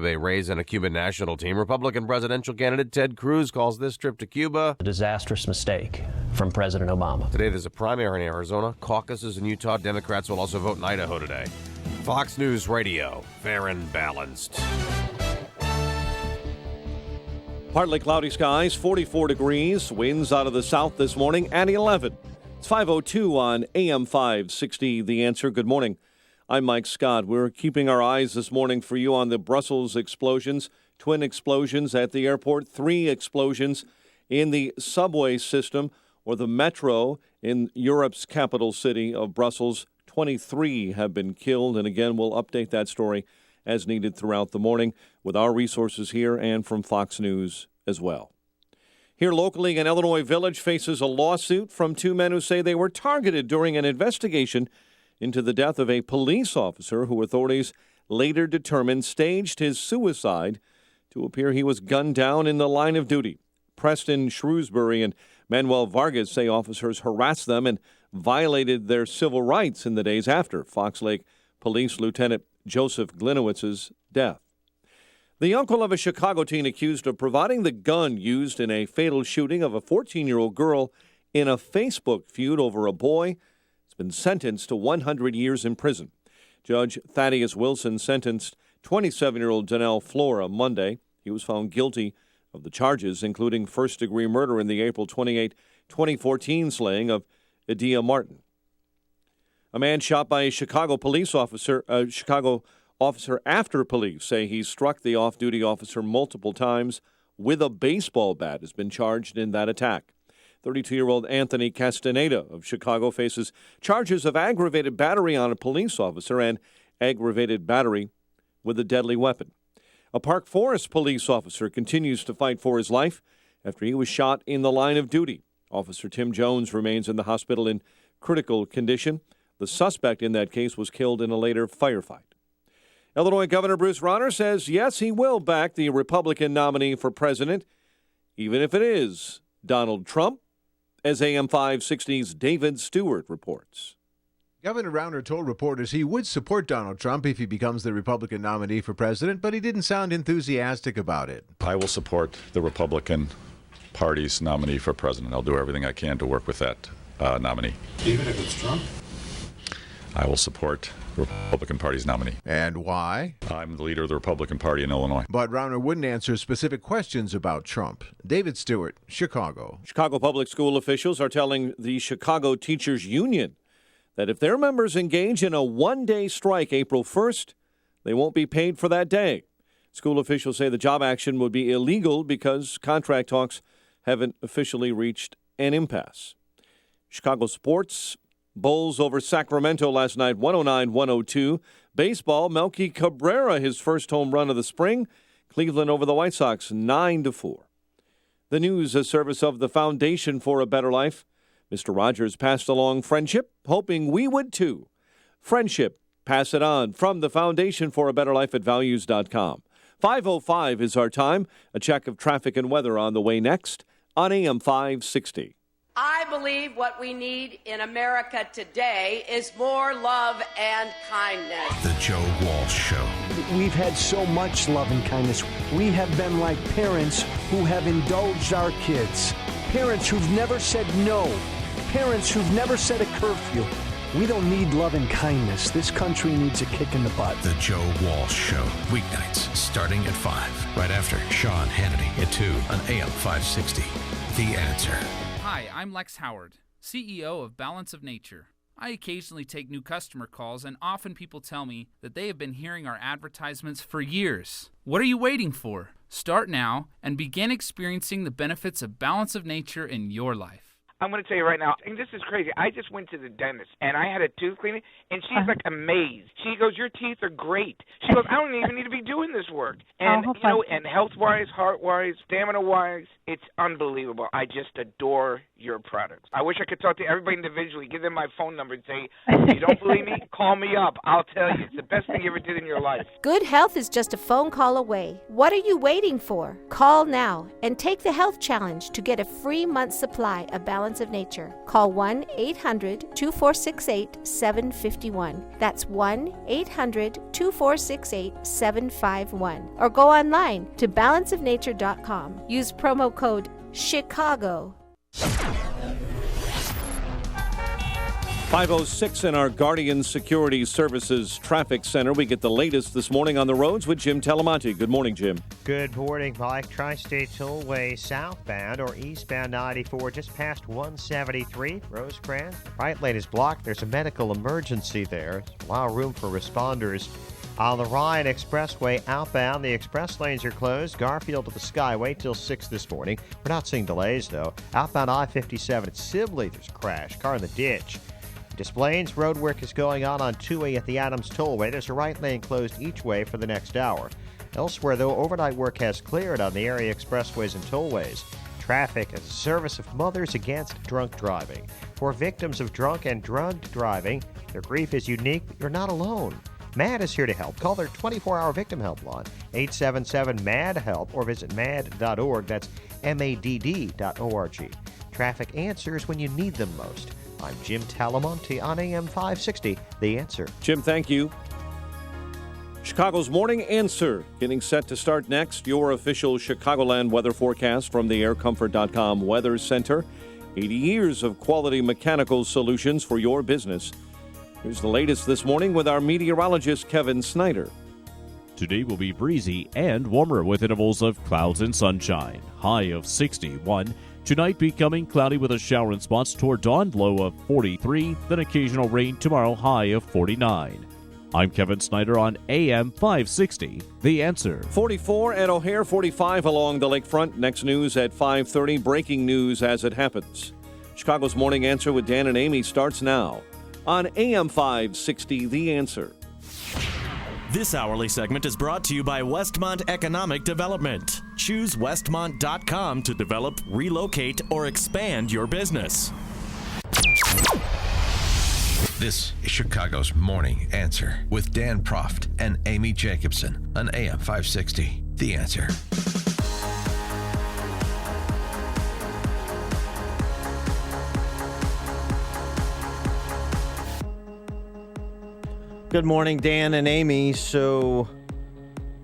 A raise in a Cuban national team. Republican presidential candidate Ted Cruz calls this trip to Cuba a disastrous mistake from President Obama. Today there's a primary in Arizona, caucuses in Utah. Democrats will also vote in Idaho today. Fox News Radio, fair and balanced. Partly cloudy skies, 44 degrees, winds out of the south this morning at 11. It's 5:02 on AM 560, The Answer. Good morning. I'm Mike Scott. We're keeping our eyes this morning for you on the Brussels explosions, twin explosions at the airport, 3 explosions in the subway system or the metro in Europe's capital city of Brussels. 23 have been killed, and again, we'll update that story as needed throughout the morning with our resources here and from Fox News as well. Here locally, an Illinois village faces a lawsuit from 2 men who say they were targeted during an investigation into the death of a police officer who authorities later determined staged his suicide to appear he was gunned down in the line of duty. Preston Shrewsbury and Manuel Vargas say officers harassed them and violated their civil rights in the days after Fox Lake Police Lieutenant Joseph Glinowitz's death. The uncle of a Chicago teen accused of providing the gun used in a fatal shooting of a 14-year-old girl in a Facebook feud over a boy been sentenced to 100 years in prison. Judge Thaddeus Wilson sentenced 27-year-old Donnell Flora Monday. He was found guilty of the charges, including first-degree murder in the April 28, 2014 slaying of Adia Martin. A man shot by a Chicago officer after police say he struck the off-duty officer multiple times with a baseball bat has been charged in that attack. 32-year-old Anthony Castaneda of Chicago faces charges of aggravated battery on a police officer and aggravated battery with a deadly weapon. A Park Forest police officer continues to fight for his life after he was shot in the line of duty. Officer Tim Jones remains in the hospital in critical condition. The suspect in that case was killed in a later firefight. Illinois Governor Bruce Rauner says yes, he will back the Republican nominee for president, even if it is Donald Trump, as AM 560's David Stewart reports. Governor Rauner told reporters he would support Donald Trump if he becomes the Republican nominee for president, but he didn't sound enthusiastic about it. I will support the Republican Party's nominee for president. I'll do everything I can to work with that nominee. Even if it's Trump? I will support the Republican Party's nominee. And why? I'm the leader of the Republican Party in Illinois. But Rauner wouldn't answer specific questions about Trump. David Stewart, Chicago. Chicago public school officials are telling the Chicago Teachers Union that if their members engage in a one-day strike April 1st, they won't be paid for that day. School officials say the job action would be illegal because contract talks haven't officially reached an impasse. Chicago sports. Bulls over Sacramento last night, 109-102. Baseball, Melky Cabrera, his first home run of the spring. Cleveland over the White Sox, 9-4. The news, a service of the Foundation for a Better Life. Mr. Rogers passed along friendship, hoping we would too. Friendship, pass it on from the Foundation for a Better Life at values.com. 5:05 is our time. A check of traffic and weather on the way next on AM 560. I believe what we need in America today is more love and kindness. The Joe Walsh Show. We've had so much love and kindness. We have been like parents who have indulged our kids. Parents who've never said no. Parents who've never set a curfew. We don't need love and kindness. This country needs a kick in the butt. The Joe Walsh Show. Weeknights starting at 5. Right after Sean Hannity at 2 on AM 560. The Answer. Hi, I'm Lex Howard, CEO of Balance of Nature. I occasionally take new customer calls, and often people tell me that they have been hearing our advertisements for years. What are you waiting for? Start now and begin experiencing the benefits of Balance of Nature in your life. I'm going to tell you right now, and this is crazy. I just went to the dentist, and I had a tooth cleaning, and she's like amazed. She goes, your teeth are great. She goes, I don't even need to be doing this work. And, and health-wise, heart-wise, stamina-wise, it's unbelievable. I just adore your products. I wish I could talk to everybody individually, give them my phone number and say, if you don't believe me, call me up. I'll tell you. It's the best thing you ever did in your life. Good health is just a phone call away. What are you waiting for? Call now and take the health challenge to get a free month's supply of Balance Balance of Nature. Call 1-800-2468-751. That's 1-800-2468-751. Or go online to balanceofnature.com. Use promo code CHICAGO. 5:06 in our Guardian Security Services Traffic Center. We get the latest this morning on the roads with Jim Talamonte. Good morning, Jim. Good morning, Mike. Tri-State Tollway southbound or eastbound 94 just past 173. Rosecrans. Right lane is blocked. There's a medical emergency there. There's a lot of room for responders. On the Ryan Expressway outbound, the express lanes are closed. Garfield to the Skyway till 6 this morning. We're not seeing delays, though. Outbound I-57 at Sibley, there's a crash. Car in the ditch. Des Plaines, road work is going on 2A at the Adams Tollway. There's a right lane closed each way for the next hour. Elsewhere, though, overnight work has cleared on the area expressways and tollways. Traffic is a service of Mothers Against Drunk Driving. For victims of drunk and drugged driving, their grief is unique, but you're not alone. MADD is here to help. Call their 24-hour victim helpline, 877-MADD-HELP, or visit MADD.org. That's MADD.org. Traffic answers when you need them most. I'm Jim Talamonte on AM 560, The Answer. Jim, thank you. Chicago's Morning Answer getting set to start next. Your official Chicagoland weather forecast from the aircomfort.com Weather Center. 80 years of quality mechanical solutions for your business. Here's the latest this morning with our meteorologist, Kevin Snyder. Today will be breezy and warmer with intervals of clouds and sunshine. High of 61. Tonight becoming cloudy with a shower in spots toward dawn, low of 43. Then occasional rain tomorrow, high of 49. I'm Kevin Snyder on AM 560, The Answer. 44 at O'Hare, 45 along the lakefront. Next news at 5:30. Breaking news as it happens. Chicago's Morning Answer with Dan and Amy starts now on AM 560, The Answer. This hourly segment is brought to you by Westmont Economic Development. Choose Westmont.com to develop, relocate, or expand your business. This is Chicago's Morning Answer with Dan Proft and Amy Jacobson on AM 560. The Answer. Good morning, Dan and Amy. So,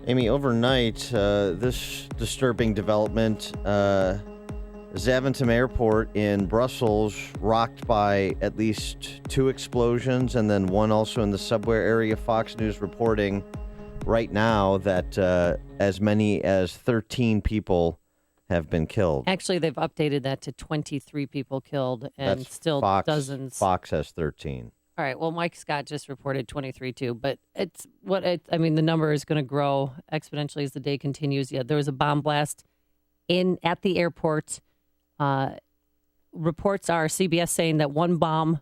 Amy, overnight, this disturbing development, Zaventem Airport in Brussels rocked by at least 2 explosions and then one also in the subway area. Fox News reporting right now that as many as 13 people have been killed. Actually, they've updated that to 23 people killed and That's still Fox, dozens. Fox has 13. All right. Well, Mike Scott just reported 23 too, but the number is going to grow exponentially as the day continues. Yeah, there was a bomb blast at the airport. Reports are CBS saying that one bomb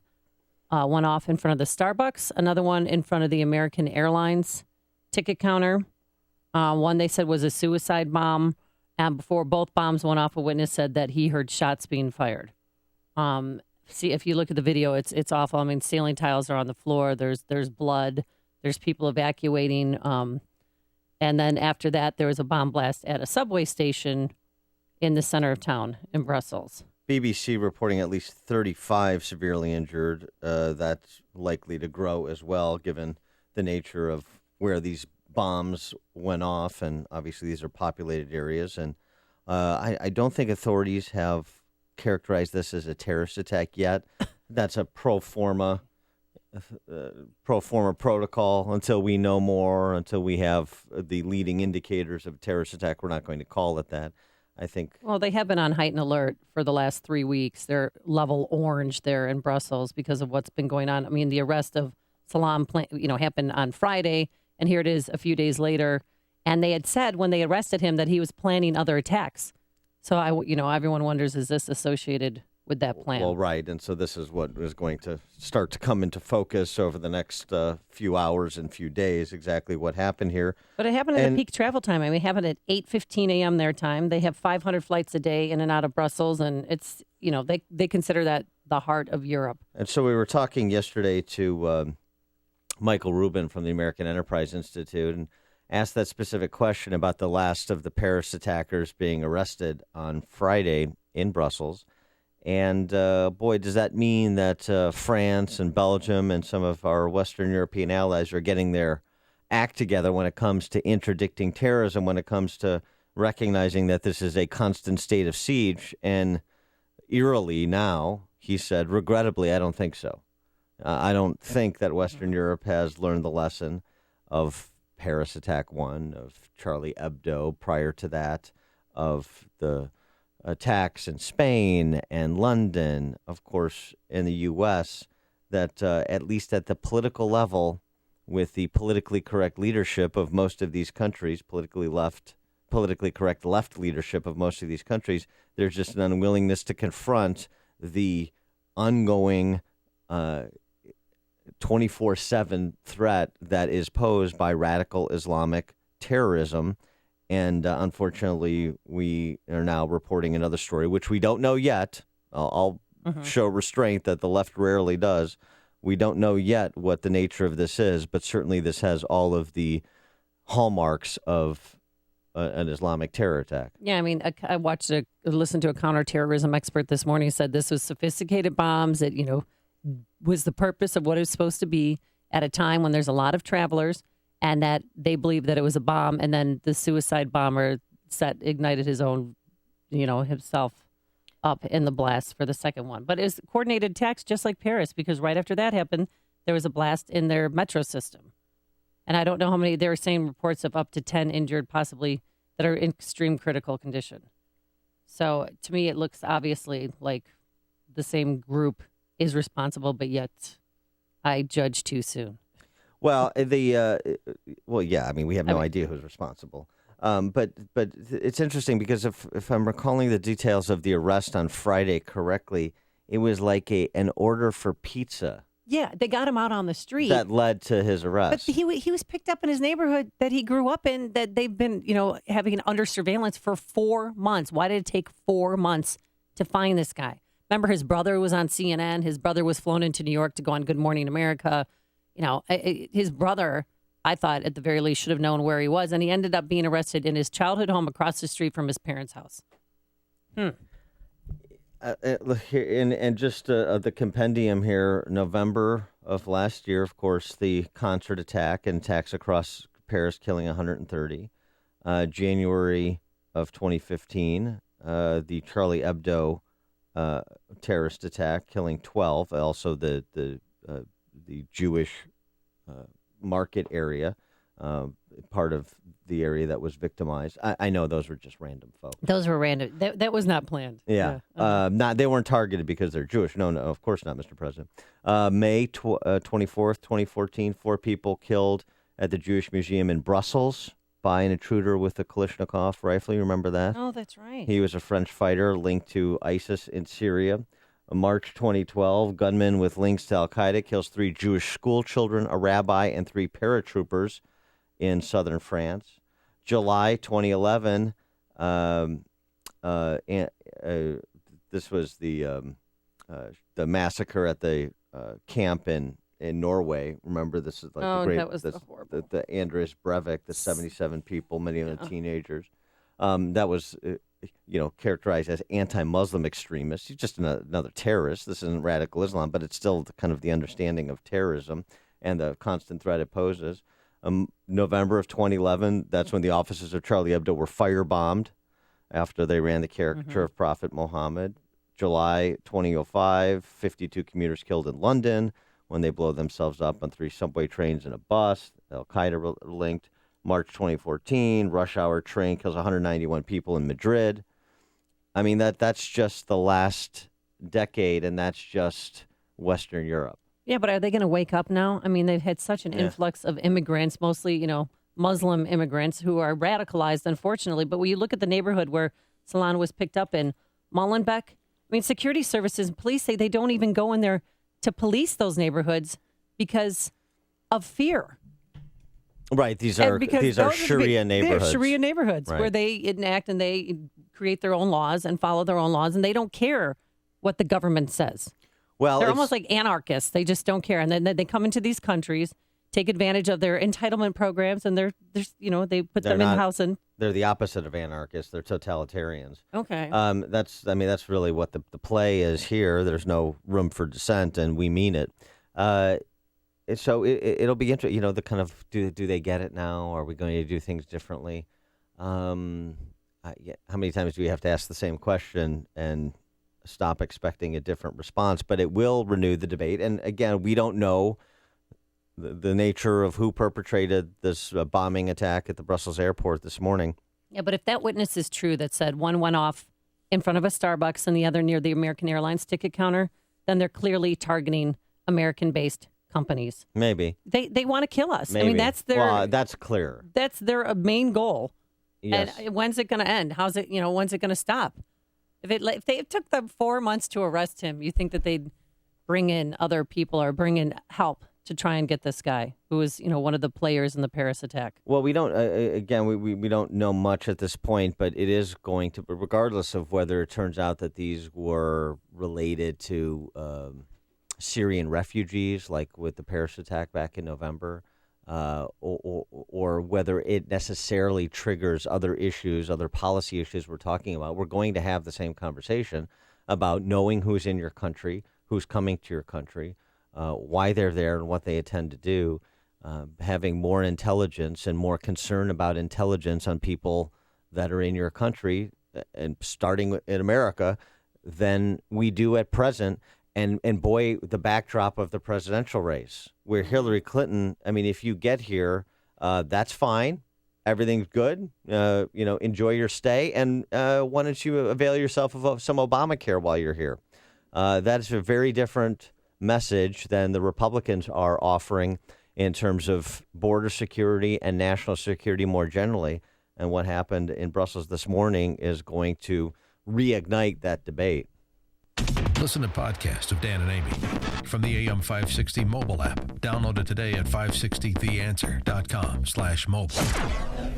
went off in front of the Starbucks, another one in front of the American Airlines ticket counter. One they said was a suicide bomb. And before both bombs went off, a witness said that he heard shots being fired. See, if you look at the video, it's awful. I mean, ceiling tiles are on the floor. There's blood. There's people evacuating. And then after that, there was a bomb blast at a subway station in the center of town in Brussels. BBC reporting at least 35 severely injured. That's likely to grow as well, given the nature of where these bombs went off. And obviously, these are populated areas. And I don't think authorities have characterize this as a terrorist attack yet. That's a pro forma protocol until we know more, until we have the leading indicators of a terrorist attack. We're not going to call it that, I think. Well, they have been on heightened alert for the last 3 weeks. They're level orange there in Brussels because of what's been going on. I mean, the arrest of Salam, happened on Friday, and here it is a few days later. And they had said when they arrested him that he was planning other attacks. So, everyone wonders, is this associated with that plan? Well, right. And so this is what is going to start to come into focus over the next few hours and few days, exactly what happened here. But it happened at a peak travel time. I mean, it happened at 8:15 a.m. their time. They have 500 flights a day in and out of Brussels, and it's, they consider that the heart of Europe. And so we were talking yesterday to Michael Rubin from the American Enterprise Institute and asked that specific question about the last of the Paris attackers being arrested on Friday in Brussels. And boy, does that mean that France and Belgium and some of our Western European allies are getting their act together when it comes to interdicting terrorism, when it comes to recognizing that this is a constant state of siege. And eerily now, he said, regrettably, I don't think so. I don't think that Western Europe has learned the lesson of Paris Attack 1, of Charlie Hebdo prior to that, of the attacks in Spain and London, of course, in the U.S., that at least at the political level, with the politically correct leadership of most of these countries, politically correct left leadership of most of these countries, there's just an unwillingness to confront the ongoing 24/7 threat that is posed by radical Islamic terrorism. And unfortunately, we are now reporting another story, which we don't know yet. I'll show restraint that the left rarely does. We don't know yet what the nature of this is, but certainly this has all of the hallmarks of an Islamic terror attack. Yeah, I mean, I listened to a counterterrorism expert this morning who said this was sophisticated bombs that, was the purpose of what it was supposed to be at a time when there's a lot of travelers, and that they believe that it was a bomb, and then the suicide bomber ignited his own, himself up in the blast for the second one. But it was coordinated attacks just like Paris, because right after that happened, there was a blast in their metro system. And I don't know how many, they were saying reports of up to 10 injured, possibly, that are in extreme critical condition. So to me, it looks obviously like the same group is responsible, but yet I judge too soon. Well, we have no idea who's responsible. But it's interesting because if I'm recalling the details of the arrest on Friday correctly, it was like an order for pizza. Yeah, they got him out on the street. That led to his arrest. But he was picked up in his neighborhood that he grew up in, that they've been, having under surveillance for 4 months. Why did it take 4 months to find this guy? Remember, his brother was on CNN. His brother was flown into New York to go on Good Morning America. His brother, I thought, at the very least, should have known where he was. And he ended up being arrested in his childhood home across the street from his parents' house. And just the compendium here, November of last year, of course, the concert attack and attacks across Paris killing 130. January of 2015, the Charlie Hebdo terrorist attack killing 12. Also the Jewish market area, part of the area that was victimized. I know those were just random folks. Those were random. That was not planned. Yeah. They weren't targeted because they're Jewish. No, of course not, Mr. President. May 24th, 2014, 4 people killed at the Jewish Museum in Brussels by an intruder with a Kalashnikov rifle. You remember that? Oh, that's right. He was a French fighter linked to ISIS in Syria. March 2012, gunman with links to Al-Qaeda kills 3 Jewish school children, a rabbi, and 3 paratroopers in southern France. July 2011, this was the massacre at the camp in Norway. Remember, this is like the Anders Breivik, the 77 people, many of them teenagers. That was characterized as anti-Muslim extremists. He's just another terrorist. This isn't radical Islam, but it's still kind of the understanding of terrorism and the constant threat it poses. November of 2011, that's when the offices of Charlie Hebdo were firebombed after they ran the caricature of Prophet Muhammad. July 2005, 52 commuters killed in London when they blow themselves up on 3 subway trains and a bus, Al-Qaeda linked. March 2014, rush hour train kills 191 people in Madrid. I mean, that's just the last decade, and that's just Western Europe. Yeah, but are they going to wake up now? I mean, they've had such an influx of immigrants, mostly, Muslim immigrants who are radicalized, unfortunately. But when you look at the neighborhood where Solana was picked up in, Molenbeek, I mean, security services and police say they don't even go in there to police those neighborhoods because of fear. Right, these are Sharia neighborhoods. They're Sharia neighborhoods right. where they enact and they create their own laws and follow their own laws, and they don't care what the government says. Well, they're almost like anarchists. They just don't care. And then they come into these countries, take advantage of their entitlement programs, and they put them in house and they're the opposite of anarchists. They're totalitarians. Okay. That's really what the play is here. There's no room for dissent, and we mean it. So it'll be interesting. The kind of do they get it now? Are we going to do things differently? How many times do we have to ask the same question and stop expecting a different response? But it will renew the debate. And again, we don't know the nature of who perpetrated this bombing attack at the Brussels airport this morning. Yeah, but if that witness is true that said one went off in front of a Starbucks and the other near the American Airlines ticket counter, then they're clearly targeting American-based companies. Maybe. They want to kill us. Maybe. I mean, that's their that's clear. That's their main goal. Yes. And when's it going to end? When's it going to stop? If they took them 4 months to arrest him, you think that they'd bring in other people or bring in help to try and get this guy who was, one of the players in the Paris attack? Well, we don't, we don't know much at this point, but it is going to, regardless of whether it turns out that these were related to Syrian refugees, like with the Paris attack back in November, or whether it necessarily triggers other issues, other policy issues we're talking about, we're going to have the same conversation about knowing who's in your country, who's coming to your country, why they're there and what they intend to do, having more intelligence and more concern about intelligence on people that are in your country, and starting in America, than we do at present. And boy, the backdrop of the presidential race, where Hillary Clinton, I mean, if you get here, that's fine. Everything's good. Enjoy your stay. And why don't you avail yourself of some Obamacare while you're here? That's a very different message than the Republicans are offering in terms of border security and national security more generally. And what happened in Brussels this morning is going to reignite that debate. Listen to podcasts of Dan and Amy from the AM 560 mobile app. Download it today at 560theanswer.com/mobile.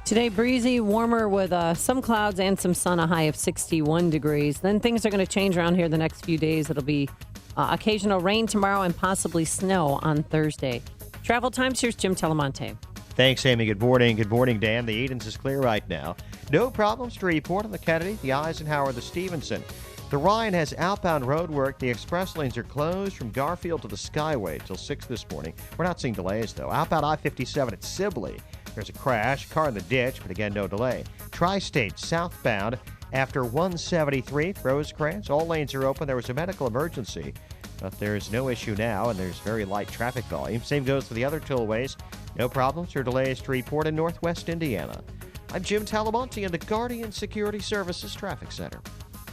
Today, breezy, warmer with some clouds and some sun, a high of 61 degrees. Then things are going to change around here the next few days. It'll be occasional rain tomorrow and possibly snow on Thursday. Travel times, here's Jim Telemonte. Thanks, Amy. Good morning. Good morning, Dan. The Edens is clear right now. No problems to report on the Kennedy, the Eisenhower, the Stevenson. The Ryan has outbound road work. The express lanes are closed from Garfield to the Skyway till 6 this morning. We're not seeing delays, though. Outbound I-57 at Sibley. There's a crash, car in the ditch, but again, no delay. Tri-State southbound after 173, Rosecrans. All lanes are open. There was a medical emergency, but there's no issue now, and there's very light traffic volume. Same goes for the other tollways. No problems or delays to report in Northwest Indiana. I'm Jim Talamonte in the Guardian Security Services Traffic Center.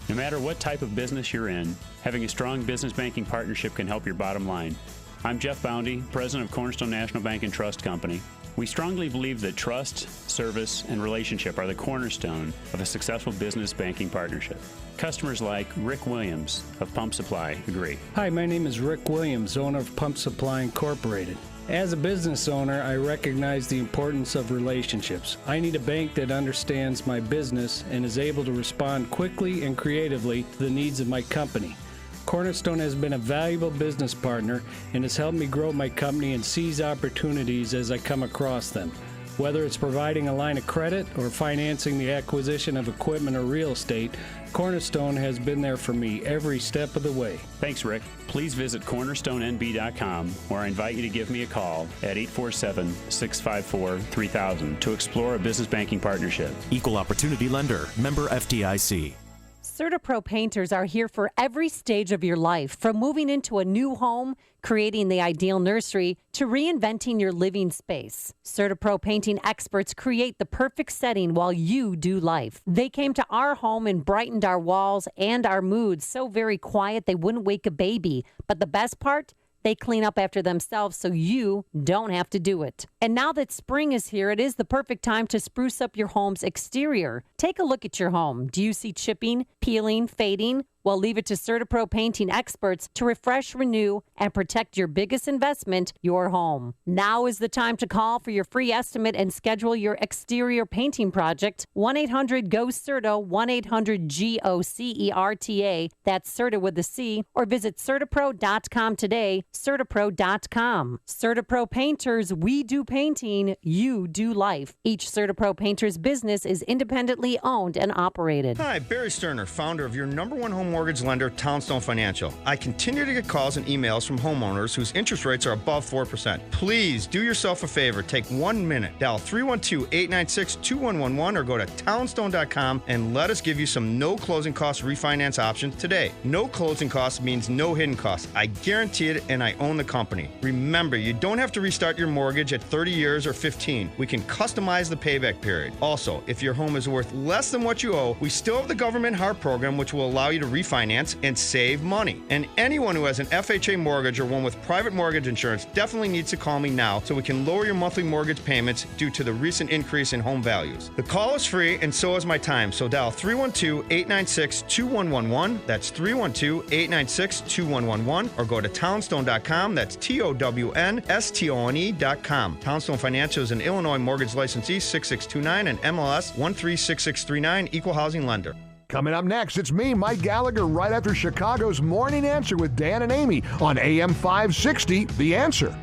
No matter what type of business you're in, having a strong business banking partnership can help your bottom line. I'm Jeff Boundy, president of Cornerstone National Bank and Trust Company. We strongly believe that trust, service, and relationship are the cornerstone of a successful business banking partnership. Customers like Rick Williams of Pump Supply agree. Hi, my name is Rick Williams, owner of Pump Supply Incorporated. As a business owner, I recognize the importance of relationships. I need a bank that understands my business and is able to respond quickly and creatively to the needs of my company. Cornerstone has been a valuable business partner and has helped me grow my company and seize opportunities as I come across them. Whether it's providing a line of credit or financing the acquisition of equipment or real estate, Cornerstone has been there for me every step of the way. Thanks, Rick. Please visit cornerstonenb.com, or I invite you to give me a call at 847-654-3000 to explore a business banking partnership. Equal Opportunity Lender. Member FDIC. CertaPro painters are here for every stage of your life, from moving into a new home, creating the ideal nursery, to reinventing your living space. CertaPro painting experts create the perfect setting while you do life. They came to our home and brightened our walls and our moods so very quiet they wouldn't wake a baby. But the best part? They clean up after themselves so you don't have to do it. And now that spring is here, it is the perfect time to spruce up your home's exterior. Take a look at your home. Do you see chipping, peeling, fading? Well, leave it to CertaPro painting experts to refresh, renew, and protect your biggest investment, your home. Now is the time to call for your free estimate and schedule your exterior painting project. 1-800-GO-CERTA, 1-800-GOCERTA. That's CERTA with the C. Or visit CertaPro.com today. CertaPro.com. CertaPro Painters, we do painting, you do life. Each CertaPro Painters business is independently owned and operated. Hi, Barry Sterner, founder of your number one home mortgage lender, Townstone Financial. I continue to get calls and emails from homeowners whose interest rates are above 4%. Please do yourself a favor. Take 1 minute. Dial 312-896-2111 or go to townstone.com and let us give you some no closing cost refinance options today. No closing costs means no hidden costs. I guarantee it, and I own the company. Remember, you don't have to restart your mortgage at 30 years or 15. We can customize the payback period. Also, if your home is worth less than what you owe, we still have the Government HARP program, which will allow you to refinance and save money. And anyone who has an FHA mortgage or one with private mortgage insurance definitely needs to call me now so we can lower your monthly mortgage payments due to the recent increase in home values. The call is free, and so is my time. So dial 312-896-2111. That's 312-896-2111. Or go to townstone.com. That's TOWNSTONE.com. Townstone Financial is an Illinois mortgage licensee 6629 and MLS 136639, equal housing lender. Coming up next, it's me, Mike Gallagher, right after Chicago's Morning Answer with Dan and Amy on AM 560, The Answer.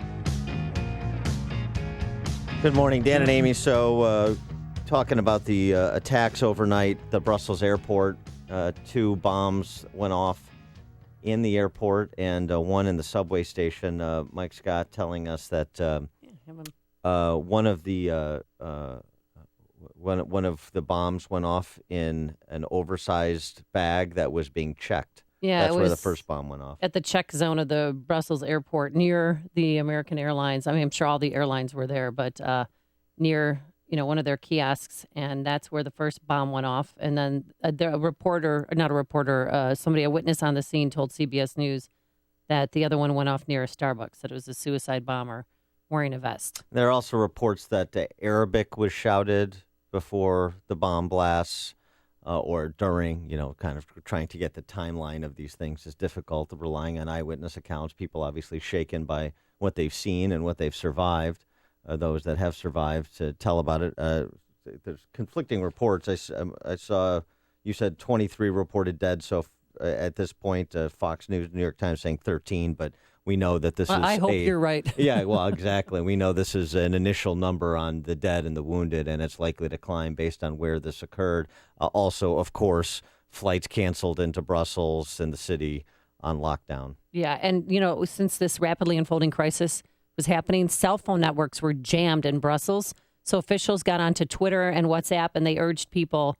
Good morning, Dan and Amy. So, talking about the attacks overnight, the Brussels airport, 2 bombs went off in the airport and one in the subway station. Mike Scott telling us that one of the bombs went off in an oversized bag that was being checked. Yeah, that's where the first bomb went off. At the check zone of the Brussels airport near the American Airlines. I mean, I'm sure all the airlines were there, but near one of their kiosks, and that's where the first bomb went off. And then a witness on the scene told CBS News that the other one went off near a Starbucks, that it was a suicide bomber wearing a vest. There are also reports that Arabic was shouted before the bomb blasts or during, kind of trying to get the timeline of these things is difficult, relying on eyewitness accounts. People obviously shaken by what they've seen and what they've survived. Those that have survived to tell about it. There's conflicting reports. I saw you said 23 reported dead. So at this point, Fox News, New York Times saying 13, but we know that this is. I hope you're right. Yeah, well, exactly. We know this is an initial number on the dead and the wounded, and it's likely to climb based on where this occurred. Also, of course, flights canceled into Brussels and the city on lockdown. Yeah, and since this rapidly unfolding crisis was happening, cell phone networks were jammed in Brussels. So officials got onto Twitter and WhatsApp, and they urged people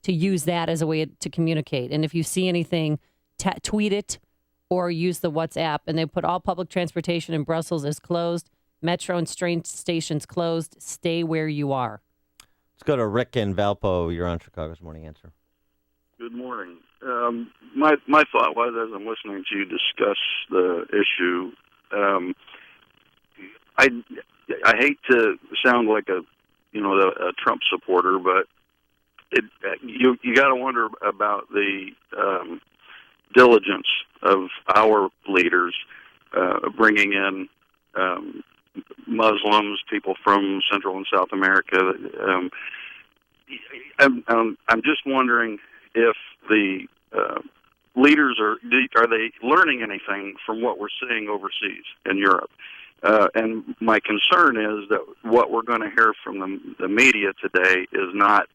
to use that as a way to communicate. And if you see anything, tweet it or use the WhatsApp. And they put all public transportation in Brussels is closed. Metro and train stations closed. Stay where you are. Let's go to Rick in Valpo. You're on Chicago's Morning Answer. Good morning. My thought was, as I'm listening to you discuss the issue, I hate to sound like a Trump supporter, but you got to wonder about the diligence of our leaders bringing in Muslims, people from Central and South America. I'm just wondering if the leaders are they learning anything from what we're seeing overseas in Europe? And my concern is that what we're going to hear from the media today is not,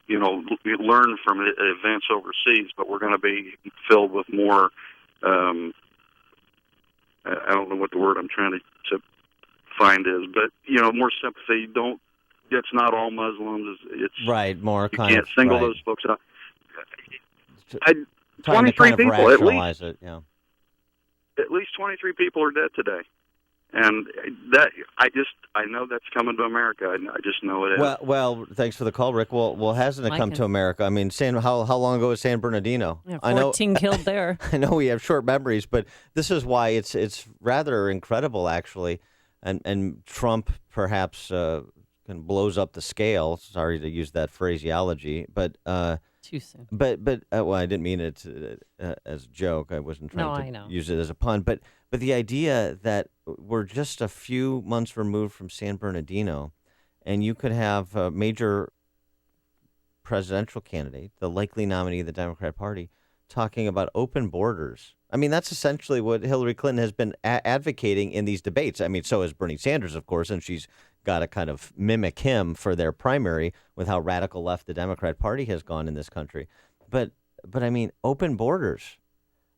learn from events overseas, but we're going to be filled with more, I don't know what the word I'm trying to find is, but, more sympathy. It's not all Muslims. It's right, more you can't single those folks out. 23 people, at least. Yeah. At least 23 people are dead today. And that I know that's coming to America. I just know it is. Well, thanks for the call, Rick. Well, hasn't it come to America? I mean, how long ago was San Bernardino? Yeah, 14 killed there. I know we have short memories, but this is why it's rather incredible, actually. And Trump perhaps blows up the scale. Sorry to use that phraseology, but Too soon. But well, I didn't mean it as a joke. I wasn't trying to use it as a pun. But the idea that we're just a few months removed from San Bernardino, and you could have a major presidential candidate, the likely nominee of the Democrat Party, talking about open borders. I mean, that's essentially what Hillary Clinton has been advocating in these debates. I mean, so has Bernie Sanders, of course, and she's got to kind of mimic him for their primary with how radical left the Democrat Party has gone in this country. But I mean, open borders.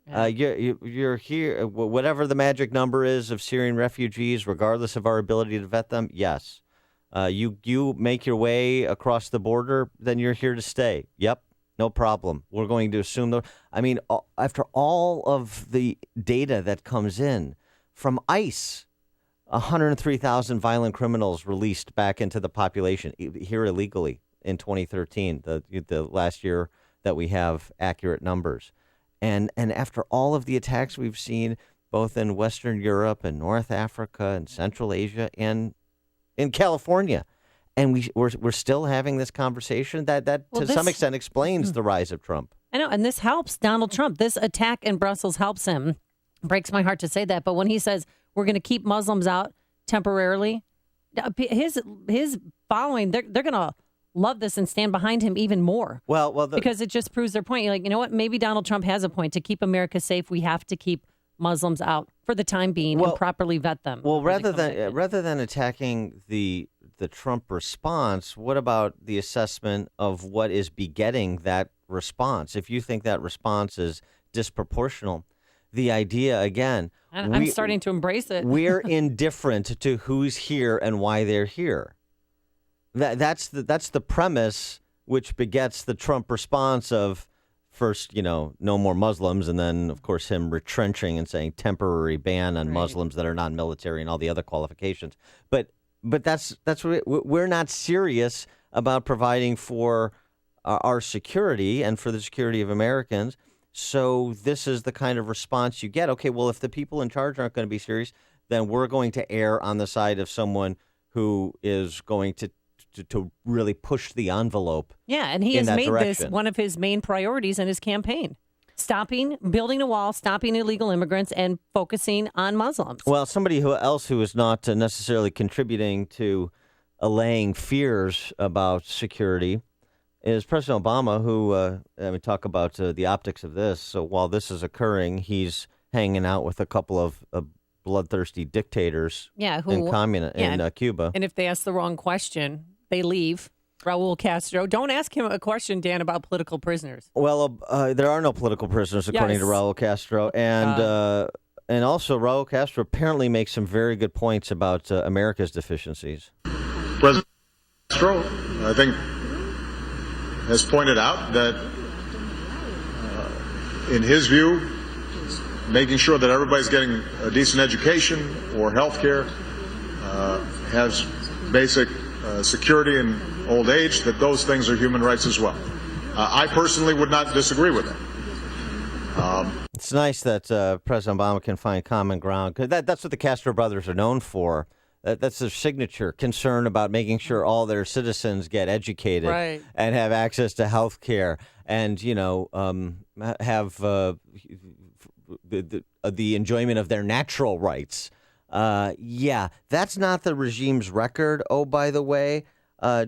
Yeah. You're here, whatever the magic number is of Syrian refugees, regardless of our ability to vet them. Yes, you make your way across the border, then you're here to stay. Yep. No problem. We're going to assume I mean, after all of the data that comes in from ICE, 103,000 violent criminals released back into the population here illegally in 2013, the last year that we have accurate numbers. And after all of the attacks we've seen both in Western Europe and North Africa and Central Asia and in California, and we're still having this conversation that to some extent explains the rise of Trump. I know, and this helps Donald Trump. This attack in Brussels helps him. Breaks my heart to say that, but when he says we're going to keep Muslims out temporarily, his following, they're going to love this and stand behind him even more. Well, because it just proves their point. You're like, you know what? Maybe Donald Trump has a point. To keep America safe, we have to keep Muslims out for the time being and properly vet them. Well, rather than attacking the Trump response, what about the assessment of what is begetting that response? If you think that response is disproportional, the idea, again... I'm starting to embrace it. We're indifferent to who's here and why they're here. That's the premise which begets the Trump response of first, no more Muslims, and then, of course, him retrenching and saying temporary ban on Muslims that are non-military and all the other qualifications. But that's what we're not serious about providing for our security and for the security of Americans. So this is the kind of response you get. Okay, well, if the people in charge aren't going to be serious, then we're going to err on the side of someone who is going to really push the envelope. Yeah, and he has made direction. This one of his main priorities in his campaign. Building a wall, stopping illegal immigrants, and focusing on Muslims. Well, somebody who is not necessarily contributing to allaying fears about security is President Obama, who, we talk about the optics of this. So while this is occurring, he's hanging out with a couple of bloodthirsty dictators in Cuba. And if they ask the wrong question, they leave. Raul Castro. Don't ask him a question, Dan, about political prisoners. Well, there are no political prisoners, according to Raul Castro. And also, Raul Castro apparently makes some very good points about America's deficiencies. President Castro, I think, has pointed out that, in his view, making sure that everybody's getting a decent education or health care, has basic security in old age, that those things are human rights as well. I personally would not disagree with that. It's nice that President Obama can find common ground, because that's what the Castro brothers are known for. That's their signature, concern about making sure all their citizens get educated and have access to health care and, have the enjoyment of their natural rights. That's not the regime's record. Oh, by the way,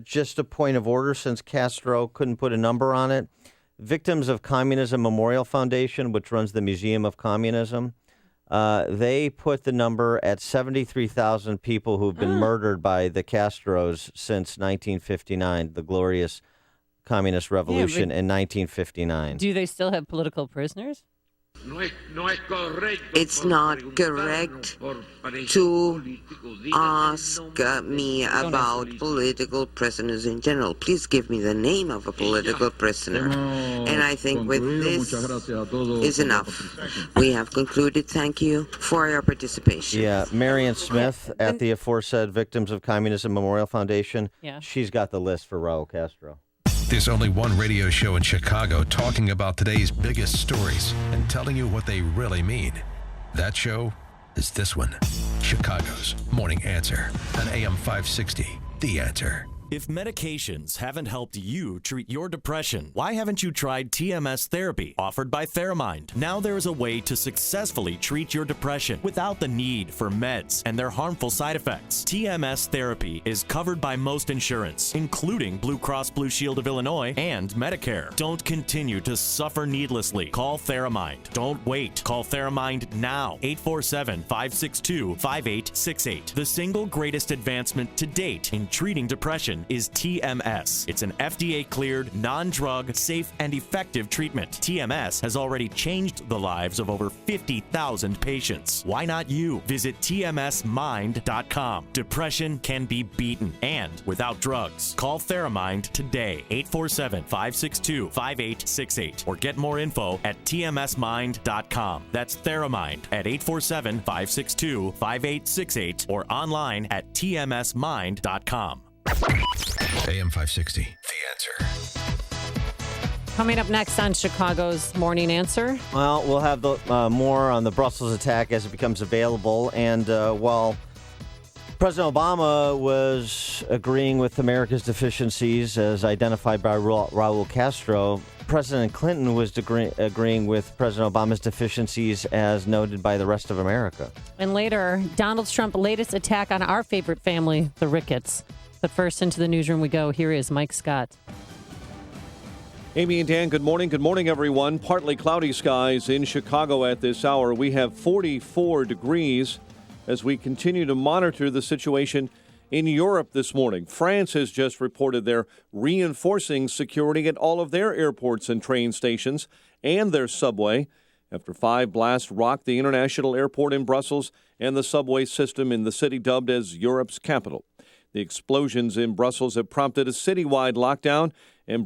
just a point of order, since Castro couldn't put a number on it. Victims of Communism Memorial Foundation, which runs the Museum of Communism, they put the number at 73,000 people who've been murdered by the Castros since 1959, the glorious communist revolution in 1959. Do they still have political prisoners? It's not correct to ask me about political prisoners in general. Please give me the name of a political prisoner. And I think with this is enough. We have concluded. Thank you for your participation. Yeah, Marion Smith at the aforesaid Victims of Communism Memorial Foundation. Yeah. She's got the list for Raul Castro. There's only one radio show in Chicago talking about today's biggest stories and telling you what they really mean. That show is this one, Chicago's Morning Answer on AM 560, The Answer. If medications haven't helped you treat your depression, why haven't you tried TMS therapy offered by Theramind? Now there is a way to successfully treat your depression without the need for meds and their harmful side effects. TMS therapy is covered by most insurance, including Blue Cross Blue Shield of Illinois and Medicare. Don't continue to suffer needlessly. Call Theramind. Don't wait. Call Theramind now. 847-562-5868. The single greatest advancement to date in treating depression is TMS. It's an FDA-cleared, non-drug, safe, and effective treatment. TMS has already changed the lives of over 50,000 patients. Why not you? Visit TMSmind.com. Depression can be beaten, and without drugs. Call Theramind today, 847-562-5868, or get more info at TMSmind.com. That's Theramind at 847-562-5868, or online at TMSmind.com. AM 560, The Answer. Coming up next on Chicago's Morning Answer. Well, we'll have more on the Brussels attack as it becomes available. And while President Obama was agreeing with America's deficiencies as identified by Raul Castro, President Clinton was agreeing with President Obama's deficiencies as noted by the rest of America. And later, Donald Trump's latest attack on our favorite family, the Ricketts. But first, into the newsroom we go. Here is Mike Scott. Amy and Dan, good morning. Good morning, everyone. Partly cloudy skies in Chicago at this hour. We have 44 degrees as we continue to monitor the situation in Europe this morning. France has just reported they're reinforcing security at all of their airports and train stations and their subway after 5 blasts rocked the international airport in Brussels and the subway system in the city dubbed as Europe's capital. The explosions in Brussels have prompted a citywide lockdown, and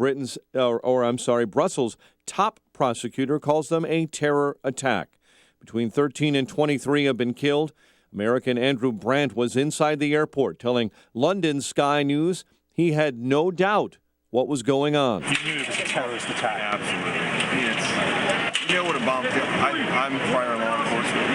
Brussels' top prosecutor calls them a terror attack. Between 13 and 23 have been killed. American Andrew Brandt was inside the airport telling London Sky News he had no doubt what was going on. You knew it was a terrorist attack. Absolutely. You know what a bomb feels. I'm prior law enforcement.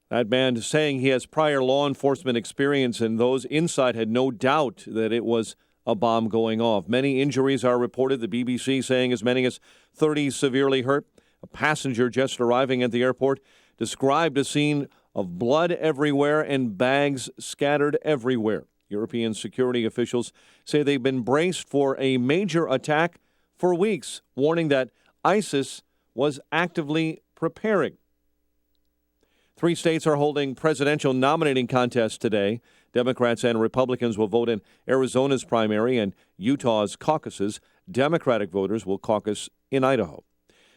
That man saying he has prior law enforcement experience, and those inside had no doubt that it was a bomb going off. Many injuries are reported, the BBC saying as many as 30 severely hurt. A passenger just arriving at the airport described a scene of blood everywhere and bags scattered everywhere. European security officials say they've been braced for a major attack for weeks, warning that ISIS was actively preparing. 3 states are holding presidential nominating contests today. Democrats and Republicans will vote in Arizona's primary and Utah's caucuses. Democratic voters will caucus in Idaho.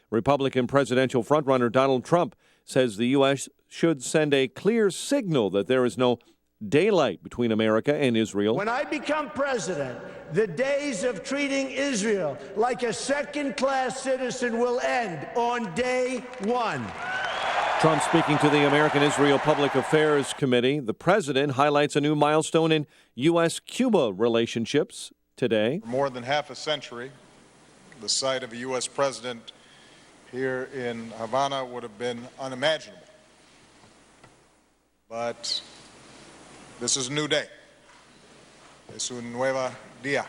Republican presidential frontrunner Donald Trump says the U.S. should send a clear signal that there is no daylight between America and Israel. When I become president, the days of treating Israel like a second-class citizen will end on day one. Trump speaking to the American-Israel Public Affairs Committee. The president highlights a new milestone in U.S.-Cuba relationships today. For more than half a century, the sight of a U.S. president here in Havana would have been unimaginable. But this is a new day. Es un nuevo día.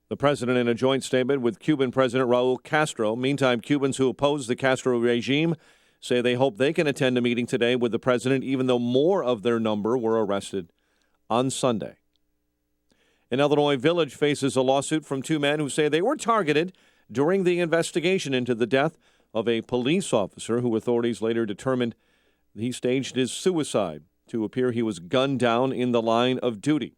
The president in a joint statement with Cuban President Raul Castro. Meantime, Cubans who oppose the Castro regime say they hope they can attend a meeting today with the president, even though more of their number were arrested on Sunday. An Illinois village faces a lawsuit from 2 men who say they were targeted during the investigation into the death of a police officer who authorities later determined he staged his suicide to appear he was gunned down in the line of duty.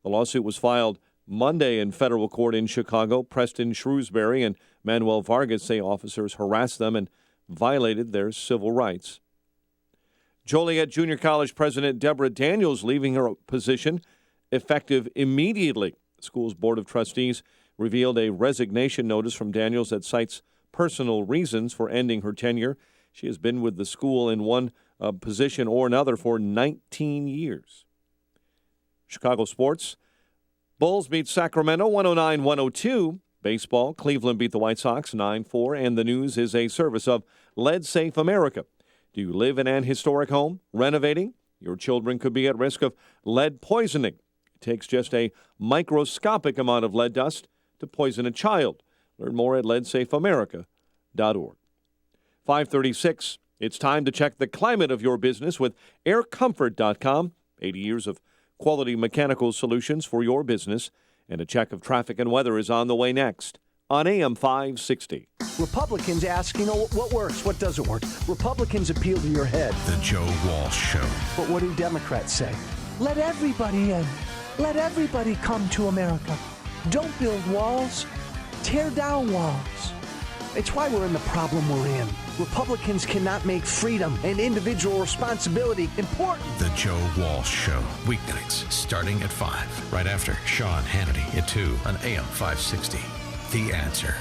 The lawsuit was filed Monday in federal court in Chicago. Preston Shrewsbury and Manuel Vargas say officers harassed them and violated their civil rights. Joliet Junior College President Deborah Daniels leaving her position effective immediately. The school's Board of Trustees revealed a resignation notice from Daniels that cites personal reasons for ending her tenure. She has been with the school in one position or another for 19 years. Chicago sports. Bulls beat Sacramento 109-102. Baseball, Cleveland beat the White Sox 9-4, and the news is a service of Lead Safe America. Do you live in an historic home? Renovating? Your children could be at risk of lead poisoning. It takes just a microscopic amount of lead dust to poison a child. Learn more at leadsafeamerica.org. 5:36. It's time to check the climate of your business with aircomfort.com. 80 years of quality mechanical solutions for your business. And a check of traffic and weather is on the way next on AM 560. Republicans ask, what works, what doesn't work. Republicans appeal to your head. The Joe Walsh Show. But what do Democrats say? Let everybody in. Let everybody come to America. Don't build walls. Tear down walls. It's why we're in the problem we're in. Republicans cannot make freedom and individual responsibility important. The Joe Walsh Show. Weeknights starting at 5. Right after Sean Hannity at 2 on AM 560. The Answer.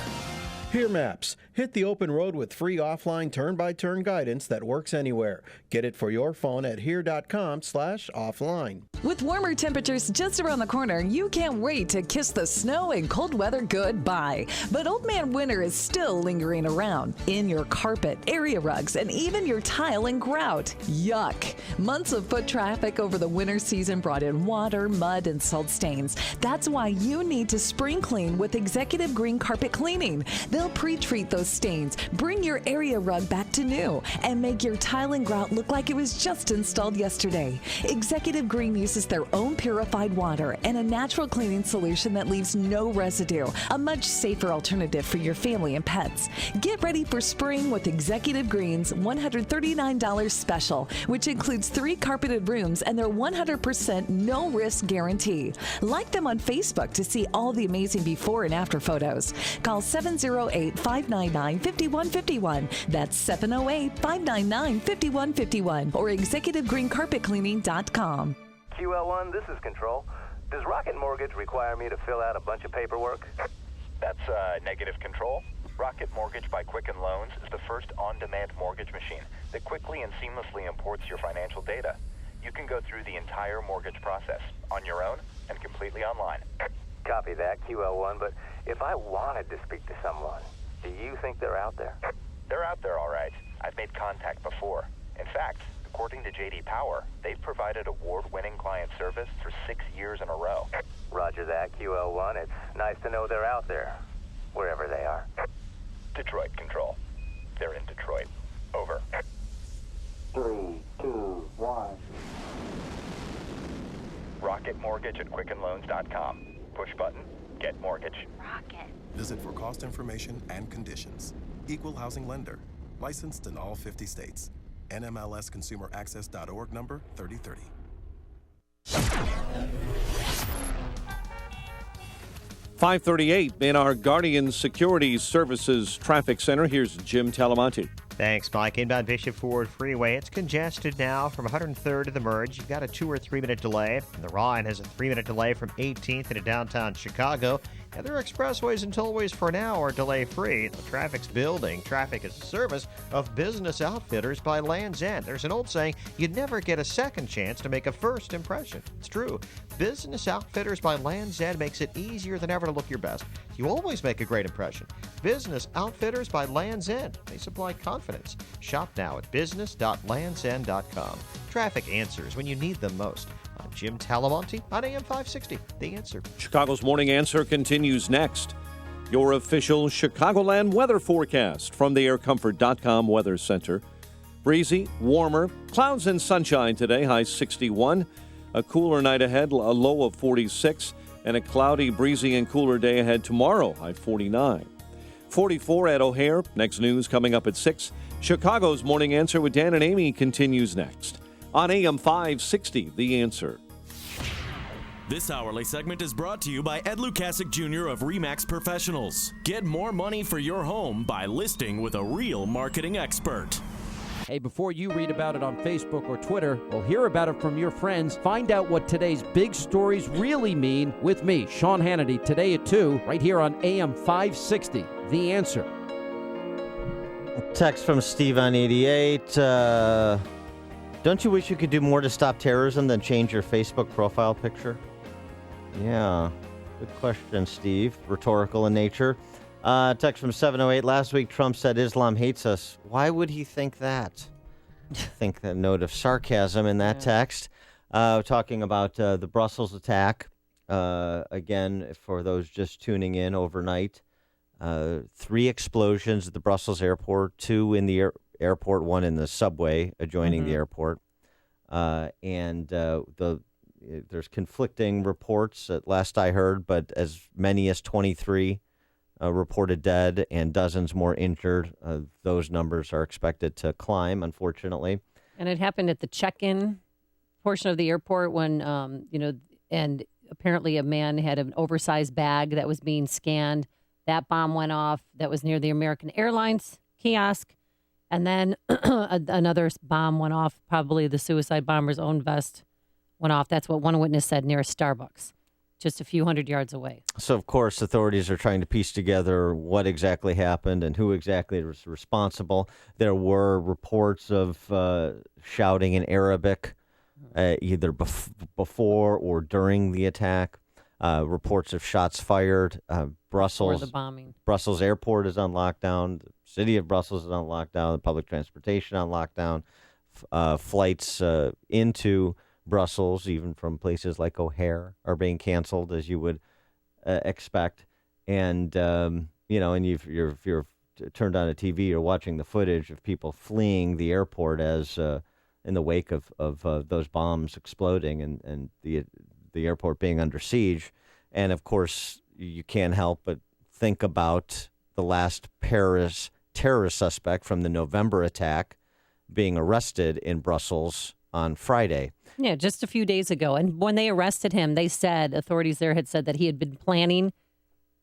Here Maps. Hit the open road with free offline turn-by-turn guidance that works anywhere. Get it for your phone at here.com/offline. With warmer temperatures just around the corner, you can't wait to kiss the snow and cold weather goodbye. But Old Man Winter is still lingering around in your carpet, area rugs, and even your tile and grout. Yuck. Months of foot traffic over the winter season brought in water, mud, and salt stains. That's why you need to spring clean with Executive Green Carpet Cleaning. They'll pre-treat those stains, bring your area rug back to new, and make your tile and grout look like it was just installed yesterday. Executive Green uses their own purified water and a natural cleaning solution that leaves no residue, a much safer alternative for your family and pets. Get ready for spring with Executive Green's $139 special, which includes 3 carpeted rooms and their 100% no-risk guarantee. Like them on Facebook to see all the amazing before and after photos. Call 708-599-5151. That's 708-599-5151 or executivegreencarpetcleaning.com. QL1, this is Control. Does Rocket Mortgage require me to fill out a bunch of paperwork? That's negative Control. Rocket Mortgage by Quicken Loans is the first on-demand mortgage machine that quickly and seamlessly imports your financial data. You can go through the entire mortgage process on your own and completely online. Copy that, QL1, but if I wanted to speak to someone, do you think they're out there? They're out there, all right. I've made contact before. In fact, according to J.D. Power, they've provided award-winning client service for 6 years in a row. Roger that, QL1. It's nice to know they're out there, wherever they are. Detroit Control. They're in Detroit. Over. 3, 2, 1. Rocket Mortgage at QuickenLoans.com. Push button, get mortgage. Rocket. Visit for cost information and conditions. Equal housing lender. Licensed in all 50 states. NMLSConsumerAccess.org number 3030. 5:38 in our Guardian Security Services Traffic Center. Here's Jim Talamonte. Thanks, Mike. Inbound Bishop Ford Freeway. It's congested now from 103rd to the merge. You've got a 2 or 3 minute delay. And the Ryan has a 3-minute delay from 18th into downtown Chicago. Other expressways and tollways for now are delay-free. The traffic's building. Traffic is a service of Business Outfitters by Land's End. There's an old saying, you never get a second chance to make a first impression. It's true. Business Outfitters by Land's End makes it easier than ever to look your best. You always make a great impression. Business Outfitters by Land's End. They supply confidence. Shop now at business.landsend.com. Traffic answers when you need them most. I'm Jim Talamonte on AM 560. The Answer. Chicago's Morning Answer continues next. Your official Chicagoland weather forecast from the aircomfort.com Weather Center. Breezy, warmer, clouds and sunshine today, high 61. A cooler night ahead, a low of 46. And a cloudy, breezy, and cooler day ahead tomorrow, high 49. 44 at O'Hare. Next news coming up at 6. Chicago's Morning Answer with Dan and Amy continues next on AM 560, The Answer. This hourly segment is brought to you by Ed Lukasik Jr. of RE/MAX Professionals. Get more money for your home by listing with a real marketing expert. Hey, before you read about it on Facebook or Twitter, well, hear about it from your friends. Find out what today's big stories really mean with me, Sean Hannity, today at 2, right here on AM 560, The Answer. Text from Steve on 88. Don't you wish you could do more to stop terrorism than change your Facebook profile picture? Yeah, good question, Steve. Rhetorical in nature. Text from 708. Last week, Trump said Islam hates us. Why would he think that? I think a note of sarcasm in that text. Talking about the Brussels attack. again, for those just tuning in overnight. 3 explosions at the Brussels airport, 2 in the airport, 1 in the subway adjoining the airport. There's conflicting reports at last I heard, but as many as 23 reported dead and dozens more injured. Those numbers are expected to climb, unfortunately. And it happened at the check-in portion of the airport when, and apparently a man had an oversized bag that was being scanned. That bomb went off. That was near the American Airlines kiosk. And then another bomb went off, probably the suicide bomber's own vest went off. That's what one witness said near a Starbucks, just a few hundred yards away. So, of course, authorities are trying to piece together what exactly happened and who exactly was responsible. There were reports of shouting in Arabic either before or during the attack. Reports of shots fired. Brussels, the bombing. Brussels airport is on lockdown. The city of Brussels is on lockdown. The public transportation on lockdown. Flights into Brussels, even from places like O'Hare, are being canceled, as you would expect. And and if you're turned on a TV, you're watching the footage of people fleeing the airport as in the wake of those bombs exploding and the airport being under siege. And of course, you can't help but think about the last Paris terrorist suspect from the November attack being arrested in Brussels on Friday. Yeah, just a few days ago. And when they arrested him, they said, authorities there had said that he had been planning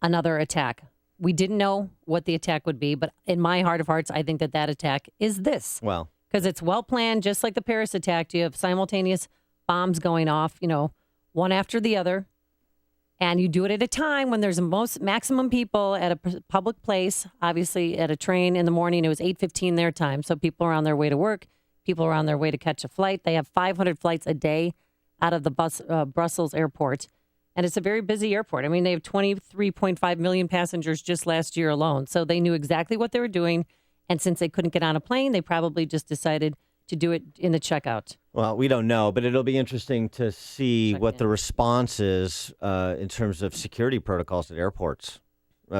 another attack. We didn't know what the attack would be, but in my heart of hearts, I think that attack is this. Well, because it's well planned, just like the Paris attack. You have simultaneous bombs going off, one after the other. And you do it at a time when there's maximum people at a public place. Obviously, at a train in the morning, it was 8:15 their time. So people are on their way to work. People are on their way to catch a flight. They have 500 flights a day out of the Brussels airport. And it's a very busy airport. I mean, they have 23.5 million passengers just last year alone. So they knew exactly what they were doing. And since they couldn't get on a plane, they probably just decided to do it in the checkout. Well, we don't know, but it'll be interesting to see what the response is in terms of security protocols at airports.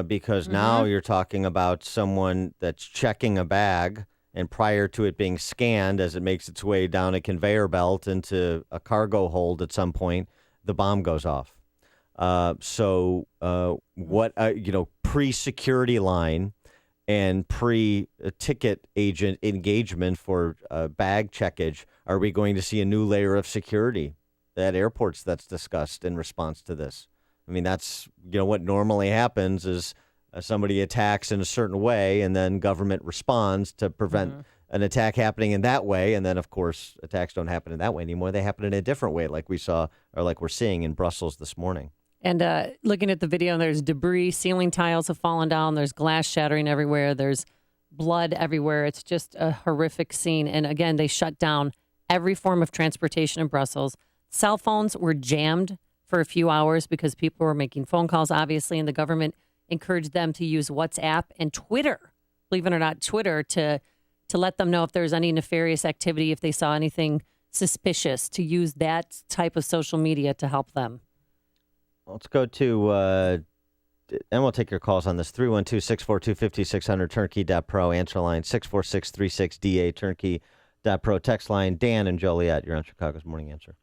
Because now you're talking about someone that's checking a bag, and prior to it being scanned as it makes its way down a conveyor belt into a cargo hold at some point, the bomb goes off. Pre-security line and pre-ticket agent engagement for bag checkage, are we going to see a new layer of security at airports that's discussed in response to this? I mean, that's, what normally happens is somebody attacks in a certain way, and then government responds to prevent an attack happening in that way. And then, of course, attacks don't happen in that way anymore. They happen in a different way, like we saw, or like we're seeing in Brussels this morning. And looking at the video, there's debris, ceiling tiles have fallen down, there's glass shattering everywhere, there's blood everywhere. It's just a horrific scene. And again, they shut down every form of transportation in Brussels. Cell phones were jammed for a few hours because people were making phone calls, obviously, and the government encouraged them to use WhatsApp and Twitter, believe it or not, Twitter, to let them know if there's any nefarious activity, if they saw anything suspicious, to use that type of social media to help them. Let's go to, and we'll take your calls on this, 312-642-5600, turnkey.pro, answer line 64636DA, turnkey.pro, text line. Dan and Joliet, you're on Chicago's Morning Answer.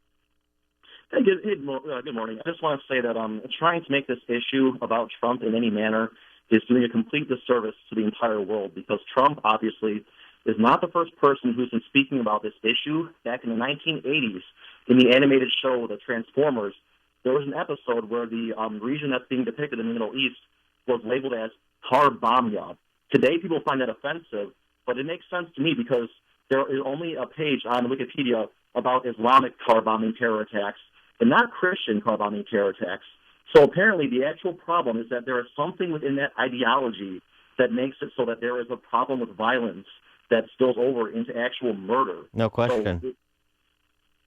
Hey, good morning. I just want to say that trying to make this issue about Trump in any manner is doing a complete disservice to the entire world, because Trump obviously is not the first person who's been speaking about this issue. Back in the 1980s, in the animated show The Transformers, there was an episode where the region that's being depicted in the Middle East was labeled as Tar Bomya. Today, people find that offensive, but it makes sense to me because there is only a page on Wikipedia about Islamic car bombing terror attacks and not Christian car bombing terror attacks. So apparently the actual problem is that there is something within that ideology that makes it so that there is a problem with violence that spills over into actual murder. No question. So,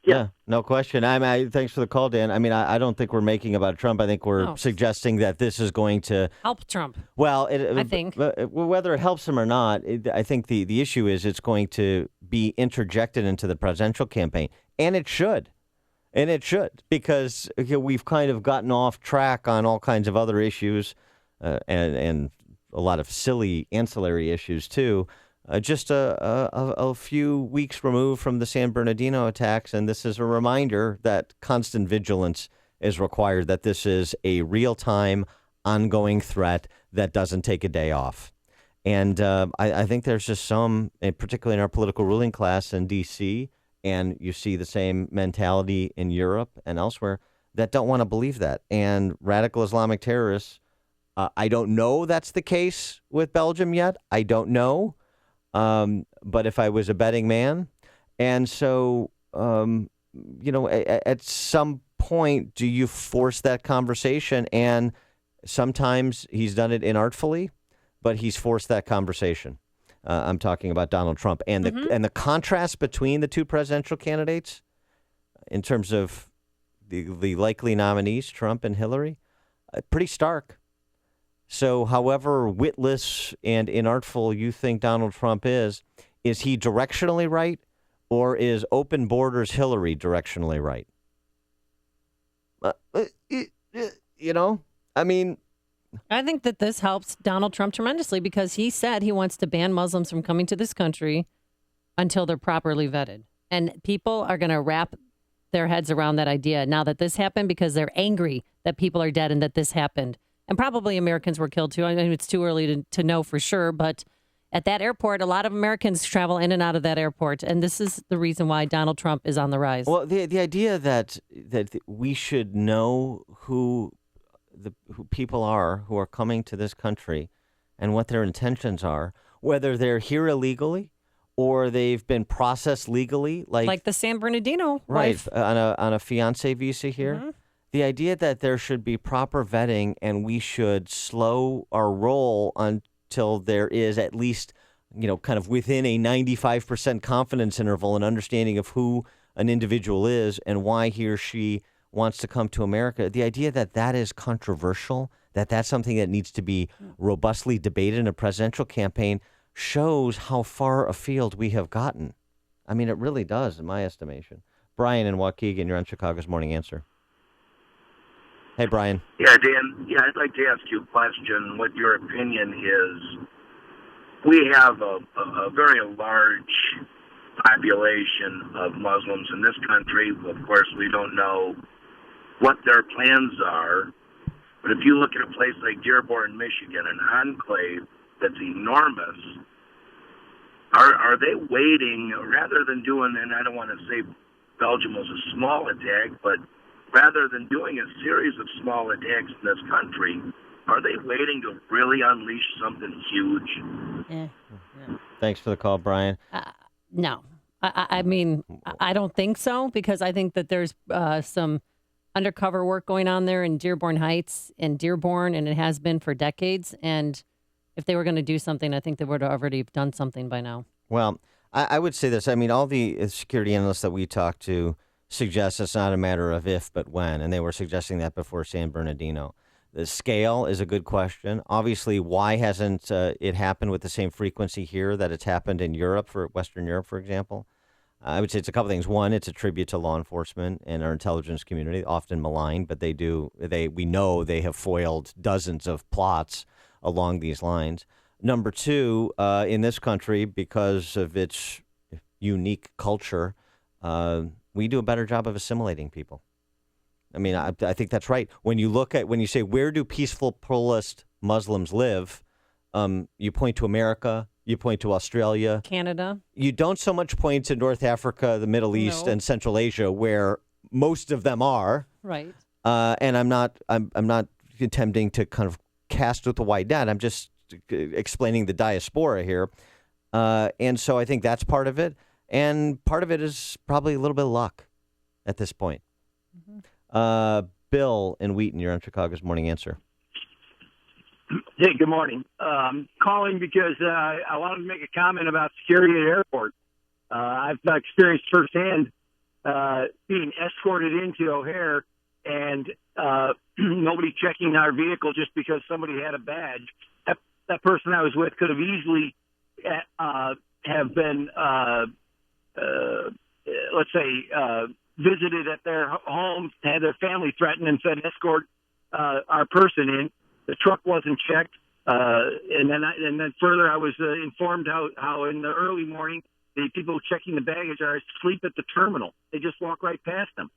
yeah, no question. Thanks for the call, Dan. I mean, I don't think we're making about Trump. I think we're suggesting that this is going to help Trump. Well, I think whether it helps him or not, I think the issue is it's going to be interjected into the presidential campaign, and it should. And it should, because we've kind of gotten off track on all kinds of other issues and a lot of silly ancillary issues, too. Just a few weeks removed from the San Bernardino attacks, and this is a reminder that constant vigilance is required, that this is a real-time, ongoing threat that doesn't take a day off. And I think there's just some, particularly in our political ruling class in D.C., and you see the same mentality in Europe and elsewhere, that don't want to believe that. And radical Islamic terrorists, I don't know that's the case with Belgium yet. I don't know. But if I was a betting man, and so, at some point, do you force that conversation? And sometimes he's done it inartfully, but he's forced that conversation. I'm talking about Donald Trump and the contrast between the two presidential candidates in terms of the likely nominees, Trump and Hillary, pretty stark. So however witless and inartful you think Donald Trump is he directionally right, or is open borders Hillary directionally right? I think that this helps Donald Trump tremendously, because he said he wants to ban Muslims from coming to this country until they're properly vetted. And people are going to wrap their heads around that idea now that this happened, because they're angry that people are dead and that this happened. And probably Americans were killed, too. I mean, it's too early to know for sure. But at that airport, a lot of Americans travel in and out of that airport. And this is the reason why Donald Trump is on the rise. Well, the idea that we should know who people are who are coming to this country and what their intentions are, whether they're here illegally or they've been processed legally, like the San Bernardino wife, wife. on a fiancé visa here. Mm-hmm. The idea that there should be proper vetting and we should slow our roll until there is at least, kind of within a 95% confidence interval and understanding of who an individual is and why he or she wants to come to America. The idea that that is controversial, that that's something that needs to be robustly debated in a presidential campaign, shows how far afield we have gotten. I mean, it really does, in my estimation. Brian in Waukegan, you're on Chicago's Morning Answer. Hey, Brian. Yeah, Dan. Yeah, I'd like to ask you a question, what your opinion is. We have a very large population of Muslims in this country. Of course, we don't know what their plans are. But if you look at a place like Dearborn, Michigan, an enclave that's enormous, are they waiting, rather than doing, and I don't want to say Belgium was a small attack, but rather than doing a series of small attacks in this country, are they waiting to really unleash something huge? Thanks for the call, Brian. No. I mean, I don't think so, because I think that there's some undercover work going on there in Dearborn Heights and Dearborn, and it has been for decades. And if they were going to do something, I think they would have already done something by now. Well, I would say this. I mean, all the security analysts that we talked to suggest it's not a matter of if, but when. And they were suggesting that before San Bernardino. The scale is a good question. Obviously, why hasn't it happened with the same frequency here that it's happened in Europe, for Western Europe, for example? I would say it's a couple things. One, it's a tribute to law enforcement and our intelligence community, often maligned, but we know they have foiled dozens of plots along these lines. Number two, in this country, because of its unique culture, we do a better job of assimilating people. I mean, I think that's right. When you say, where do peaceful pluralist Muslims live, you point to America, you point to Australia, Canada. You don't so much point to North Africa, the Middle East, and Central Asia, where most of them are. Right. And I'm not attempting to kind of cast with a wide net. I'm just explaining the diaspora here. And so I think that's part of it. And part of it is probably a little bit of luck at this point. Mm-hmm. Bill in Wheaton, you're on Chicago's Morning Answer. Hey, good morning. Calling because I wanted to make a comment about security at airports. I've experienced firsthand being escorted into O'Hare and nobody checking our vehicle just because somebody had a badge. That person I was with could have easily have been, let's say, visited at their home, had their family threatened, and said, escort our person in. The truck wasn't checked. And then further, I was informed how in the early morning, the people checking the baggage are asleep at the terminal. They just walk right past them.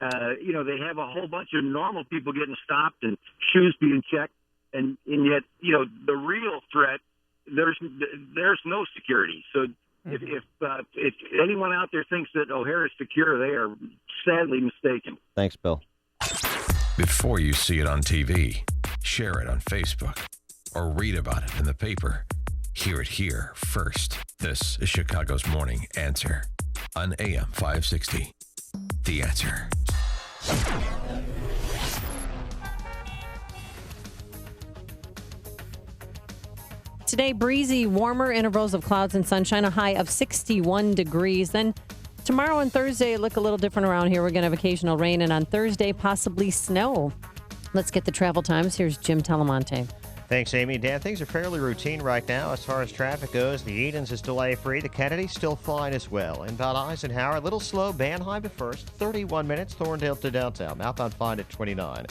They have a whole bunch of normal people getting stopped and shoes being checked. And yet, the real threat, there's no security. So if anyone out there thinks that O'Hare is secure, they are sadly mistaken. Thanks, Bill. Before you see it on TV, share it on Facebook, or read about it in the paper. Hear it here first. This is Chicago's Morning Answer on AM 560. The Answer. Today, breezy, warmer intervals of clouds and sunshine, a high of 61 degrees. Then tomorrow and Thursday look a little different around here. We're going to have occasional rain, and on Thursday, possibly snow. Let's get the travel times. Here's Jim Talamonte. Thanks, Amy. Dan, things are fairly routine right now as far as traffic goes. The Edens is delay-free. The Kennedy's still fine as well. Inbound Eisenhower, a little slow. Banheim at first, 31 minutes. Thorndale to downtown. Mouthbound fine at 29.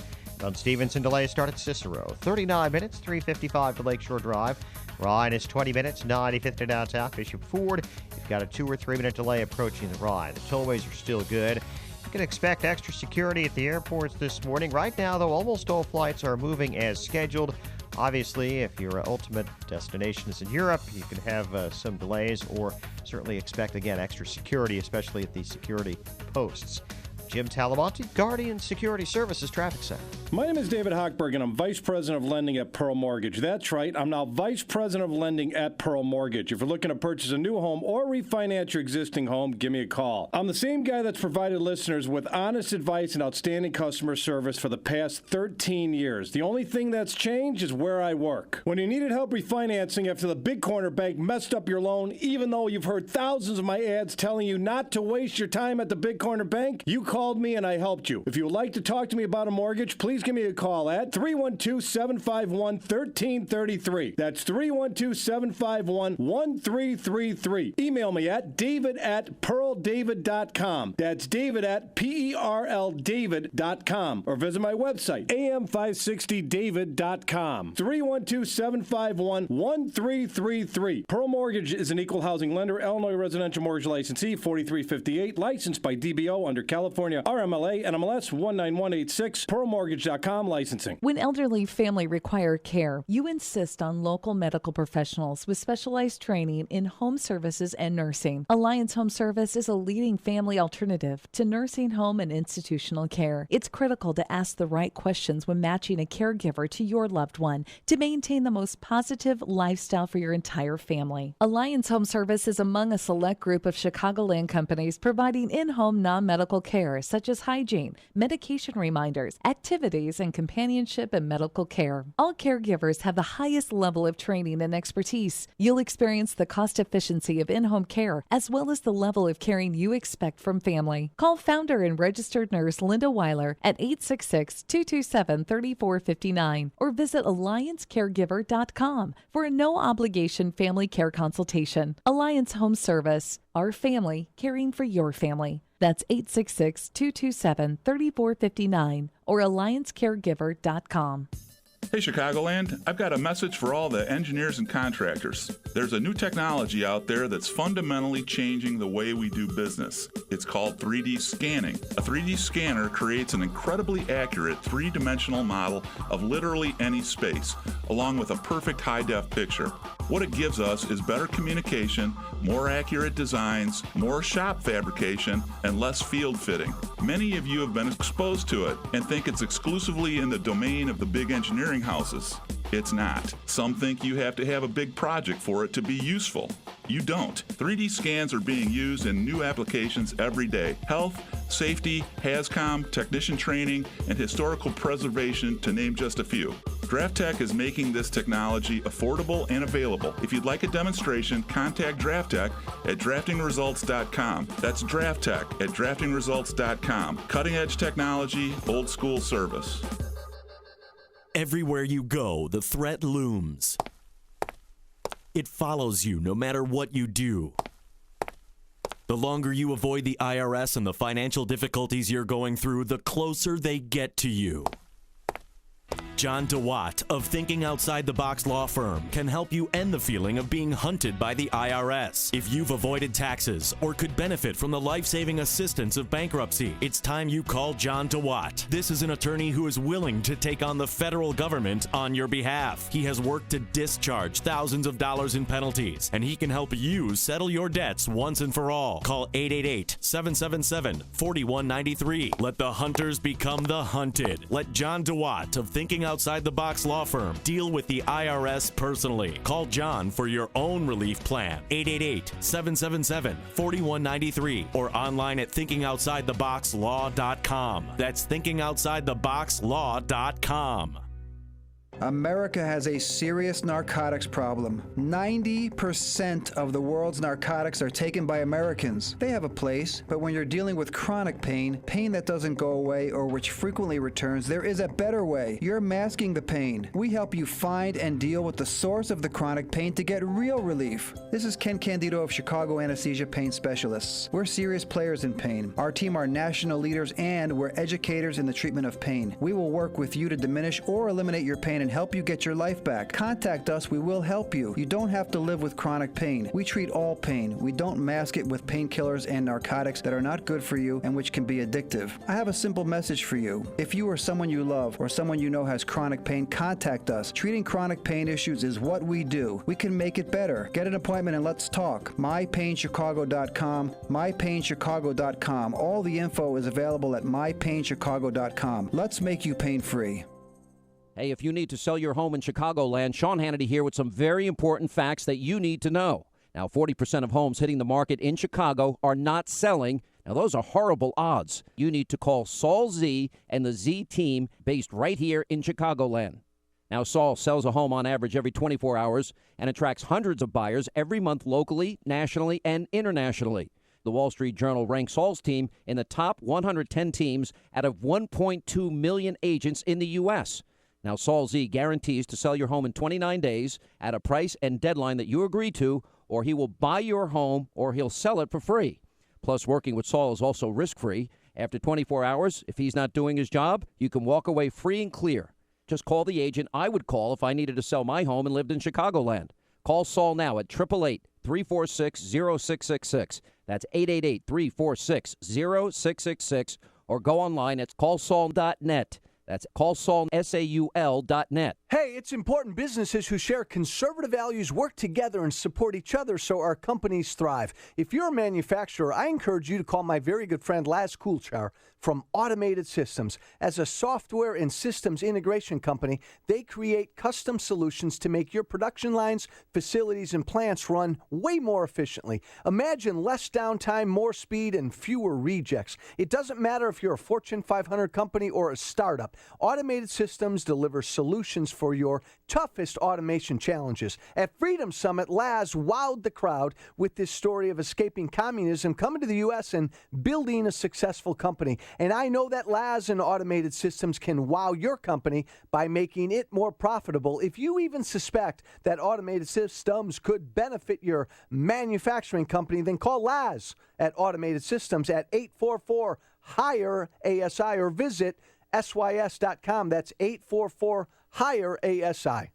On Stevenson, delays start at Cicero. 39 minutes, 3:55 to Lakeshore Drive. Ryan is 20 minutes, 95th to downtown. Bishop Ford, you've got a 2 or 3 minute delay approaching the Ryan. The tollways are still good. You can expect extra security at the airports this morning. Right now, though, almost all flights are moving as scheduled. Obviously, if your ultimate destination is in Europe, you can have some delays or certainly expect, again, extra security, especially at the security posts. Jim Talamonte, Guardian Security Services Traffic Center. My name is David Hochberg, and I'm Vice President of Lending at Pearl Mortgage. That's right, I'm now Vice President of Lending at Pearl Mortgage. If you're looking to purchase a new home or refinance your existing home, give me a call. I'm the same guy that's provided listeners with honest advice and outstanding customer service for the past 13 years. The only thing that's changed is where I work. When you needed help refinancing after the Big Corner Bank messed up your loan, even though you've heard thousands of my ads telling you not to waste your time at the Big Corner Bank, you called me and I helped you. If you would like to talk to me about a mortgage, please give me a call at 312-751-1333. That's 312-751-1333. Email me at david@pearldavid.com. That's david@PERLDavid.com. Or visit my website, am560david.com. 312-751-1333. Pearl Mortgage is an equal housing lender, Illinois residential mortgage licensee, 4358, licensed by DBO under California RMLA and MLS 19186, pearlmortgage.com licensing. When elderly family require care, you insist on local medical professionals with specialized training in home services and nursing. Alliance Home Service is a leading family alternative to nursing home and institutional care. It's critical to ask the right questions when matching a caregiver to your loved one to maintain the most positive lifestyle for your entire family. Alliance Home Service is among a select group of Chicagoland companies providing in-home non-medical care such as hygiene, medication reminders, activities, and companionship and medical care. All caregivers have the highest level of training and expertise. You'll experience the cost efficiency of in-home care as well as the level of caring you expect from family. Call founder and registered nurse Linda Weiler at 866-227-3459 or visit alliancecaregiver.com for a no-obligation family care consultation. Alliance Home Service, our family caring for your family. That's 866-227-3459 or alliancecaregiver.com. Hey Chicagoland, I've got a message for all the engineers and contractors. There's a new technology out there that's fundamentally changing the way we do business. It's called 3D scanning. A 3D scanner creates an incredibly accurate three-dimensional model of literally any space, along with a perfect high-def picture. What it gives us is better communication, more accurate designs, more shop fabrication, and less field fitting. Many of you have been exposed to it and think it's exclusively in the domain of the big engineering houses. It's not. Some think you have to have a big project for it to be useful. You don't. 3D scans are being used in new applications every day. Health, safety, HazCom, technician training, and historical preservation, to name just a few. DraftTech is making this technology affordable and available. If you'd like a demonstration, contact DraftTech at draftingresults.com. That's DraftTech at draftingresults.com. Cutting-edge technology, old-school service. Everywhere you go, the threat looms. It follows you no matter what you do. The longer you avoid the IRS and the financial difficulties you're going through, the closer they get to you. John DeWatt of Thinking Outside the Box Law Firm can help you end the feeling of being hunted by the IRS. If you've avoided taxes or could benefit from the life-saving assistance of bankruptcy, it's time you call John DeWatt. This is an attorney who is willing to take on the federal government on your behalf. He has worked to discharge thousands of dollars in penalties, and he can help you settle your debts once and for all. Call 888-777-4193. Let the hunters become the hunted. Let John DeWatt of Thinking Outside the Box Law Firm deal with the IRS personally. Call John for your own relief plan. 888-777-4193 or online at thinkingoutsidetheboxlaw.com. That's thinkingoutsidetheboxlaw.com. America has a serious narcotics problem. 90% of the world's narcotics are taken by Americans. They have a place, but when you're dealing with chronic pain, pain that doesn't go away or which frequently returns, there is a better way. You're masking the pain. We help you find and deal with the source of the chronic pain to get real relief. This is Ken Candido of Chicago Anesthesia Pain Specialists. We're serious players in pain. Our team are national leaders and we're educators in the treatment of pain. We will work with you to diminish or eliminate your pain and help you get your life back. Contact us, we will help you. You don't have to live with chronic pain. We treat all pain. We don't mask it with painkillers and narcotics that are not good for you and which can be addictive. I have a simple message for you. If you or someone you love or someone you know has chronic pain, contact us. Treating chronic pain issues is what we do. We can make it better. Get an appointment and let's talk. MyPainChicago.com, MyPainChicago.com. All the info is available at MyPainChicago.com. Let's make you pain-free. Hey, if you need to sell your home in Chicagoland, Sean Hannity here with some very important facts that you need to know. Now, 40% of homes hitting the market in Chicago are not selling. Now, those are horrible odds. You need to call Saul Z and the Z team based right here in Chicagoland. Now, Saul sells a home on average every 24 hours and attracts hundreds of buyers every month locally, nationally, and internationally. The Wall Street Journal ranks Saul's team in the top 110 teams out of 1.2 million agents in the U.S. Now, Saul Z guarantees to sell your home in 29 days at a price and deadline that you agree to, or he will buy your home or he'll sell it for free. Plus, working with Saul is also risk-free. After 24 hours, if he's not doing his job, you can walk away free and clear. Just call the agent I would call if I needed to sell my home and lived in Chicagoland. Call Saul now at 888-346-0666. That's 888-346-0666. Or go online at callsaul.net. That's callsaul.net. Hey, it's important businesses who share conservative values work together and support each other so our companies thrive. If you're a manufacturer, I encourage you to call my very good friend Laz Kulchar from Automated Systems. As a software and systems integration company, they create custom solutions to make your production lines, facilities, and plants run way more efficiently. Imagine less downtime, more speed, and fewer rejects. It doesn't matter if you're a Fortune 500 company or a startup. Automated Systems delivers solutions for your toughest automation challenges. At Freedom Summit, Laz wowed the crowd with this story of escaping communism, coming to the U.S., and building a successful company. And I know that Laz and Automated Systems can wow your company by making it more profitable. If you even suspect that Automated Systems could benefit your manufacturing company, then call Laz at Automated Systems at 844-HIRE-ASI or visit SYS.com. That's 844-HIRE-ASI.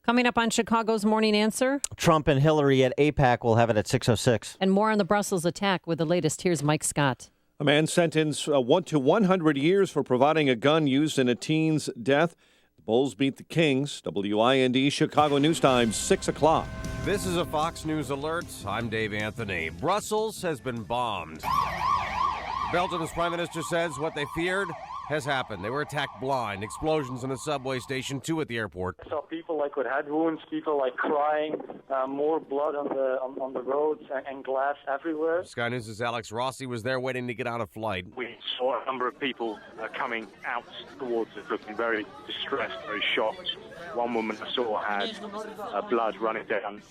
Coming up on Chicago's Morning Answer. Trump and Hillary at AIPAC will have it at 6:06. And more on the Brussels attack with the latest. Here's Mike Scott. A man sentenced to 100 years for providing a gun used in a teen's death. The Bulls beat the Kings. WIND Chicago News Time, 6 o'clock. This is a Fox News alert. I'm Dave Anthony. Brussels has been bombed. Belgium's prime minister says what they feared has happened. They were attacked blind. Explosions in a subway station, 2 at the airport. I saw people like with head wounds, people like crying, more blood on the roads and glass everywhere. Sky News' Alex Rossi was there waiting to get on a flight. We saw a number of people coming out towards us, looking very distressed, very shocked. One woman I saw had blood running down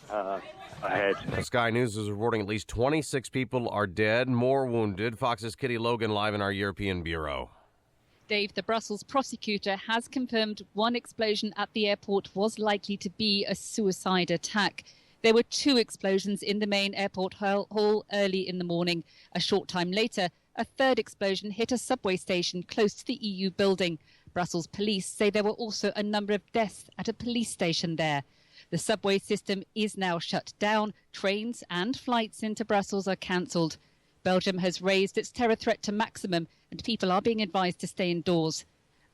ahead. Sky News is reporting at least 26 people are dead, more wounded. Fox's Kitty Logan live in our European bureau. Dave, the Brussels prosecutor has confirmed one explosion at the airport was likely to be a suicide attack. There were 2 explosions in the main airport hall early in the morning. A short time later, a 3rd explosion hit a subway station close to the EU building. Brussels police say there were also a number of deaths at a police station there. The subway system is now shut down. Trains and flights into Brussels are cancelled. Belgium has raised its terror threat to maximum, and people are being advised to stay indoors.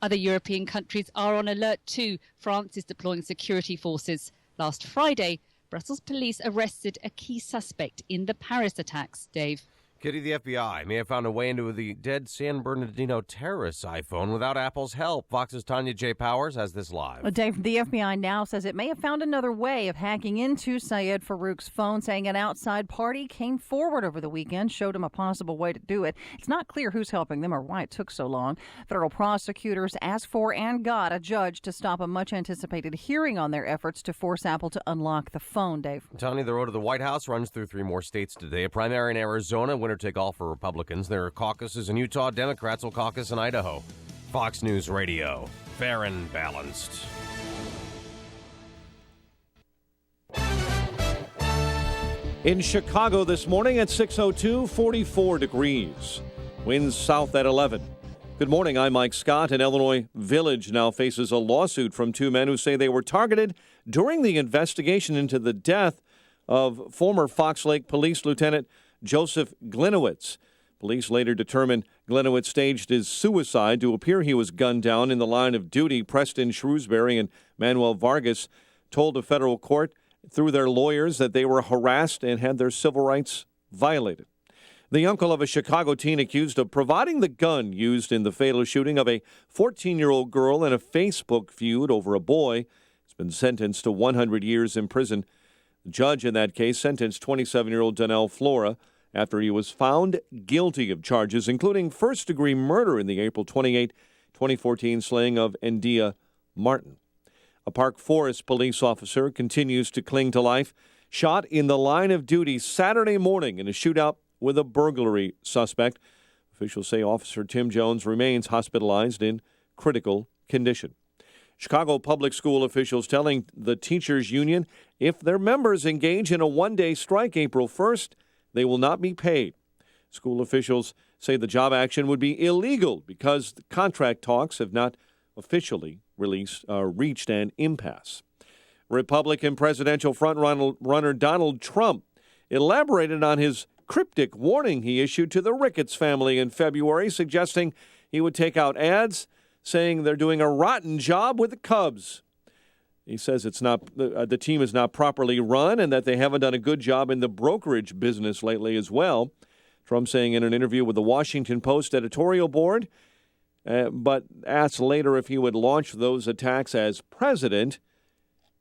Other European countries are on alert too. France is deploying security forces. Last Friday, Brussels police arrested a key suspect in the Paris attacks. Dave. Kitty, the FBI may have found a way into the dead San Bernardino terrorist's iPhone without Apple's help. Fox's Tanya J. Powers has this live. Well, Dave, the FBI now says it may have found another way of hacking into Syed Farouk's phone, saying an outside party came forward over the weekend, showed him a possible way to do it. It's not clear who's helping them or why it took so long. Federal prosecutors asked for and got a judge to stop a much-anticipated hearing on their efforts to force Apple to unlock the phone, Dave. Tanya, the road to the White House runs through 3 more states today. A primary in Arizona, take all for Republicans. There are caucuses in Utah. Democrats will caucus in Idaho. Fox News Radio. Fair and balanced. In Chicago this morning at 6:02, 44 degrees. Winds south at 11. Good morning, I'm Mike Scott. An Illinois village now faces a lawsuit from 2 men who say they were targeted during the investigation into the death of former Fox Lake Police Lieutenant Joseph Glinowitz. Police later determined Glinowitz staged his suicide. To appear he was gunned down in the line of duty. Preston Shrewsbury and Manuel Vargas told a federal court through their lawyers that they were harassed and had their civil rights violated. The uncle of a Chicago teen accused of providing the gun used in the fatal shooting of a 14-year-old girl in a Facebook feud over a boy has been sentenced to 100 years in prison. The judge in that case sentenced 27-year-old Donnell Flora after he was found guilty of charges, including first-degree murder in the April 28, 2014 slaying of Endia Martin. A Park Forest police officer continues to cling to life, shot in the line of duty Saturday morning in a shootout with a burglary suspect. Officials say Officer Tim Jones remains hospitalized in critical condition. Chicago public school officials telling the teachers union if their members engage in a one-day strike April 1st, they will not be paid. School officials say the job action would be illegal because the contract talks have not officially reached an impasse. Republican presidential frontrunner Donald Trump elaborated on his cryptic warning he issued to the Ricketts family in February, suggesting he would take out ads saying they're doing a rotten job with the Cubs. He says the team is not properly run and that they haven't done a good job in the brokerage business lately as well. Trump saying in an interview with the Washington Post editorial board, but asked later if he would launch those attacks as president.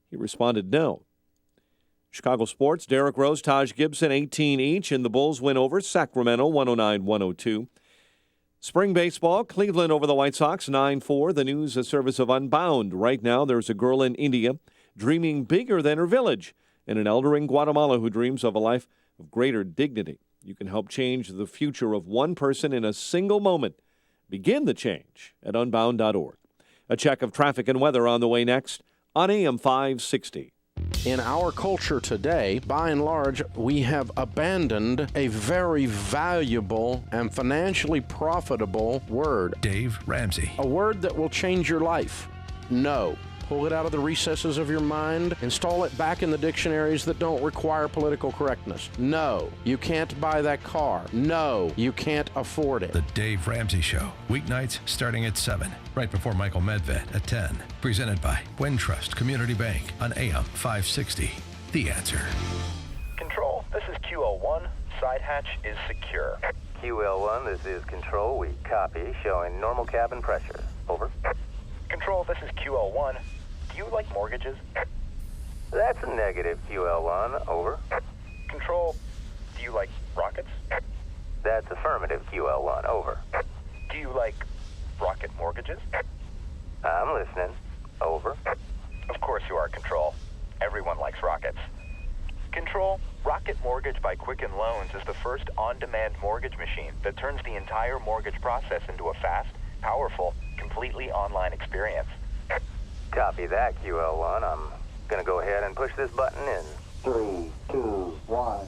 He responded no. Chicago sports, Derrick Rose, Taj Gibson, 18 each, and the Bulls win over Sacramento, 109-102. Spring baseball, Cleveland over the White Sox, 9-4. The news, a service of Unbound. Right now, there's a girl in India dreaming bigger than her village, and an elder in Guatemala who dreams of a life of greater dignity. You can help change the future of one person in a single moment. Begin the change at unbound.org. A check of traffic and weather on the way next on AM 560. In our culture today, by and large, we have abandoned a very valuable and financially profitable word. Dave Ramsey. A word that will change your life. No. Pull it out of the recesses of your mind. Install it back in the dictionaries that don't require political correctness. No, you can't buy that car. No, you can't afford it. The Dave Ramsey Show. Weeknights starting at 7. Right before Michael Medved at 10. Presented by Wintrust Community Bank on AM 560. The Answer. Control, this is QL1. Side hatch is secure. QL1, this is Control. We copy, showing normal cabin pressure. Over. Control, this is QL1. Do you like mortgages? That's a negative, QL1. Over. Control, do you like rockets? That's affirmative, QL1. Over. Do you like rocket mortgages? I'm listening. Over. Of course you are, Control. Everyone likes rockets. Control, Rocket Mortgage by Quicken Loans is the first on-demand mortgage machine that turns the entire mortgage process into a fast, powerful, completely online experience. Copy that, QL1. I'm going to go ahead and push this button and 3, 2, 1.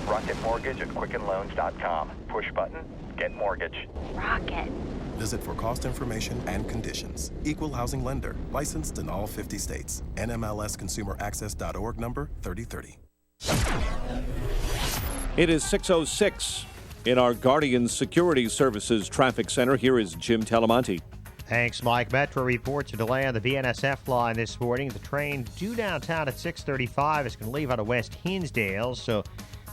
Rocket Mortgage and QuickenLoans.com. Push button, get mortgage. Rocket. Visit for cost information and conditions. Equal housing lender. Licensed in all 50 states. NMLSConsumerAccess.org number 3030. It is 6:06 in our Guardian Security Services Traffic Center. Here is Jim Talamonte. Thanks, Mike. Metro reports a delay on the BNSF line this morning. The train due downtown at 6:35 is going to leave out of West Hinsdale, so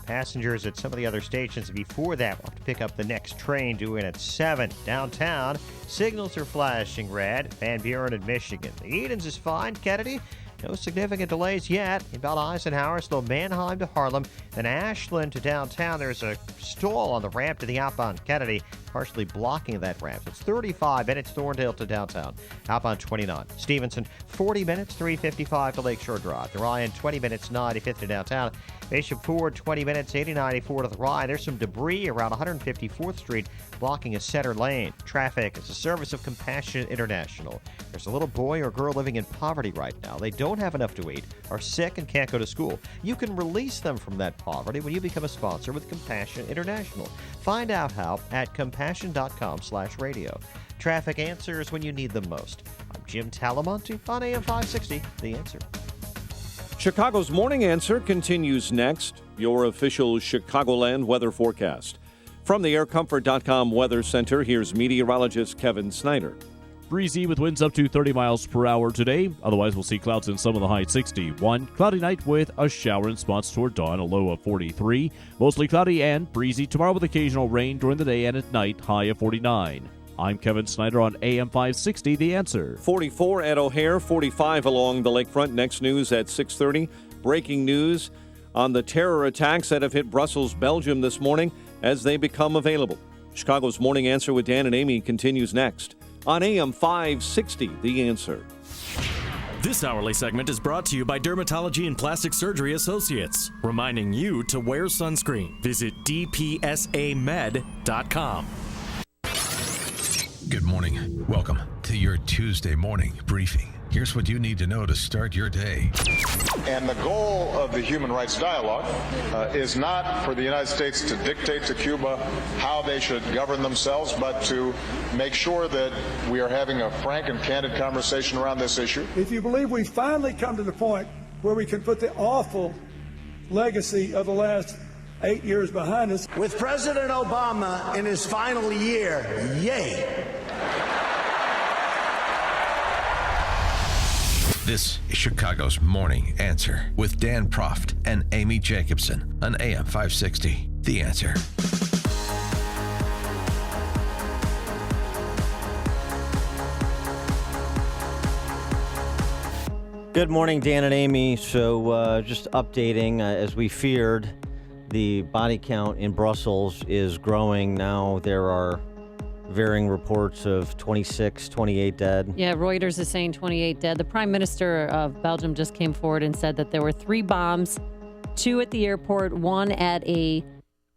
passengers at some of the other stations before that will have to pick up the next train due in at 7. Downtown, signals are flashing red. Van Buren and Michigan. The Edens is fine. Kennedy, no significant delays yet. Inbound Eisenhower, slow Manheim to Harlem. Then Ashland to downtown. There's a stall on the ramp to the outbound Kennedy, partially blocking that ramp. It's 35 minutes Thorndale to downtown. Outbound 29. Stevenson, 40 minutes, 355 to Lakeshore Drive. The Ryan, 20 minutes, 95th to downtown. Bishop Ford, 20 minutes, 8094 to the Ryan. There's some debris around 154th Street blocking a center lane. Traffic is a service of Compassion International. There's a little boy or girl living in poverty right now. They don't have enough to eat, are sick, and can't go to school. You can release them from that poverty when you become a sponsor with Compassion International. Find out how at compassion.com/radio. Traffic answers when you need them most. I'm Jim Talamonte on AM 560, The Answer. Chicago's Morning Answer continues next. Your official Chicagoland weather forecast. From the AirComfort.com Weather Center, here's meteorologist Kevin Snyder. Breezy with winds up to 30 miles per hour today. Otherwise, we'll see clouds in some of the high 61. Cloudy night with a shower in spots toward dawn, a low of 43. Mostly cloudy and breezy tomorrow with occasional rain during the day and at night, high of 49. I'm Kevin Snyder on AM 560, The Answer. 44 at O'Hare, 45 along the lakefront. Next news at 6:30. Breaking news on the terror attacks that have hit Brussels, Belgium this morning as they become available. Chicago's Morning Answer with Dan and Amy continues next on AM 560, The Answer. This hourly segment is brought to you by Dermatology and Plastic Surgery Associates, reminding you to wear sunscreen. Visit dpsamed.com. Good morning. Welcome to your Tuesday morning briefing. Here's what you need to know to start your day. And the goal of the human rights dialogue is not for the United States to dictate to Cuba how they should govern themselves, but to make sure that we are having a frank and candid conversation around this issue. If you believe we've finally come to the point where we can put the awful legacy of the last 8 years behind us. With President Obama in his final year, yay. This is Chicago's Morning Answer with Dan Proft and Amy Jacobson on AM 560, The Answer. Good morning, Dan and Amy. So just updating, as we feared, the body count in Brussels is growing now. There are varying reports of 26, 28 dead. Yeah, Reuters is saying 28 dead. The Prime Minister of Belgium just came forward and said that there were 3 bombs, 2 at the airport, 1 at a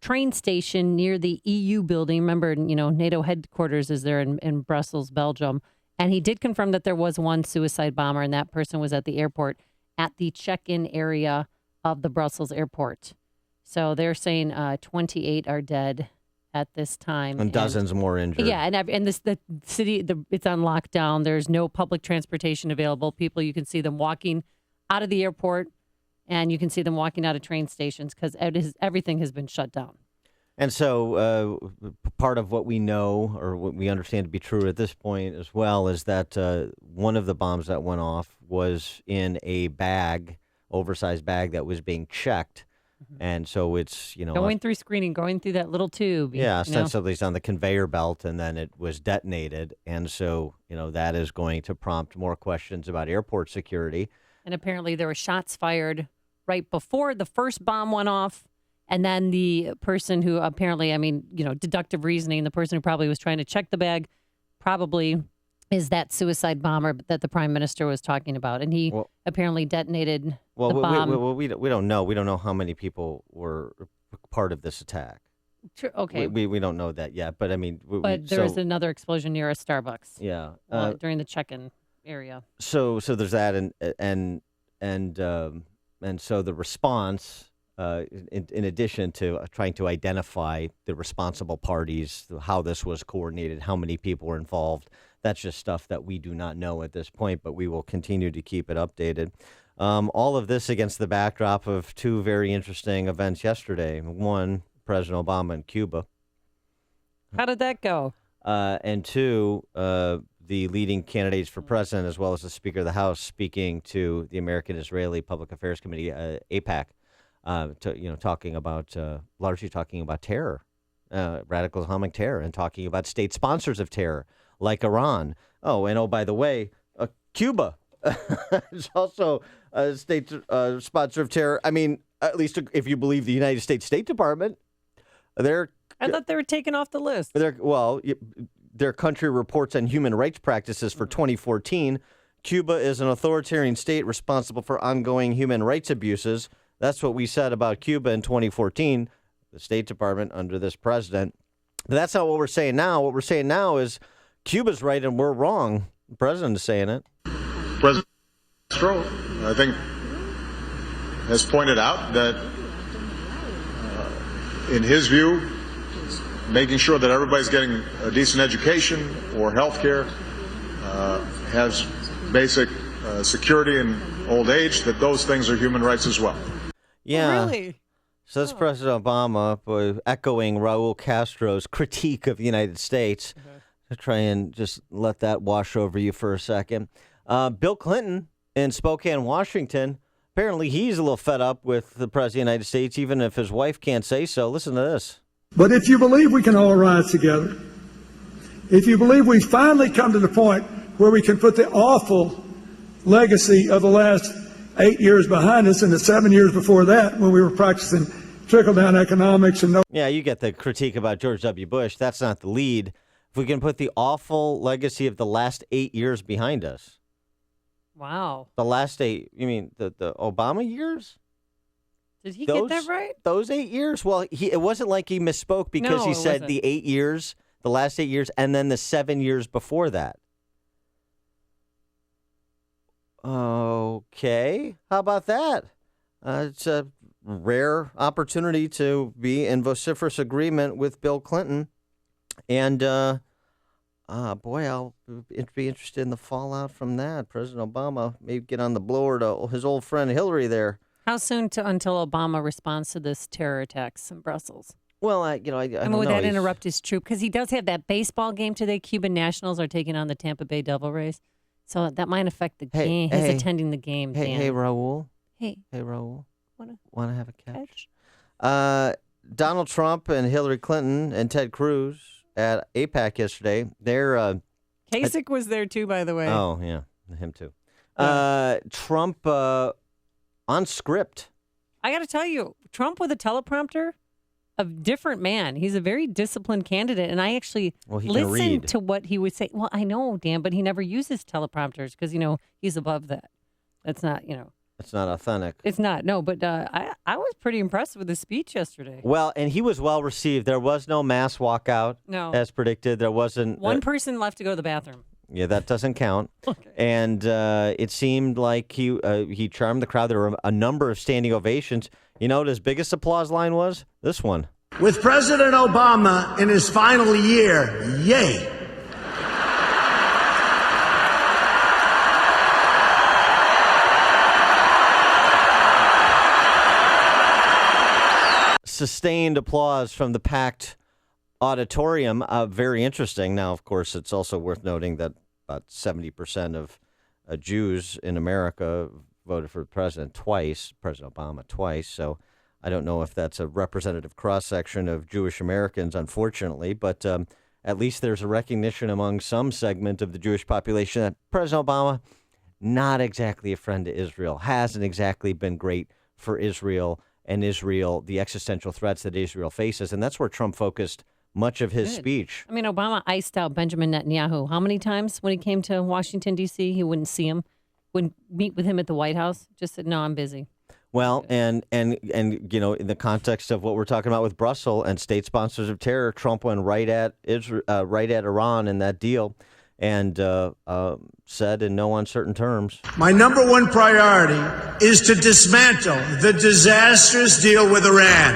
train station near the EU building. Remember, NATO headquarters is there in Brussels, Belgium. And he did confirm that there was 1 suicide bomber, and that person was at the airport at the check-in area of the Brussels airport. So they're saying 28 are dead at this time. And dozens more injured. Yeah, and the city, it's on lockdown. There's no public transportation available. People, you can see them walking out of the airport, and you can see them walking out of train stations because everything has been shut down. And so part of what we know, or what we understand to be true at this point as well, is that one of the bombs that went off was in a bag, oversized bag that was being checked. And so it's, going through screening, going through that little tube. Yeah, ostensibly it's on the conveyor belt, and then it was detonated. And so, that is going to prompt more questions about airport security. And apparently there were shots fired right before the first bomb went off. And then the person who apparently, deductive reasoning, the person who probably was trying to check the bag probably is that suicide bomber that the Prime Minister was talking about. And he apparently detonated the bomb. We don't know. We don't know how many people were part of this attack. True. Okay. We don't know that yet. But, But there was another explosion near a Starbucks. Yeah. During the check-in area. So there's that. And And so the response, in addition to trying to identify the responsible parties, how this was coordinated, how many people were involved, that's just stuff that we do not know at this point, but we will continue to keep it updated. All of this against the backdrop of two very interesting events yesterday. One, President Obama in Cuba. How did that go? And two, the leading candidates for president, as well as the Speaker of the House, speaking to the American-Israeli Public Affairs Committee, AIPAC, largely talking about terror, radical Islamic terror, and talking about state sponsors of terror, like Iran. By the way, Cuba is also a state sponsor of terror. I mean, at least if you believe the United States State Department, I thought they were taken off the list. Their country reports on human rights practices for 2014. Cuba is an authoritarian state responsible for ongoing human rights abuses. That's what we said about Cuba in 2014, the State Department under this president. But that's not what we're saying now. What we're saying now is Cuba's right and we're wrong. The president is saying it. President Castro, I think, has pointed out that, in his view, making sure that everybody's getting a decent education or health care, has basic security in old age, that those things are human rights as well. Yeah. Really? Says President Obama, echoing Raul Castro's critique of the United States. To try and just let that wash over you for a second. Bill Clinton in Spokane, Washington, apparently he's a little fed up with the President of the United States, even if his wife can't say so. Listen to this. But if you believe we can all rise together, if you believe we've finally come to the point where we can put the awful legacy of the last 8 years behind us and the 7 years before that when we were practicing trickle-down economics and no... Yeah, you get the critique about George W. Bush. That's not the lead. If we can put the awful legacy of the last 8 years behind us. Wow. The last 8, you mean the Obama years? Did he get that right? Those 8 years? Well, it wasn't like he misspoke because he said the 8 years, the last 8 years, and then the 7 years before that. Okay. How about that? It's a rare opportunity to be in vociferous agreement with Bill Clinton. And, boy, I'll be interested in the fallout from that. President Obama may get on the blower to his old friend Hillary there. How soon until Obama responds to this terror attacks in Brussels? Well, I don't know. Would that interrupt his troop? Because he does have that baseball game today. Cuban Nationals are taking on the Tampa Bay Devil Rays. So that might affect the game. He's attending the game. Hey, Raul. Hey, Raul. Want to have a catch? Donald Trump and Hillary Clinton and Ted Cruz at AIPAC yesterday. Kasich was there too, by the way. Oh, yeah. Him too. Trump on script. I got to tell you, Trump with a teleprompter, a different man. He's a very disciplined candidate, and I actually listened to what he would say. Well, I know, Dan, but he never uses teleprompters because, he's above that. That's not, It's not authentic. It's not, no, but I was pretty impressed with his speech yesterday. Well, and he was well received. There was no mass walkout, as predicted. There wasn't. One person left to go to the bathroom. Yeah, that doesn't count. Okay. And it seemed like he charmed the crowd. There were a number of standing ovations. You know what his biggest applause line was? This one. With President Obama in his final year, yay. Sustained applause from the packed auditorium. Very interesting. Now, of course, it's also worth noting that about 70% of Jews in America voted for President Obama twice. So I don't know if that's a representative cross-section of Jewish Americans, unfortunately, but at least there's a recognition among some segment of the Jewish population that President Obama, not exactly a friend to Israel, hasn't exactly been great for Israel and the existential threats that Israel faces. And that's where Trump focused much of his speech. I mean, Obama iced out Benjamin Netanyahu. How many times when he came to Washington, D.C., he wouldn't see him, wouldn't meet with him at the White House, just said, no, I'm busy. Well, and in the context of what we're talking about with Brussels and state sponsors of terror, Trump went right at Iran in that deal and said in no uncertain terms, my number one priority is to dismantle the disastrous deal with Iran.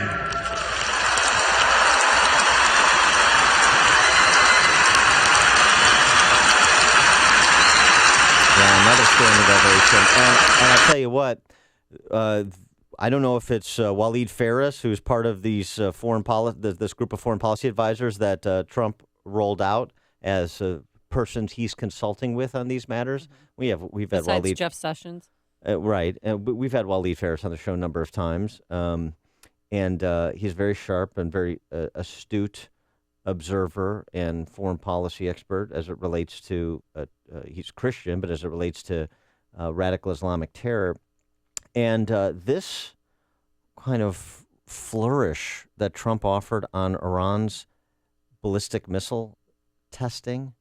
Yeah, another standing ovation. And I'll tell you what, I don't know if it's Waleed Faris, who's part of these this group of foreign policy advisors that Trump rolled out as persons he's consulting with on these matters. We've had Besides Waleed, Jeff Sessions. right? We've had Waleed Faris on the show a number of times, and he's very sharp and very astute observer and foreign policy expert as it relates to he's Christian, but as it relates to radical Islamic terror. And this kind of flourish that Trump offered on Iran's ballistic missile testing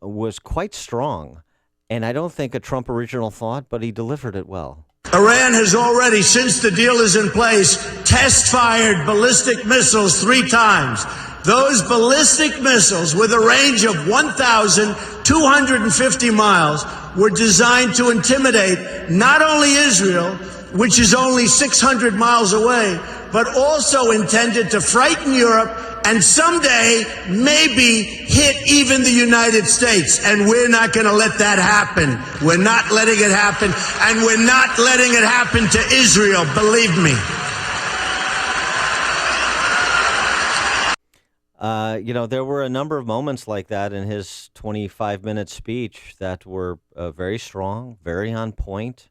was quite strong. And I don't think a Trump original thought, but he delivered it well. Iran has already, since the deal is in place, test-fired ballistic missiles 3 times. Those ballistic missiles, with a range of 1,250 miles, were designed to intimidate not only Israel, which is only 600 miles away, but also intended to frighten Europe and someday maybe hit even the United States. And we're not going to let that happen. We're not letting it happen. And we're not letting it happen to Israel, believe me. There were a number of moments like that in his 25-minute speech that were very strong, very on point,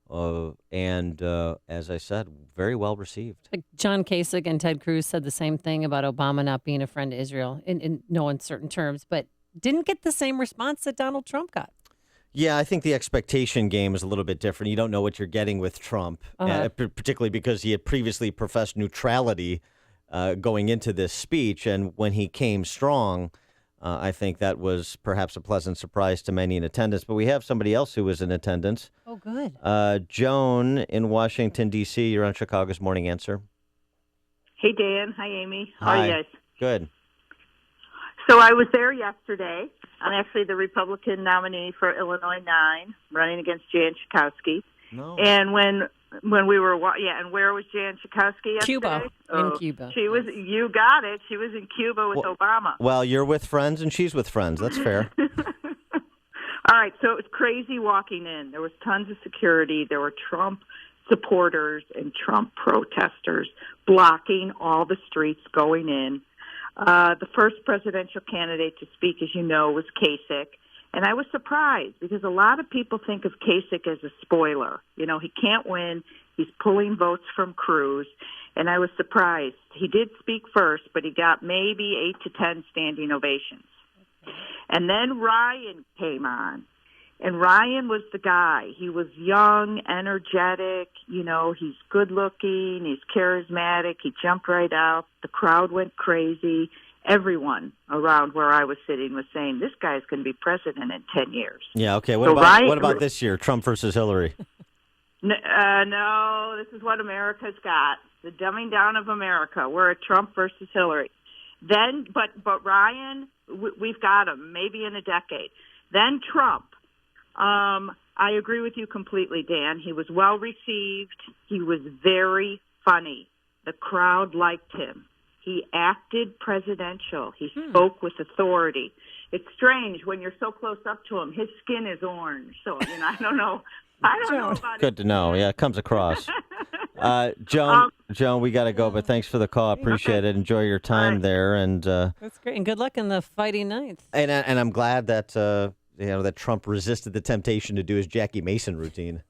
and as I said, very well received. Like John Kasich and Ted Cruz said the same thing about Obama not being a friend to Israel in no uncertain terms, but didn't get the same response that Donald Trump got. Yeah, I think the expectation game is a little bit different. You don't know what you're getting with Trump, particularly because he had previously professed neutrality going into this speech. And when he came strong, I think that was perhaps a pleasant surprise to many in attendance. But we have somebody else who was in attendance. Oh, good. Joan in Washington, D.C., you're on Chicago's Morning Answer. Hey, Dan. Hi, Amy. How Hi. are you guys? Good. So I was there yesterday. I'm actually the Republican nominee for Illinois 9, running against Jan Schakowsky. No. And when we were, and where was Jan Schakowsky yesterday? Cuba. In Cuba. She was, you got it. She was in Cuba with Obama. Well, you're with friends and she's with friends. That's fair. All right, so it was crazy walking in. There was tons of security. There were Trump supporters and Trump protesters blocking all the streets going in. The first presidential candidate to speak, as you know, was Kasich. And I was surprised because a lot of people think of Kasich as a spoiler. You know, he can't win. He's pulling votes from Cruz. And I was surprised. He did speak first, but he got maybe 8 to 10 standing ovations. And then Ryan came on. And Ryan was the guy. He was young, energetic, you know, he's good looking, he's charismatic, he jumped right out. The crowd went crazy. Everyone around where I was sitting was saying, this guy's going to be president in 10 years. Yeah, okay. So What about this year, Trump versus Hillary? No, this is what America's got. The dumbing down of America. We're at Trump versus Hillary. Then, but Ryan, we've got him, maybe in a decade. Then Trump. I agree with you completely, Dan. He was well received. He was very funny. The crowd liked him. He acted presidential. He spoke with authority. It's strange when you're so close up to him. His skin is orange. So, you know, I don't know about Good to know. Yeah, it comes across. Joan, we got to go, but thanks for the call. Appreciate it. Enjoy your time there. And that's great. And good luck in the fighting Knights. And I'm glad that that Trump resisted the temptation to do his Jackie Mason routine.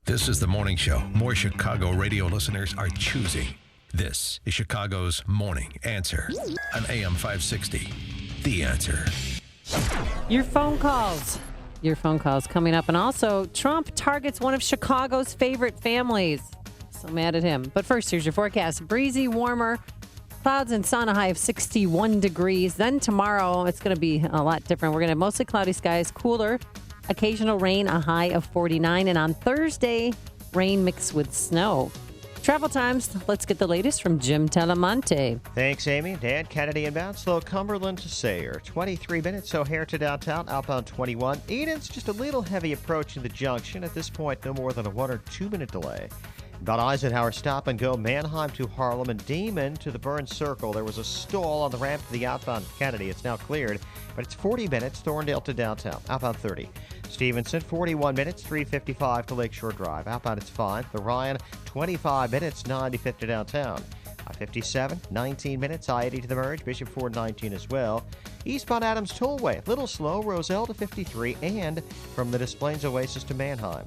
This is the morning show more Chicago radio listeners are choosing. This is Chicago's Morning Answer on AM 560. The Answer. Your phone calls coming up. And also, Trump targets one of Chicago's favorite families. So mad at him. But first, here's your forecast. Breezy, warmer, clouds and sun, a high of 61 degrees. Then tomorrow, it's going to be a lot different. We're going to have mostly cloudy skies, cooler, occasional rain, a high of 49. And on Thursday, rain mixed with snow. Travel times. Let's get the latest from Jim Talamonte. Thanks, Amy. Dan Kennedy inbound. Slow Cumberland to Sayre. 23 minutes. O'Hare to downtown. Outbound 21. Eden's just a little heavy approaching the junction. At this point, no more than a 1 or 2 minute delay. About Eisenhower stop and go. Manheim to Harlem and Demon to the Burns Circle. There was a stall on the ramp to the outbound Kennedy. It's now cleared, but it's 40 minutes. Thorndale to downtown. Outbound 30. Stevenson, 41 minutes, 3:55 to Lakeshore Drive. Outbound, it's fine. The Ryan, 25 minutes, 95 to downtown. I-57, 19 minutes. I-80 to the merge. Bishop Ford, 19 as well. Eastbound Adams Tollway, little slow. Roselle to 53, and from the Des Plaines Oasis to Manheim.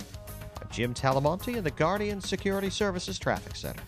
Jim Talamonte in the Guardian Security Services Traffic Center.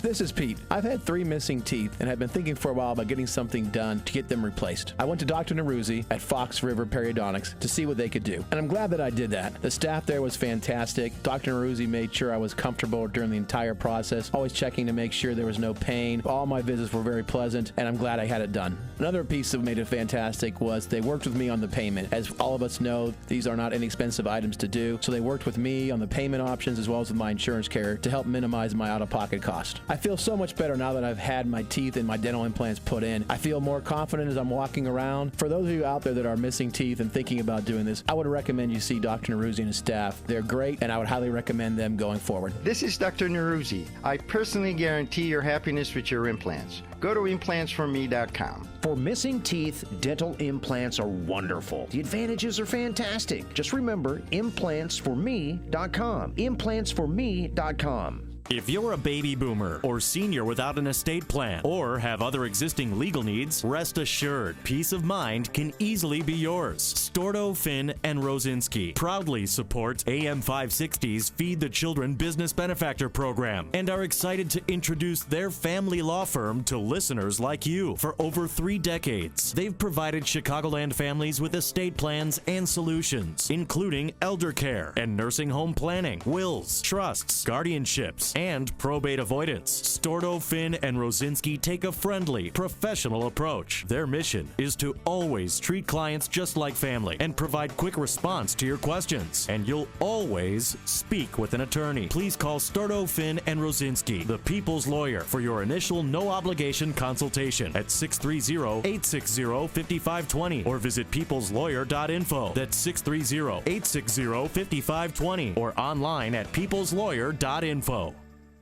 This is Pete. I've had 3 missing teeth and have been thinking for a while about getting something done to get them replaced. I went to Dr. Neruzzi at Fox River Periodontics to see what they could do, and I'm glad that I did that. The staff there was fantastic. Dr. Neruzzi made sure I was comfortable during the entire process, always checking to make sure there was no pain. All my visits were very pleasant, and I'm glad I had it done. Another piece that made it fantastic was they worked with me on the payment. As all of us know, these are not inexpensive items to do, so they worked with me on the payment options as well as with my insurance carrier to help minimize my out-of-pocket cost. I feel so much better now that I've had my teeth and my dental implants put in. I feel more confident as I'm walking around. For those of you out there that are missing teeth and thinking about doing this, I would recommend you see Dr. Neruzzi and his staff. They're great, and I would highly recommend them going forward. This is Dr. Neruzzi. I personally guarantee your happiness with your implants. Go to implantsforme.com. For missing teeth, dental implants are wonderful. The advantages are fantastic. Just remember, implantsforme.com. Implantsforme.com. If you're a baby boomer or senior without an estate plan or have other existing legal needs, rest assured, peace of mind can easily be yours. Stordo, Finn, and Rosinski proudly support AM 560's Feed the Children Business Benefactor Program and are excited to introduce their family law firm to listeners like you. For over 3 decades, they've provided Chicagoland families with estate plans and solutions, including elder care and nursing home planning, wills, trusts, guardianships, and probate avoidance. Stordo, Finn, and Rosinski take a friendly, professional approach. Their mission is to always treat clients just like family and provide quick response to your questions. And you'll always speak with an attorney. Please call Stordo, Finn, and Rosinski, the People's Lawyer, for your initial no-obligation consultation at 630-860-5520 or visit peopleslawyer.info. That's 630-860-5520 or online at peopleslawyer.info.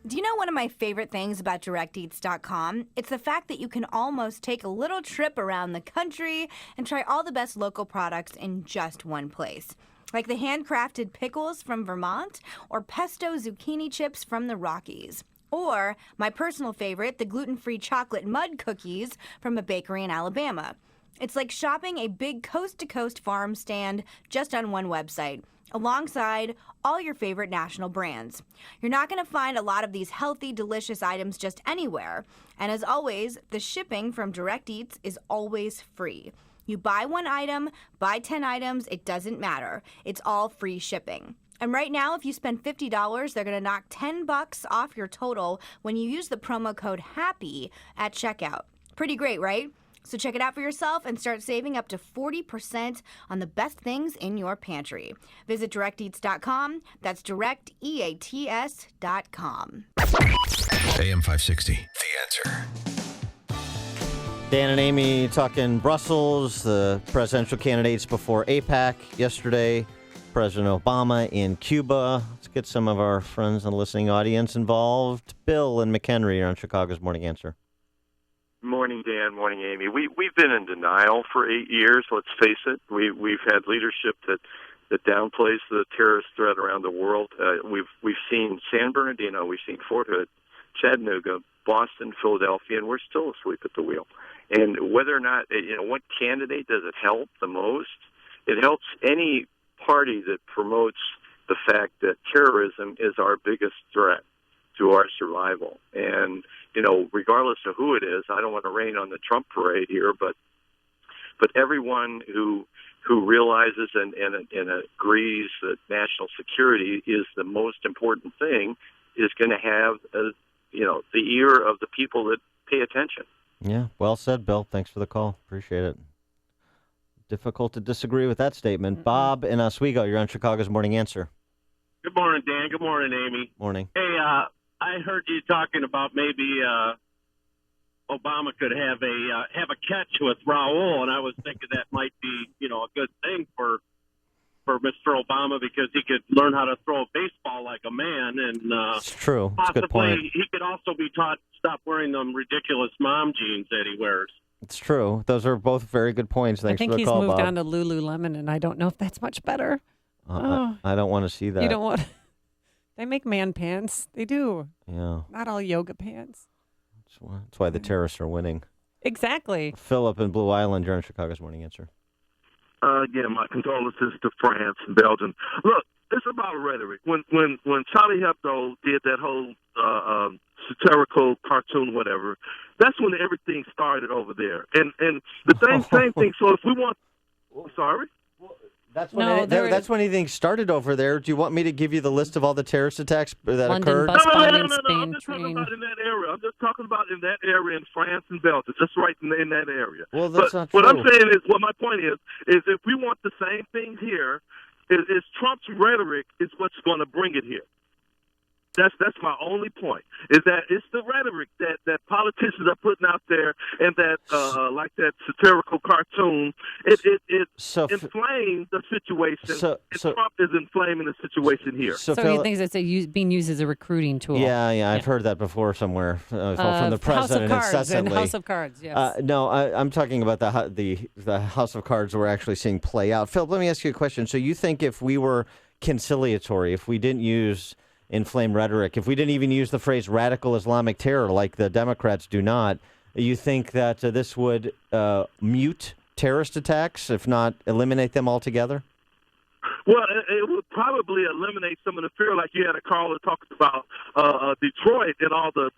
Do you know one of my favorite things about DirectEats.com? It's the fact that you can almost take a little trip around the country and try all the best local products in just one place. Like the handcrafted pickles from Vermont or pesto zucchini chips from the Rockies. Or my personal favorite, the gluten-free chocolate mud cookies from a bakery in Alabama. It's like shopping a big coast-to-coast farm stand just on one website, alongside all your favorite national brands. You're not going to find a lot of these healthy, delicious items just anywhere. And as always, the shipping from Direct Eats is always free. You buy one item, buy 10 items, it doesn't matter. It's all free shipping. And right now, if you spend $50, they're going to knock $10 off your total when you use the promo code HAPPY at checkout. Pretty great, right? So check it out for yourself and start saving up to 40% on the best things in your pantry. Visit DirectEats.com. That's DirectEats.com. AM 560, The Answer. Dan and Amy talking Brussels, the presidential candidates before APAC yesterday, President Obama in Cuba. Let's get some of our friends and listening audience involved. Bill and McHenry are on Chicago's Morning Answer. Morning, Dan. Morning, Amy. We've been in denial for 8 years. Let's face it. We've had leadership that downplays the terrorist threat around the world. We've seen San Bernardino, we've seen Fort Hood, Chattanooga, Boston, Philadelphia, and we're still asleep at the wheel. And whether or not, what candidate does it help the most? It helps any party that promotes the fact that terrorism is our biggest threat to our survival. And regardless of who it is, I don't want to rain on the Trump parade here, but everyone who realizes and agrees that national security is the most important thing is going to have the ear of the people that pay attention. Yeah, well said, Bill. Thanks for the call. Appreciate it. Difficult to disagree with that statement. Bob in Oswego, you're on Chicago's Morning Answer. Good morning, Dan. Good morning, Amy. Morning. Hey, I heard you talking about maybe Obama could have a catch with Raul, and I was thinking that might be, a good thing for Mr. Obama because he could learn how to throw a baseball like a man, and it's true. That's a good point. possibly he could also be taught to stop wearing them ridiculous mom jeans that he wears. It's true. Those are both very good points. Thanks I think for the he's call, moved Bob. on to Lululemon, and I don't know if that's much better. I don't want to see that. You don't want. They make man pants. They do. Yeah. Not all yoga pants. That's why the terrorists are winning. Exactly. Philip in Blue Island, you're on Chicago's Morning Answer. Again, my condolences to France and Belgium. Look, it's about rhetoric. When Charlie Hebdo did that whole satirical cartoon, whatever, that's when everything started over there. And the same thing. So if we want, sorry. That's when anything started over there. Do you want me to give you the list of all the terrorist attacks that London occurred? No. I'm just talking about in that area. I'm just talking about in that area in France and Belgium, just right in that area. Well, that's not what true. I'm saying is, my point is if we want the same thing here, is Trump's rhetoric is what's going to bring it here. That's my only point. Is that it's the rhetoric that politicians are putting out there, and that like that satirical cartoon, it inflames the situation. Trump is inflaming the situation here. So he thinks it's being used as a recruiting tool. Yeah, I've heard that before somewhere from the president incessantly. House of Cards, yes. No, I'm talking about the House of Cards we're actually seeing play out. Philip, let me ask you a question. So you think if we were conciliatory, if we didn't use inflamed rhetoric, if we didn't even use the phrase radical Islamic terror like the Democrats do not, you think that this would mute terrorist attacks, if not eliminate them altogether? Well, it would probably eliminate some of the fear, like you had a caller talking about Detroit and all the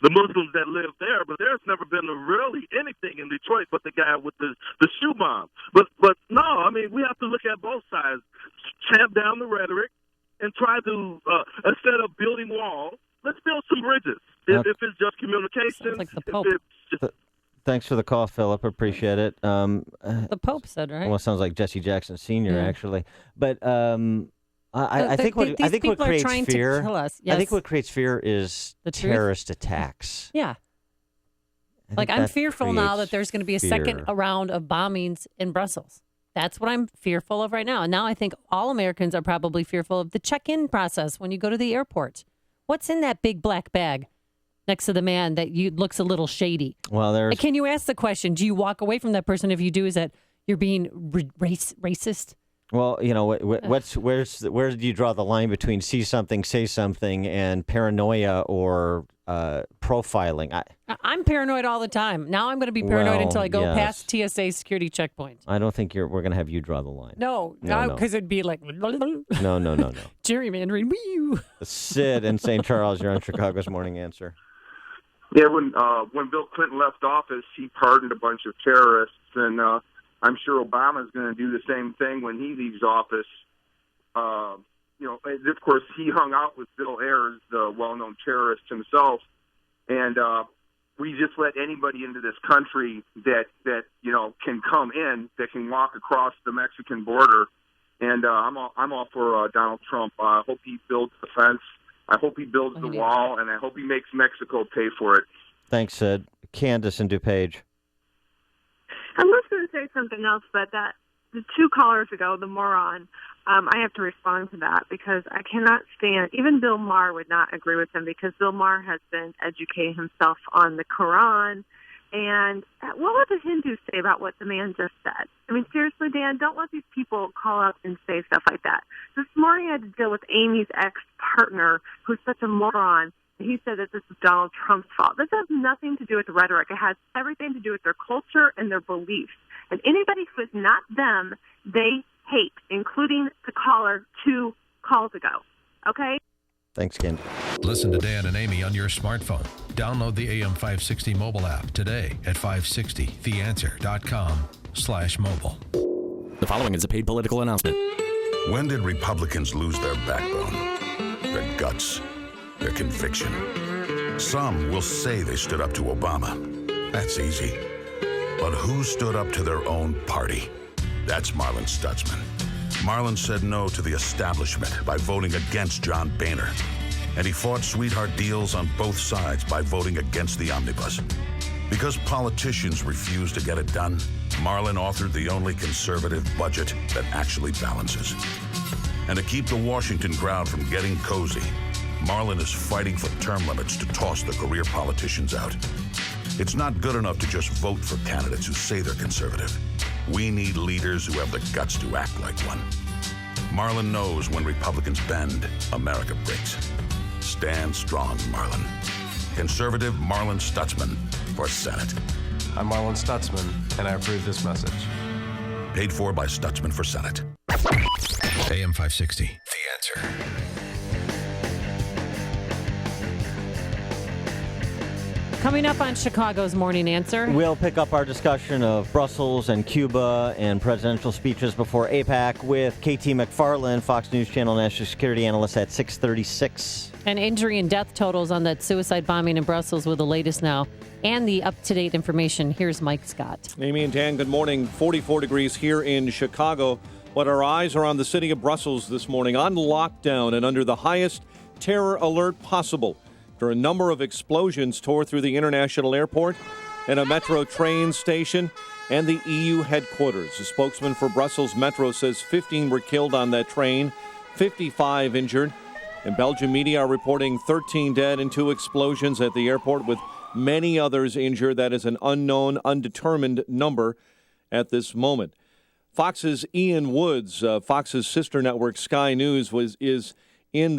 Muslims that live there. But there's never been really anything in Detroit but the guy with the shoe bomb. But no, I mean, we have to look at both sides, tamp down the rhetoric, and try to, instead of building walls, let's build some bridges. If it's just communication, like the Pope. Thanks for the call, Philip. Appreciate it. The Pope said, right? Well, it sounds like Jesse Jackson Sr. actually. But I think what creates fear. Yes. I think what creates fear is the terrorist attacks. Yeah. I'm fearful now that there's going to be a second round of bombings in Brussels. That's what I'm fearful of right now. And now I think all Americans are probably fearful of the check-in process when you go to the airport. What's in that big black bag next to the man that looks a little shady? Well, Can you ask the question, do you walk away from that person if you do? Is that you're being racist? Well, where do you draw the line between see something, say something, and paranoia or profiling? I'm paranoid all the time. Now I'm going to be paranoid until I go past TSA security checkpoint. I don't think we're going to have you draw the line. No, because it'd be like No. gerrymandering. Sid in St. Charles, you're on Chicago's Morning Answer. Yeah, when Bill Clinton left office, he pardoned a bunch of terrorists, and I'm sure Obama's going to do the same thing when he leaves office. Of course, he hung out with Bill Ayers, the well-known terrorist himself, and we just let anybody into this country that can come in, that can walk across the Mexican border. And I'm all for Donald Trump. I hope he builds the fence. I hope he builds the wall, and I hope he makes Mexico pay for it. Thanks, Sid. Candace in DuPage. I was going to say something else, but the two callers ago, the moron, I have to respond to that because I cannot stand, even Bill Maher would not agree with him because Bill Maher has been educating himself on the Quran. And what would the Hindus say about what the man just said? I mean, seriously, Dan, don't let these people call up and say stuff like that. This morning I had to deal with Amy's ex-partner, who's such a moron. He said that this is Donald Trump's fault. This has nothing to do with the rhetoric. It has everything to do with their culture and their beliefs. And anybody who is not them, they hate, including the caller 2 calls ago. Okay? Thanks, Ken. Listen to Dan and Amy on your smartphone. Download the AM560 mobile app today at 560theanswer.com/mobile. The following is a paid political announcement. When did Republicans lose their backbone, their guts, their conviction? Some will say they stood up to Obama. That's easy. But who stood up to their own party? That's Marlin Stutzman. Marlin said no to the establishment by voting against John Boehner. And he fought sweetheart deals on both sides by voting against the omnibus. Because politicians refuse to get it done, Marlin authored the only conservative budget that actually balances. And to keep the Washington crowd from getting cozy, Marlin is fighting for term limits to toss the career politicians out. It's not good enough to just vote for candidates who say they're conservative. We need leaders who have the guts to act like one. Marlin knows when Republicans bend, America breaks. Stand strong, Marlin. Conservative Marlin Stutzman for Senate. I'm Marlin Stutzman, and I approve this message. Paid for by Stutzman for Senate. AM 560, The Answer. Coming up on Chicago's Morning Answer. We'll pick up our discussion of Brussels and Cuba and presidential speeches before APAC with KT McFarland, Fox News Channel national security analyst at 6:36. And injury and death totals on that suicide bombing in Brussels with the latest now. And the up-to-date information. Here's Mike Scott. Amy and Dan, good morning. 44 degrees here in Chicago. But our eyes are on the city of Brussels this morning on lockdown and under the highest terror alert possible. After a number of explosions tore through the international airport and a metro train station and the EU headquarters. A spokesman for Brussels Metro says 15 were killed on that train, 55 injured. And Belgian media are reporting 13 dead and 2 explosions at the airport with many others injured. That is an unknown, undetermined number at this moment. Fox's Ian Woods, Fox's sister network Sky News, is in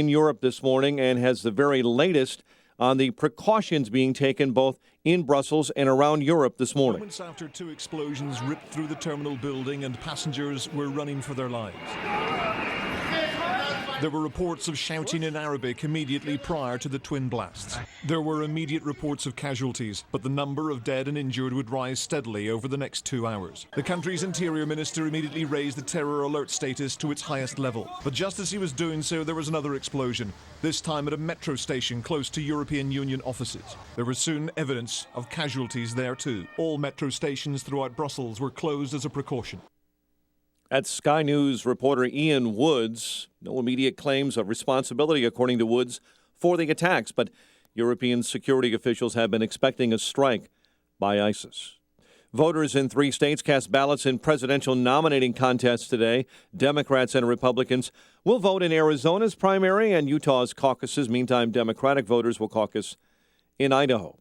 Europe this morning and has the very latest on the precautions being taken both in Brussels and around Europe this morning. Moments after 2 explosions ripped through the terminal building and passengers were running for their lives. There were reports of shouting in Arabic immediately prior to the twin blasts. There were immediate reports of casualties, but the number of dead and injured would rise steadily over the next 2 hours. The country's interior minister immediately raised the terror alert status to its highest level. But just as he was doing so, there was another explosion, this time at a metro station close to European Union offices. There was soon evidence of casualties there too. All metro stations throughout Brussels were closed as a precaution. That's Sky News reporter Ian Woods. No immediate claims of responsibility, according to Woods, for the attacks, but European security officials have been expecting a strike by ISIS. Voters in 3 states cast ballots in presidential nominating contests today. Democrats and Republicans will vote in Arizona's primary and Utah's caucuses. Meantime, Democratic voters will caucus in Idaho.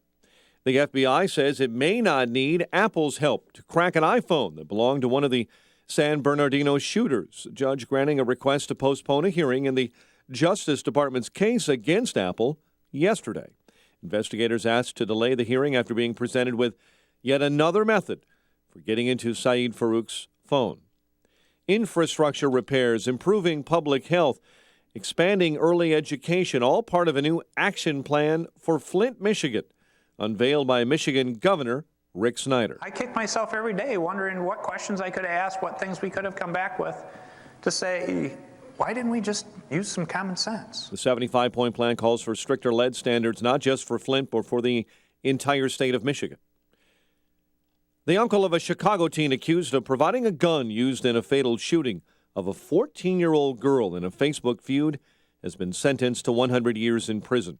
The FBI says it may not need Apple's help to crack an iPhone that belonged to one of the San Bernardino shooters. A judge granting a request to postpone a hearing in the Justice Department's case against Apple yesterday. Investigators asked to delay the hearing after being presented with yet another method for getting into Saeed Farouk's phone. Infrastructure repairs, improving public health, expanding early education, all part of a new action plan for Flint, Michigan, unveiled by Michigan Governor Rick Snyder. I kick myself every day wondering what questions I could have asked, what things we could have come back with to say, why didn't we just use some common sense? The 75-point plan calls for stricter lead standards, not just for Flint, but for the entire state of Michigan. The uncle of a Chicago teen accused of providing a gun used in a fatal shooting of a 14-year-old girl in a Facebook feud has been sentenced to 100 years in prison.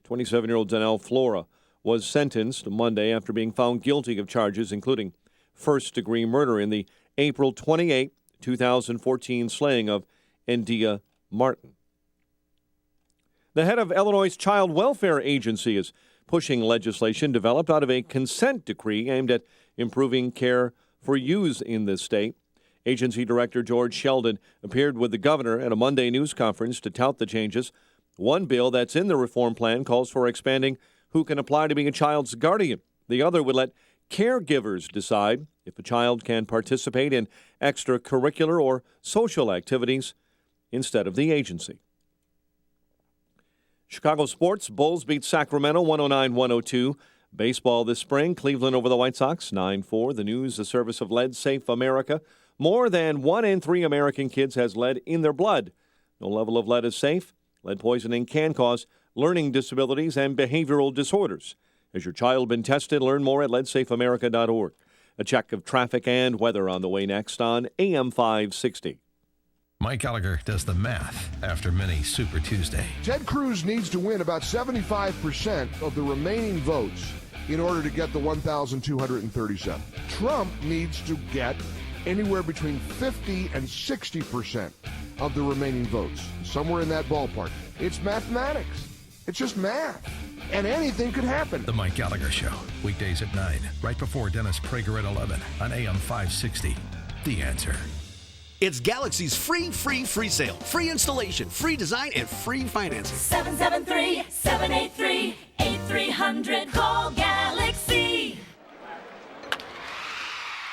27-year-old Danelle Flora was sentenced Monday after being found guilty of charges including first-degree murder in the April 28, 2014 slaying of Endia Martin. The head of Illinois' Child Welfare Agency is pushing legislation developed out of a consent decree aimed at improving care for youths in this state. Agency Director George Sheldon appeared with the governor at a Monday news conference to tout the changes. One bill that's in the reform plan calls for expanding who can apply to be a child's guardian. The other would let caregivers decide if a child can participate in extracurricular or social activities instead of the agency. Chicago sports, Bulls beat Sacramento 109-102. Baseball this spring, Cleveland over the White Sox 9-4. The news, the service of Lead Safe America. More than 1 in 3 American kids has lead in their blood. No level of lead is safe. Lead poisoning can cause learning disabilities and behavioral disorders. Has your child been tested? Learn more at leadsafeamerica.org. A check of traffic and weather on the way next on AM 560. Mike Gallagher does the math after mini Super Tuesday. Ted Cruz needs to win about 75% of the remaining votes in order to get the 1,237. Trump needs to get anywhere between 50 and 60% of the remaining votes, somewhere in that ballpark. It's mathematics. It's just math. And anything could happen. The Mike Gallagher Show, weekdays at 9, right before Dennis Prager at 11 on AM 560. The Answer. It's Galaxy's free sale. Free installation, free design, and free financing. 773-783-8300. Call Galaxy.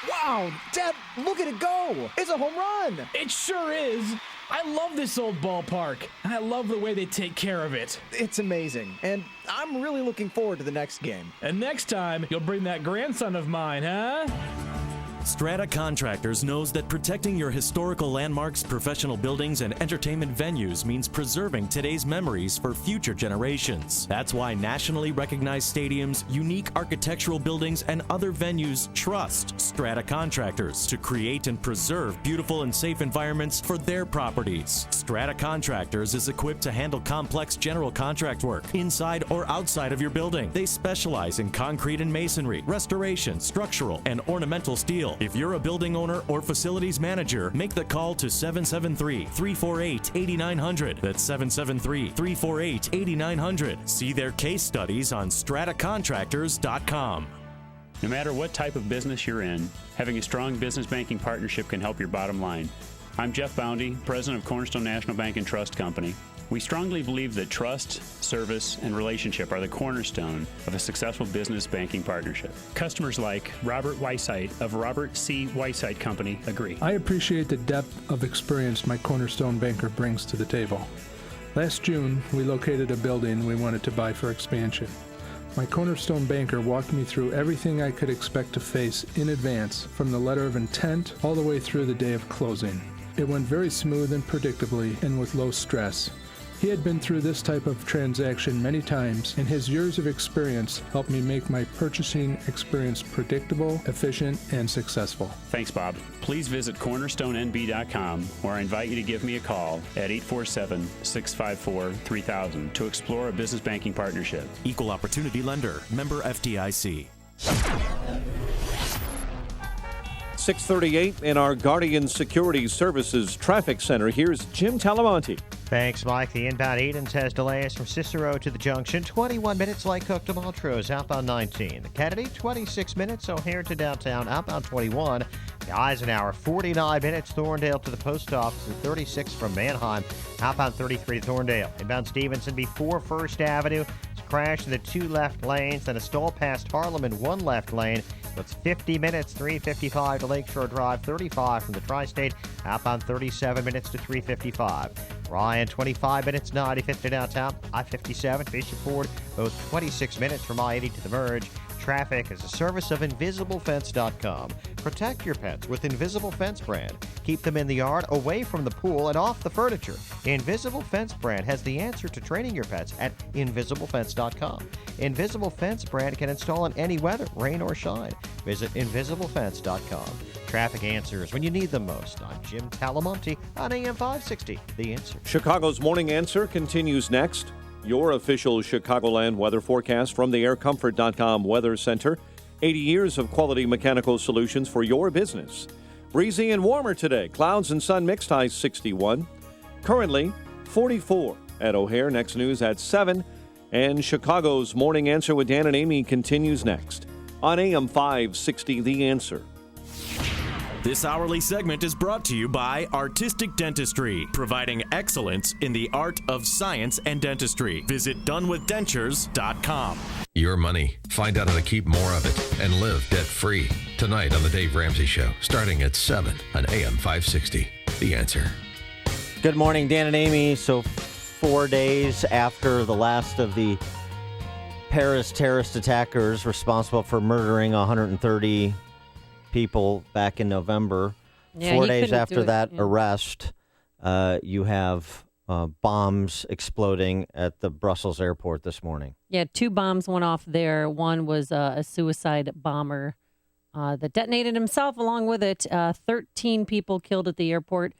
Wow, Dad, look at it go. It's a home run. It sure is. I love this old ballpark, and I love the way they take care of it. It's amazing, and I'm really looking forward to the next game. And next time, you'll bring that grandson of mine, huh? Strata Contractors knows that protecting your historical landmarks, professional buildings, and entertainment venues means preserving today's memories for future generations. That's why nationally recognized stadiums, unique architectural buildings, and other venues trust Strata Contractors to create and preserve beautiful and safe environments for their properties. Strata Contractors is equipped to handle complex general contract work inside or outside of your building. They specialize in concrete and masonry, restoration, structural, and ornamental steel. If you're a building owner or facilities manager, make the call to 773-348-8900. That's 773-348-8900. See their case studies on stratacontractors.com. No matter what type of business you're in, having a strong business banking partnership can help your bottom line. I'm Jeff Boundy, president of Cornerstone National Bank and Trust Company. We strongly believe that trust, service, and relationship are the cornerstone of a successful business banking partnership. Customers like Robert Weissite of Robert C. Weissite Company agree. I appreciate the depth of experience my Cornerstone banker brings to the table. Last June, we located a building we wanted to buy for expansion. My Cornerstone banker walked me through everything I could expect to face in advance, from the letter of intent all the way through the day of closing. It went very smooth and predictably and with low stress. He had been through this type of transaction many times, and his years of experience helped me make my purchasing experience predictable, efficient, and successful. Thanks, Bob. Please visit cornerstonenb.com, or I invite you to give me a call at 847-654-3000 to explore a business banking partnership. Equal Opportunity Lender. Member FDIC. 6:38 in our Guardian Security Services Traffic Center. Here's Jim Talamonte. Thanks, Mike. The inbound Edens has delays from Cicero to the junction. 21 minutes Lake Cook to Montrose, outbound 19. The Kennedy, 26 minutes O'Hare to downtown, outbound 21. The Eisenhower, 49 minutes Thorndale to the post office, and 36 from Manheim, outbound 33 to Thorndale. Inbound Stevenson before First Avenue. It's a crash in the 2 left lanes, then a stall past Harlem in 1 left lane. So it's 50 minutes, 355 to Lakeshore Drive, 35 from the Tri-State, outbound 37 minutes to 355. Ryan, 25 minutes, 95th to downtown, I-57, Bishop Ford, both 26 minutes from I-80 to the merge. Traffic is a service of InvisibleFence.com. Protect your pets with Invisible Fence brand. Keep them in the yard, away from the pool, and off the furniture. Invisible Fence brand has the answer to training your pets at InvisibleFence.com. Invisible Fence brand can install in any weather, rain or shine. Visit InvisibleFence.com. Traffic answers when you need them most. I'm Jim Talamonte on AM 560, The Answer. Chicago's Morning Answer continues next. Your official Chicagoland weather forecast from the aircomfort.com Weather Center. 80 years of quality mechanical solutions for your business. Breezy and warmer today. Clouds and sun mixed, high 61. Currently 44 at O'Hare. Next news at 7. And Chicago's Morning Answer with Dan and Amy continues next on AM 560, The Answer. This hourly segment is brought to you by Artistic Dentistry, providing excellence in the art of science and dentistry. Visit donewithdentures.com. Your money. Find out how to keep more of it and live debt-free. Tonight on The Dave Ramsey Show, starting at 7 on AM 560. The Answer. Good morning, Dan and Amy. So 4 days after the last of the Paris terrorist attackers responsible for murdering 130 people back in November. Yeah, 4 days after that yeah. arrest, you have bombs exploding at the Brussels airport this morning. Yeah, 2 bombs went off there. One was a suicide bomber that detonated himself along with it. 13 people killed at the airport.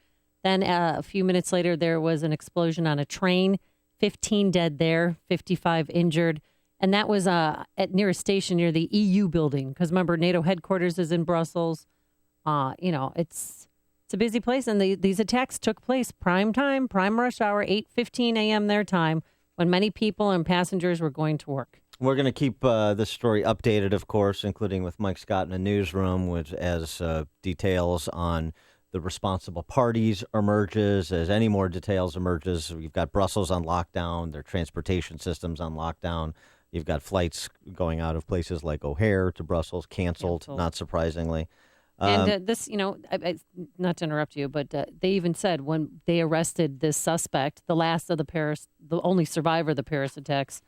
Then a few minutes later, there was an explosion on a train, 15 dead there, 55 injured. And that was near a station near the EU building. Because remember, NATO headquarters is in Brussels. It's a busy place. And these attacks took place prime time, prime rush hour, 8:15 a.m. their time, when many people and passengers were going to work. We're going to keep this story updated, of course, including with Mike Scott in the newsroom, as details on the responsible parties emerges, as any more details emerges. We've got Brussels on lockdown, their transportation systems on lockdown. You've got flights going out of places like O'Hare to Brussels, canceled. Not surprisingly. And this, not to interrupt you, but they even said when they arrested this suspect, the only survivor of the Paris attacks,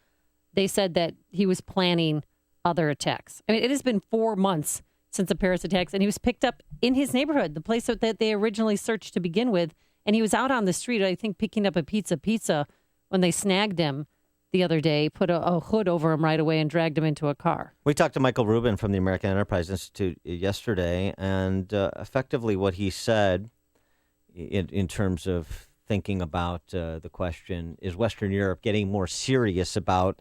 they said that he was planning other attacks. I mean, it has been 4 months since the Paris attacks, and he was picked up in his neighborhood, the place that they originally searched to begin with, and he was out on the street, I think, picking up a pizza when they snagged him the other day, put a hood over him right away and dragged him into a car. We talked to Michael Rubin from the American Enterprise Institute yesterday, and effectively what he said in terms of thinking about the question, is Western Europe getting more serious about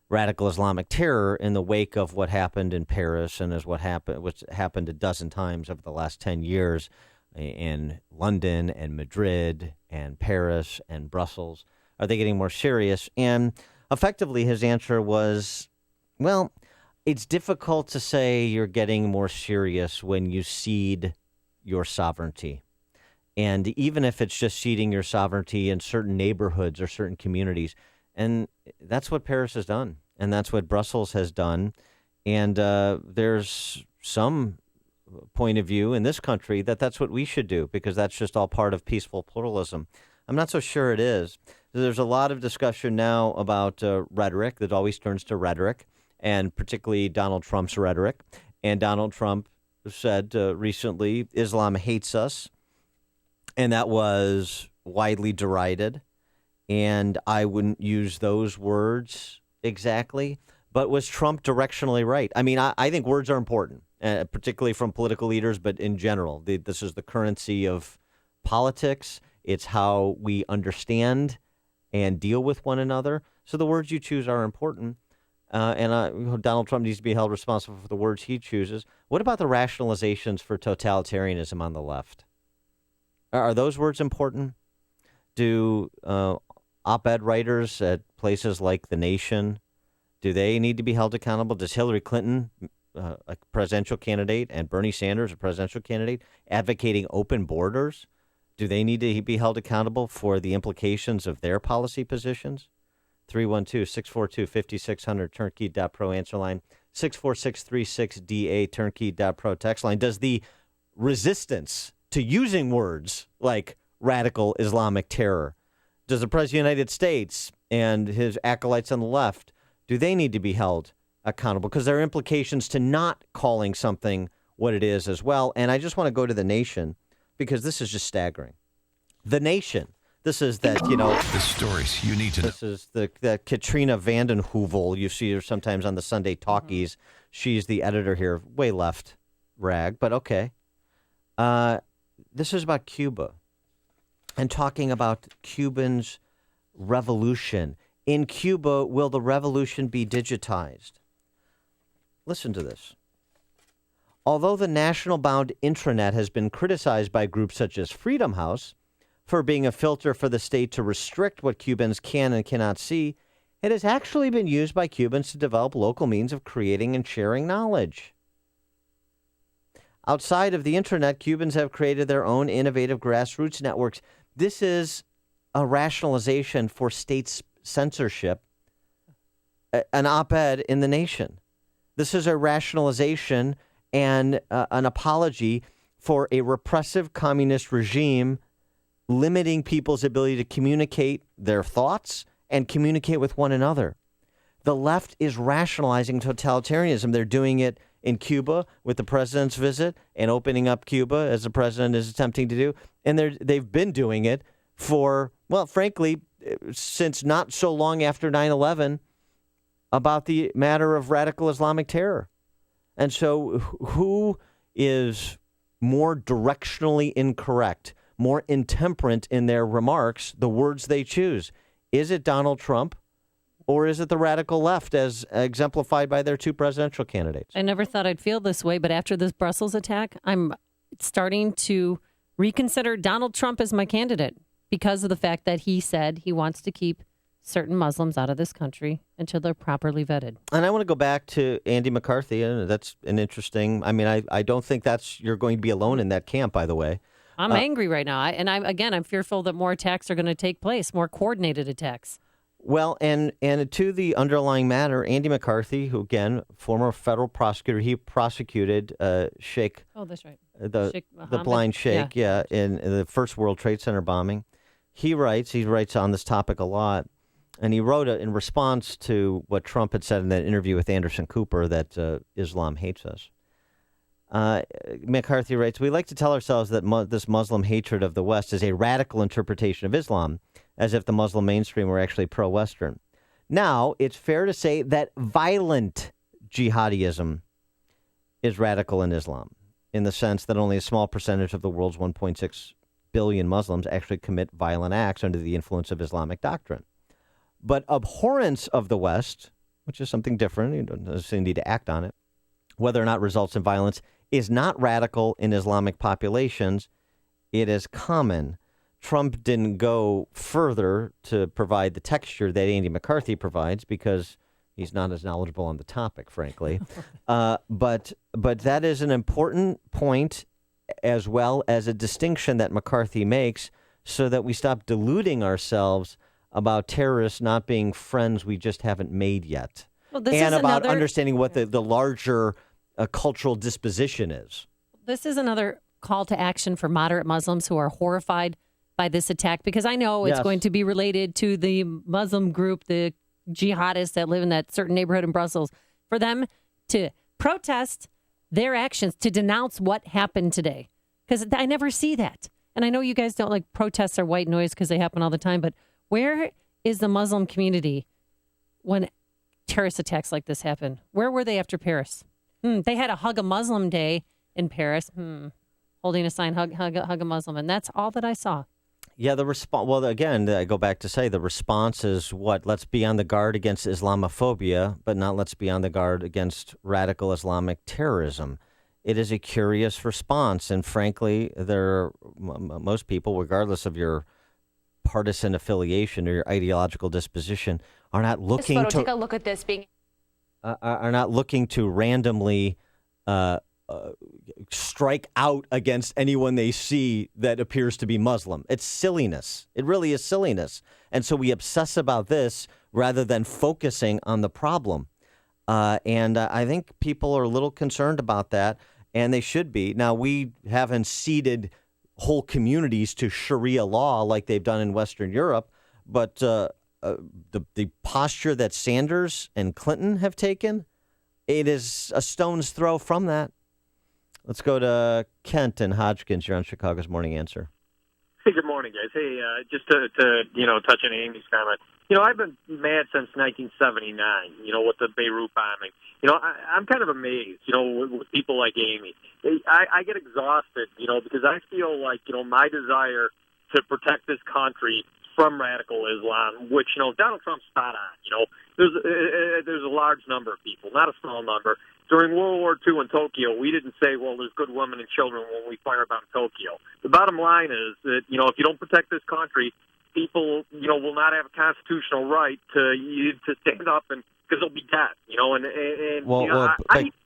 radical Islamic terror in the wake of what happened in Paris and what's happened a dozen times over the last 10 years in London and Madrid and Paris and Brussels? Are they getting more serious? And effectively his answer was, well, it's difficult to say you're getting more serious when you cede your sovereignty. And even if it's just ceding your sovereignty in certain neighborhoods or certain communities, and that's what Paris has done. And that's what Brussels has done. And there's some point of view in this country that that's what we should do, because that's just all part of peaceful pluralism. I'm not so sure it is. There's a lot of discussion now about rhetoric that always turns to rhetoric, and particularly Donald Trump's rhetoric. And Donald Trump said recently, Islam hates us. And that was widely derided. And I wouldn't use those words exactly, but was Trump directionally right? I mean, I think words are important, particularly from political leaders, but in general, this is the currency of politics. It's how we understand and deal with one another. So the words you choose are important. And Donald Trump needs to be held responsible for the words he chooses. What about the rationalizations for totalitarianism on the left? Are those words important? Do op-ed writers at places like The Nation, do they need to be held accountable? Does Hillary Clinton, a presidential candidate, and Bernie Sanders, a presidential candidate, advocating open borders, do they need to be held accountable for the implications of their policy positions? 312-642-5600, turnkey.pro answer line, 64636DA, turnkey.pro text line. Does the resistance to using words like radical Islamic terror, does the President of the United States and his acolytes on the left, do they need to be held accountable? Because there are implications to not calling something what it is as well. And I just want to go to The Nation, because this is just staggering. The Nation. This is that, the stories you need to know. This is the Katrina vanden Heuvel. You see her sometimes on the Sunday talkies. She's the editor here. Way left rag, but okay. This is about Cuba and talking about Cubans' revolution. In Cuba, will the revolution be digitized? Listen to this. Although the national-bound intranet has been criticized by groups such as Freedom House for being a filter for the state to restrict what Cubans can and cannot see, it has actually been used by Cubans to develop local means of creating and sharing knowledge. Outside of the intranet, Cubans have created their own innovative grassroots networks. This is a rationalization for state censorship, an op-ed in The Nation. This is a rationalization and an apology for a repressive communist regime limiting people's ability to communicate their thoughts and communicate with one another. The left is rationalizing totalitarianism. They're doing it in Cuba with the president's visit and opening up Cuba, as the president is attempting to do. And they've been doing it for, well, frankly, since not so long after 9/11 about the matter of radical Islamic terror. And so who is more directionally incorrect more intemperate in their remarks, the words they choose. Is it Donald Trump or is it the radical left as exemplified by their two presidential candidates? I never thought I'd feel this way, but after this Brussels attack, I'm starting to reconsider Donald Trump as my candidate because of the fact that he said he wants to keep certain Muslims out of this country until they're properly vetted. And I want to go back to Andy McCarthy, and that's an interesting, I don't think you're going to be alone in that camp, by the way. I'm angry right now. I'm fearful that more attacks are going to take place, more coordinated attacks. Well, and to the underlying matter, Andy McCarthy, who, again, former federal prosecutor, he prosecuted Sheikh. Oh, that's right. The blind Sheikh, in the first World Trade Center bombing. He writes on this topic a lot. And he wrote in response to what Trump had said in that interview with Anderson Cooper that Islam hates us. McCarthy writes, "We like to tell ourselves that this Muslim hatred of the West is a radical interpretation of Islam, as if the Muslim mainstream were actually pro-Western. Now, it's fair to say that violent jihadism is radical in Islam, in the sense that only a small percentage of the world's 1.6 billion Muslims actually commit violent acts under the influence of Islamic doctrine. But abhorrence of the West, which is something different, you don't necessarily need to act on it, whether or not results in violence, is not radical in Islamic populations. It is common." Trump didn't go further to provide the texture that Andy McCarthy provides because he's not as knowledgeable on the topic, frankly. But that is an important point, as well as a distinction that McCarthy makes, so that we stop deluding ourselves about terrorists not being friends we just haven't made yet. Well, this and is about another, understanding what the larger cultural disposition is. This is another call to action for moderate Muslims who are horrified by this attack, because I know it's going to be related to the Muslim group, the jihadists that live in that certain neighborhood in Brussels, for them to protest their actions, to denounce what happened today. Because I never see that. And I know you guys don't like protests or white noise because they happen all the time, but where is the Muslim community when terrorist attacks like this happen? Where were they after Paris? They had a Hug a Muslim Day in Paris, holding a sign, hug a Muslim, and that's all that I saw. Yeah, the response. Well, again, I go back to say the response is what? Let's be on the guard against Islamophobia, but not let's be on the guard against radical Islamic terrorism. It is a curious response, and frankly, most people, regardless of your partisan affiliation or your ideological disposition, are not looking to take a look at this being are not looking to randomly strike out against anyone they see that appears to be Muslim. It's silliness. It really is silliness. And so we obsess about this rather than focusing on the problem. And I think people are a little concerned about that, and they should be. Now, we haven't ceded whole communities to Sharia law like they've done in Western Europe, but the posture that Sanders and Clinton have taken, it is a stone's throw from that. Let's go to Kent and Hodgkins. You're on Chicago's Morning Answer. Hey, good morning, guys. Hey, just to touch on Amy's comment. I've been mad since 1979, with the Beirut bombing. I'm kind of amazed, with people like Amy. I get exhausted, because I feel like, my desire to protect this country from radical Islam, which, Donald Trump's spot on, there's a large number of people, not a small number. During World War II in Tokyo, we didn't say, well, there's good women and children when we fire about Tokyo. The bottom line is that, if you don't protect this country, people, will not have a constitutional right to stand up and because they'll be dead,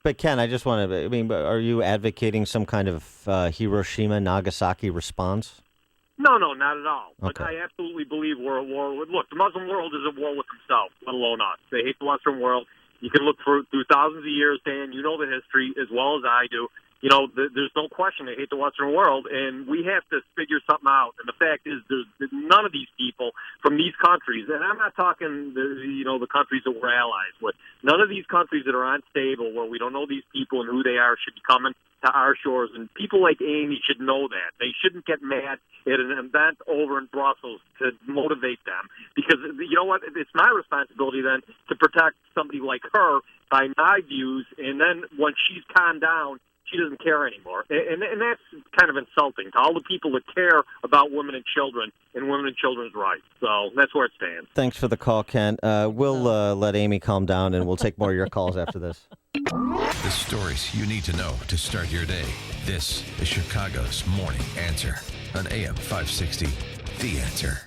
But Ken, I just want to, are you advocating some kind of Hiroshima, Nagasaki response? No, not at all. Okay. But I absolutely believe we're at war with, look, the Muslim world is at war with themselves, let alone us. They hate the Western world. You can look through thousands of years, Dan, the history as well as I do. There's no question they hate the Western world, and we have to figure something out. And the fact is, there's none of these people from these countries, and I'm not talking the countries that we're allies with. None of these countries that are unstable, where we don't know these people and who they are, should be coming to our shores. And people like Amy should know that. They shouldn't get mad at an event over in Brussels to motivate them, because you know what? It's my responsibility then to protect somebody like her by my views, and then when she's calmed down, she doesn't care anymore. And that's kind of insulting to all the people that care about women and children and women and children's rights. So that's where it stands. Thanks for the call, Ken. We'll let Amy calm down, and we'll take more of your calls after this. The stories you need to know to start your day. This is Chicago's Morning Answer on AM 560. The Answer.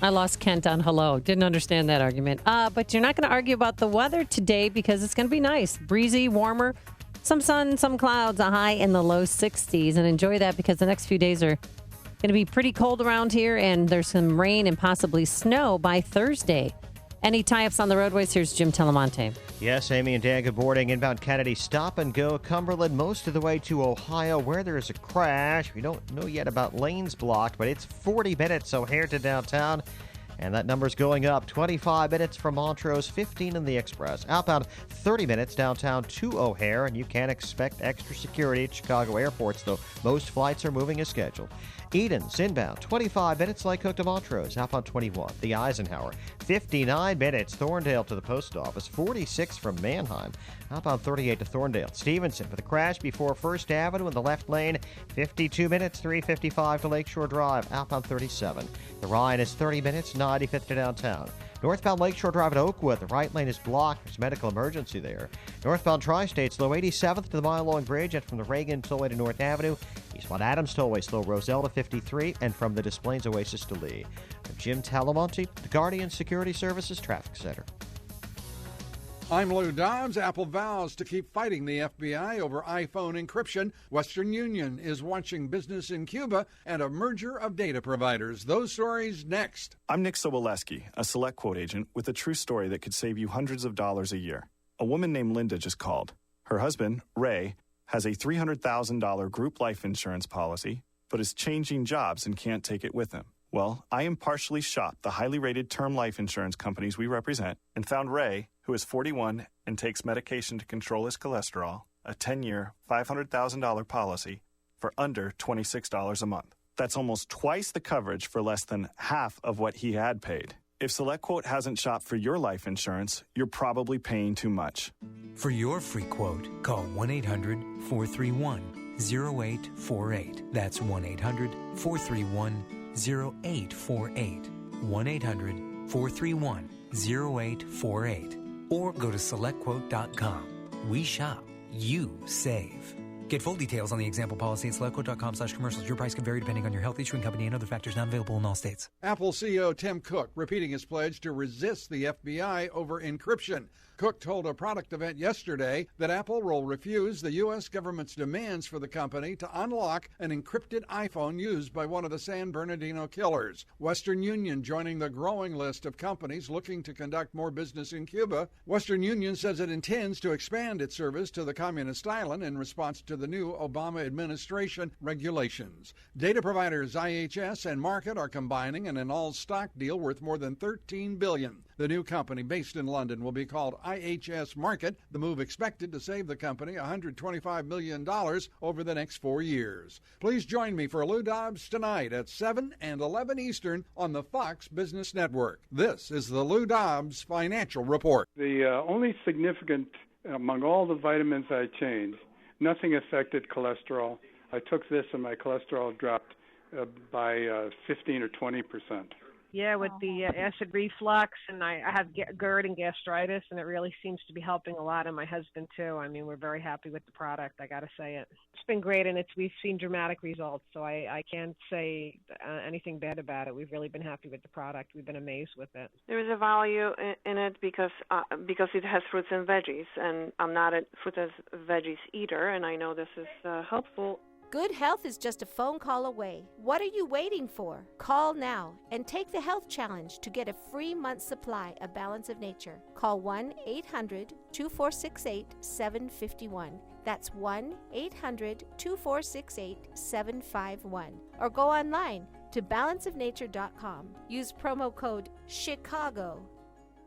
I lost Kent on hello. Didn't understand that argument. But you're not going to argue about the weather today because it's going to be nice. Breezy, warmer, some sun, some clouds, a high in the low 60s. And enjoy that because the next few days are going to be pretty cold around here. And there's some rain and possibly snow by Thursday. Any tie-ups on the roadways? Here's Jim Telemonte. Yes, Amy and Dan, good morning. Inbound Kennedy, stop and go. Cumberland, most of the way to Ohio, where there is a crash. We don't know yet about lanes blocked, but it's 40 minutes O'Hare to downtown. And that number's going up. 25 minutes from Montrose, 15 in the Express. Outbound, 30 minutes downtown to O'Hare, and you can expect extra security at Chicago airports, though most flights are moving as scheduled. Edens, inbound, 25 minutes, Lake Hook to Montrose. Outbound 21, the Eisenhower. 59 minutes, Thorndale to the post office. 46 from Manheim. Outbound 38 to Thorndale. Stevenson for the crash before First Avenue in the left lane. 52 minutes, 355 to Lakeshore Drive. Outbound 37. The Ryan is 30 minutes, 95th to downtown. Northbound Lakeshore Drive at Oakwood, the right lane is blocked. There's a medical emergency there. Northbound Tri-State, slow 87th to the Mile-Long Bridge, and from the Reagan Tollway to North Avenue. Eastbound Adams Tollway, slow Roselle to 53, and from the Des Plaines Oasis to Lee. I'm Jim Talamonte, the Guardian Security Services Traffic Center. I'm Lou Dobbs. Apple vows to keep fighting the FBI over iPhone encryption. Western Union is watching business in Cuba and a merger of data providers. Those stories next. I'm Nick Soboleski, a SelectQuote agent with a true story that could save you hundreds of dollars a year. A woman named Linda just called. Her husband, Ray, has a $300,000 group life insurance policy, but is changing jobs and can't take it with him. Well, I impartially shopped the highly rated term life insurance companies we represent and found Ray, who is 41 and takes medication to control his cholesterol, a 10-year, $500,000 policy for under $26 a month. That's almost twice the coverage for less than half of what he had paid. If SelectQuote hasn't shopped for your life insurance, you're probably paying too much. For your free quote, call 1-800-431-0848. That's 1-800-431-0848. 1-800-431-0848. Or go to SelectQuote.com. We shop. You save. Get full details on the example policy at SelectQuote.com/commercials. Your price can vary depending on your health, issuing company, and other factors not available in all states. Apple CEO Tim Cook repeating his pledge to resist the FBI over encryption. Cook told a product event yesterday that Apple will refuse the U.S. government's demands for the company to unlock an encrypted iPhone used by one of the San Bernardino killers. Western Union joining the growing list of companies looking to conduct more business in Cuba. Western Union says it intends to expand its service to the communist island in response to the new Obama administration regulations. Data providers IHS and Market are combining in an all-stock deal worth more than $13 billion. The new company, based in London, will be called IHS Market. The move expected to save the company $125 million over the next 4 years. Please join me for Lou Dobbs tonight at 7 and 11 Eastern on the Fox Business Network. This is the Lou Dobbs Financial Report. The only significant among all the vitamins I changed, nothing affected cholesterol. I took this and my cholesterol dropped by 15 or 20%. Yeah, with the acid reflux, and I have GERD and gastritis, and it really seems to be helping a lot, and my husband too. I mean, we're very happy with the product, I got to say it. It's been great, and we've seen dramatic results, so I can't say anything bad about it. We've really been happy with the product. We've been amazed with it. There is a value in it because it has fruits and veggies, and I'm not a fruit and veggies eater, and I know this is helpful. Good health is just a phone call away. What are you waiting for? Call now and take the health challenge to get a free month's supply of Balance of Nature. Call 1-800-2468-751. That's 1-800-2468-751. Or go online to balanceofnature.com. Use promo code CHICAGO.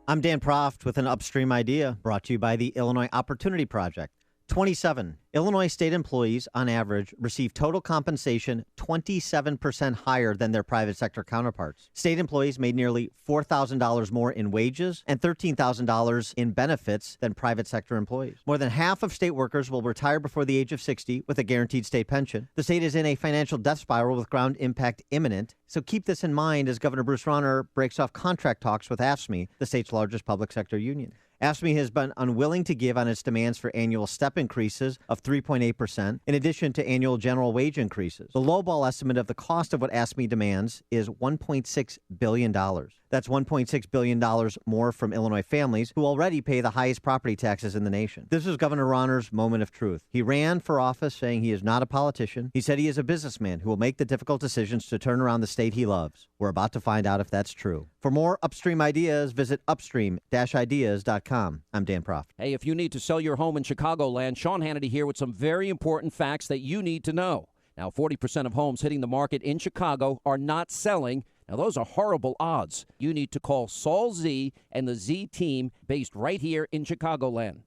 I'm Dan Proft with an Upstream idea brought to you by the Illinois Opportunity Project. 27. Illinois state employees, on average, receive total compensation 27% higher than their private sector counterparts. State employees made nearly $4,000 more in wages and $13,000 in benefits than private sector employees. More than half of state workers will retire before the age of 60 with a guaranteed state pension. The state is in a financial death spiral with ground impact imminent. So keep this in mind as Governor Bruce Rauner breaks off contract talks with AFSCME, the state's largest public sector union. AFSCME has been unwilling to give on its demands for annual step increases of 3.8%, in addition to annual general wage increases. The lowball estimate of the cost of what AFSCME demands is $1.6 billion. That's $1.6 billion more from Illinois families who already pay the highest property taxes in the nation. This is Governor Rauner's moment of truth. He ran for office saying he is not a politician. He said he is a businessman who will make the difficult decisions to turn around the state he loves. We're about to find out if that's true. For more Upstream ideas, visit upstream-ideas.com. I'm Dan Proft. Hey, if you need to sell your home in Chicagoland, Sean Hannity here with some very important facts that you need to know. Now, 40% of homes hitting the market in Chicago are not selling. Now, those are horrible odds. You need to call Saul Z and the Z team based right here in Chicagoland.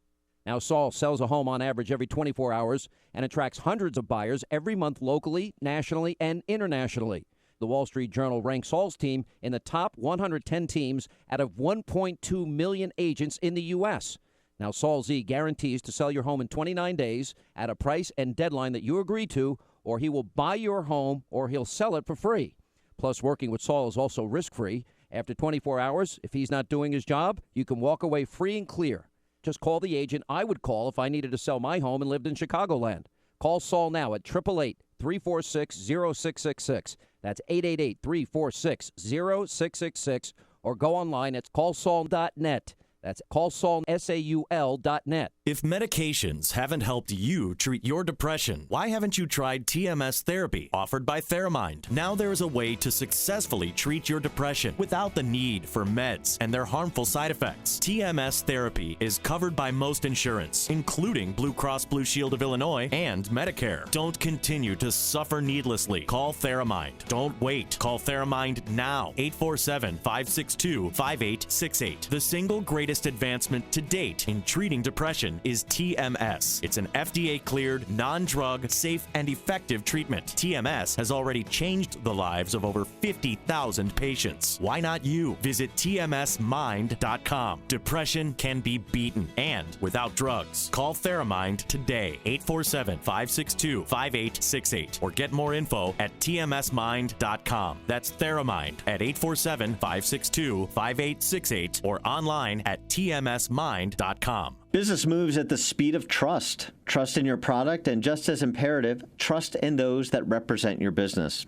Now, Saul sells a home on average every 24 hours and attracts hundreds of buyers every month locally, nationally, and internationally. The Wall Street Journal ranks Saul's team in the top 110 teams out of 1.2 million agents in the U.S. Now, Saul Z guarantees to sell your home in 29 days at a price and deadline that you agree to, or he will buy your home or he'll sell it for free. Plus, working with Saul is also risk-free. After 24 hours, if he's not doing his job, you can walk away free and clear. Just call the agent I would call if I needed to sell my home and lived in Chicagoland. Call Saul now at 888-346-0666. That's 888-346-0666. Or go online at callsaul.net. That's callsaul.net. If medications haven't helped you treat your depression, why haven't you tried TMS therapy offered by Theramind? Now there is a way to successfully treat your depression without the need for meds and their harmful side effects. TMS therapy is covered by most insurance, including Blue Cross Blue Shield of Illinois and Medicare. Don't continue to suffer needlessly. Call Theramind. Don't wait. Call Theramind now. 847-562-5868. The single greatest advancement to date in treating depression is TMS. It's an FDA-cleared, non-drug, safe, and effective treatment. TMS has already changed the lives of over 50,000 patients. Why not you? Visit tmsmind.com. Depression can be beaten, and without drugs. Call Theramind today, 847-562-5868, or get more info at tmsmind.com. That's Theramind at 847-562-5868, or online at tmsmind.com. Business moves at the speed of trust. Trust in your product, and just as imperative, trust in those that represent your business.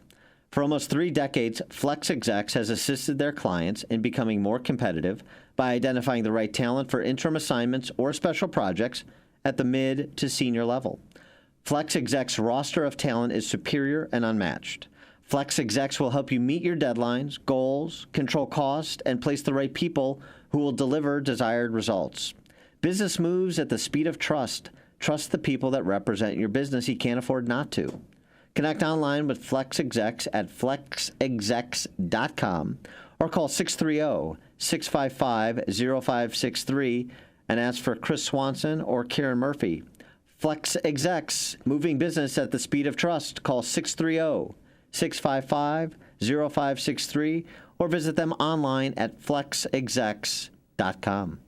For almost 3 decades, FlexExecs has assisted their clients in becoming more competitive by identifying the right talent for interim assignments or special projects at the mid to senior level. FlexExec's roster of talent is superior and unmatched. FlexExecs will help you meet your deadlines, goals, control cost, and place the right people who will deliver desired results. Business moves at the speed of trust. Trust the people that represent your business. You can't afford not to. Connect online with FlexExecs at flexexecs.com or call 630-655-0563 and ask for Chris Swanson or Karen Murphy. FlexExecs, moving business at the speed of trust. Call 630-655-0563 or visit them online at flexexecs.com.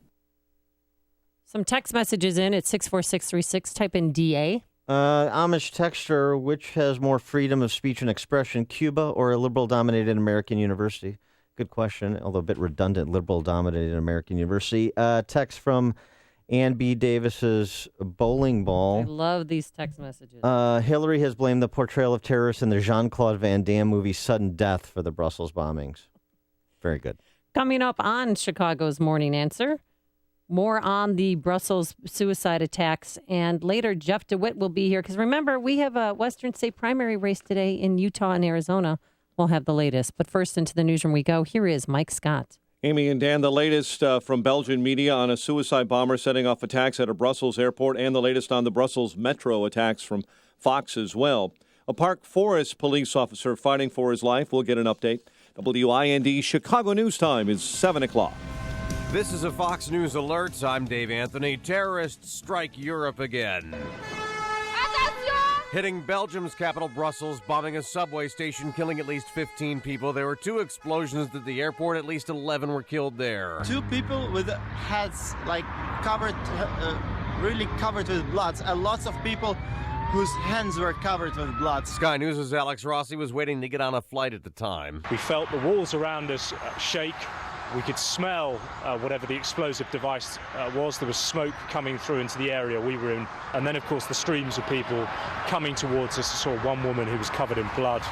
Some text messages in at 64636. Type in DA. Amish texter, which has more freedom of speech and expression, Cuba or a liberal-dominated American university? Good question, although a bit redundant, liberal-dominated American university. Text from Ann B. Davis's bowling ball. I love these text messages. Hillary has blamed the portrayal of terrorists in the Jean-Claude Van Damme movie Sudden Death for the Brussels bombings. Very good. Coming up on Chicago's Morning Answer, more on the Brussels suicide attacks. And later, Jeff DeWitt will be here. Because remember, we have a Western State primary race today in Utah and Arizona. We'll have the latest. But first, into the newsroom we go. Here is Mike Scott. Amy and Dan, the latest from Belgian media on a suicide bomber setting off attacks at a Brussels airport, and the latest on the Brussels metro attacks from Fox as well. A Park Forest police officer fighting for his life. We'll get an update. WIND Chicago News Time is 7 o'clock. This is a Fox News alert. I'm Dave Anthony. Terrorists strike Europe again. Hitting Belgium's capital, Brussels, bombing a subway station, killing at least 15 people. There were 2 explosions at the airport. At least 11 were killed there. 2 people with heads covered, really covered with blood, and lots of people whose hands were covered with blood. Sky News' Alex Rossi was waiting to get on a flight at the time. We felt the walls around us shake. We could smell whatever the explosive device was. There was smoke coming through into the area we were in. And then, of course, the streams of people coming towards us. I saw one woman who was covered in blood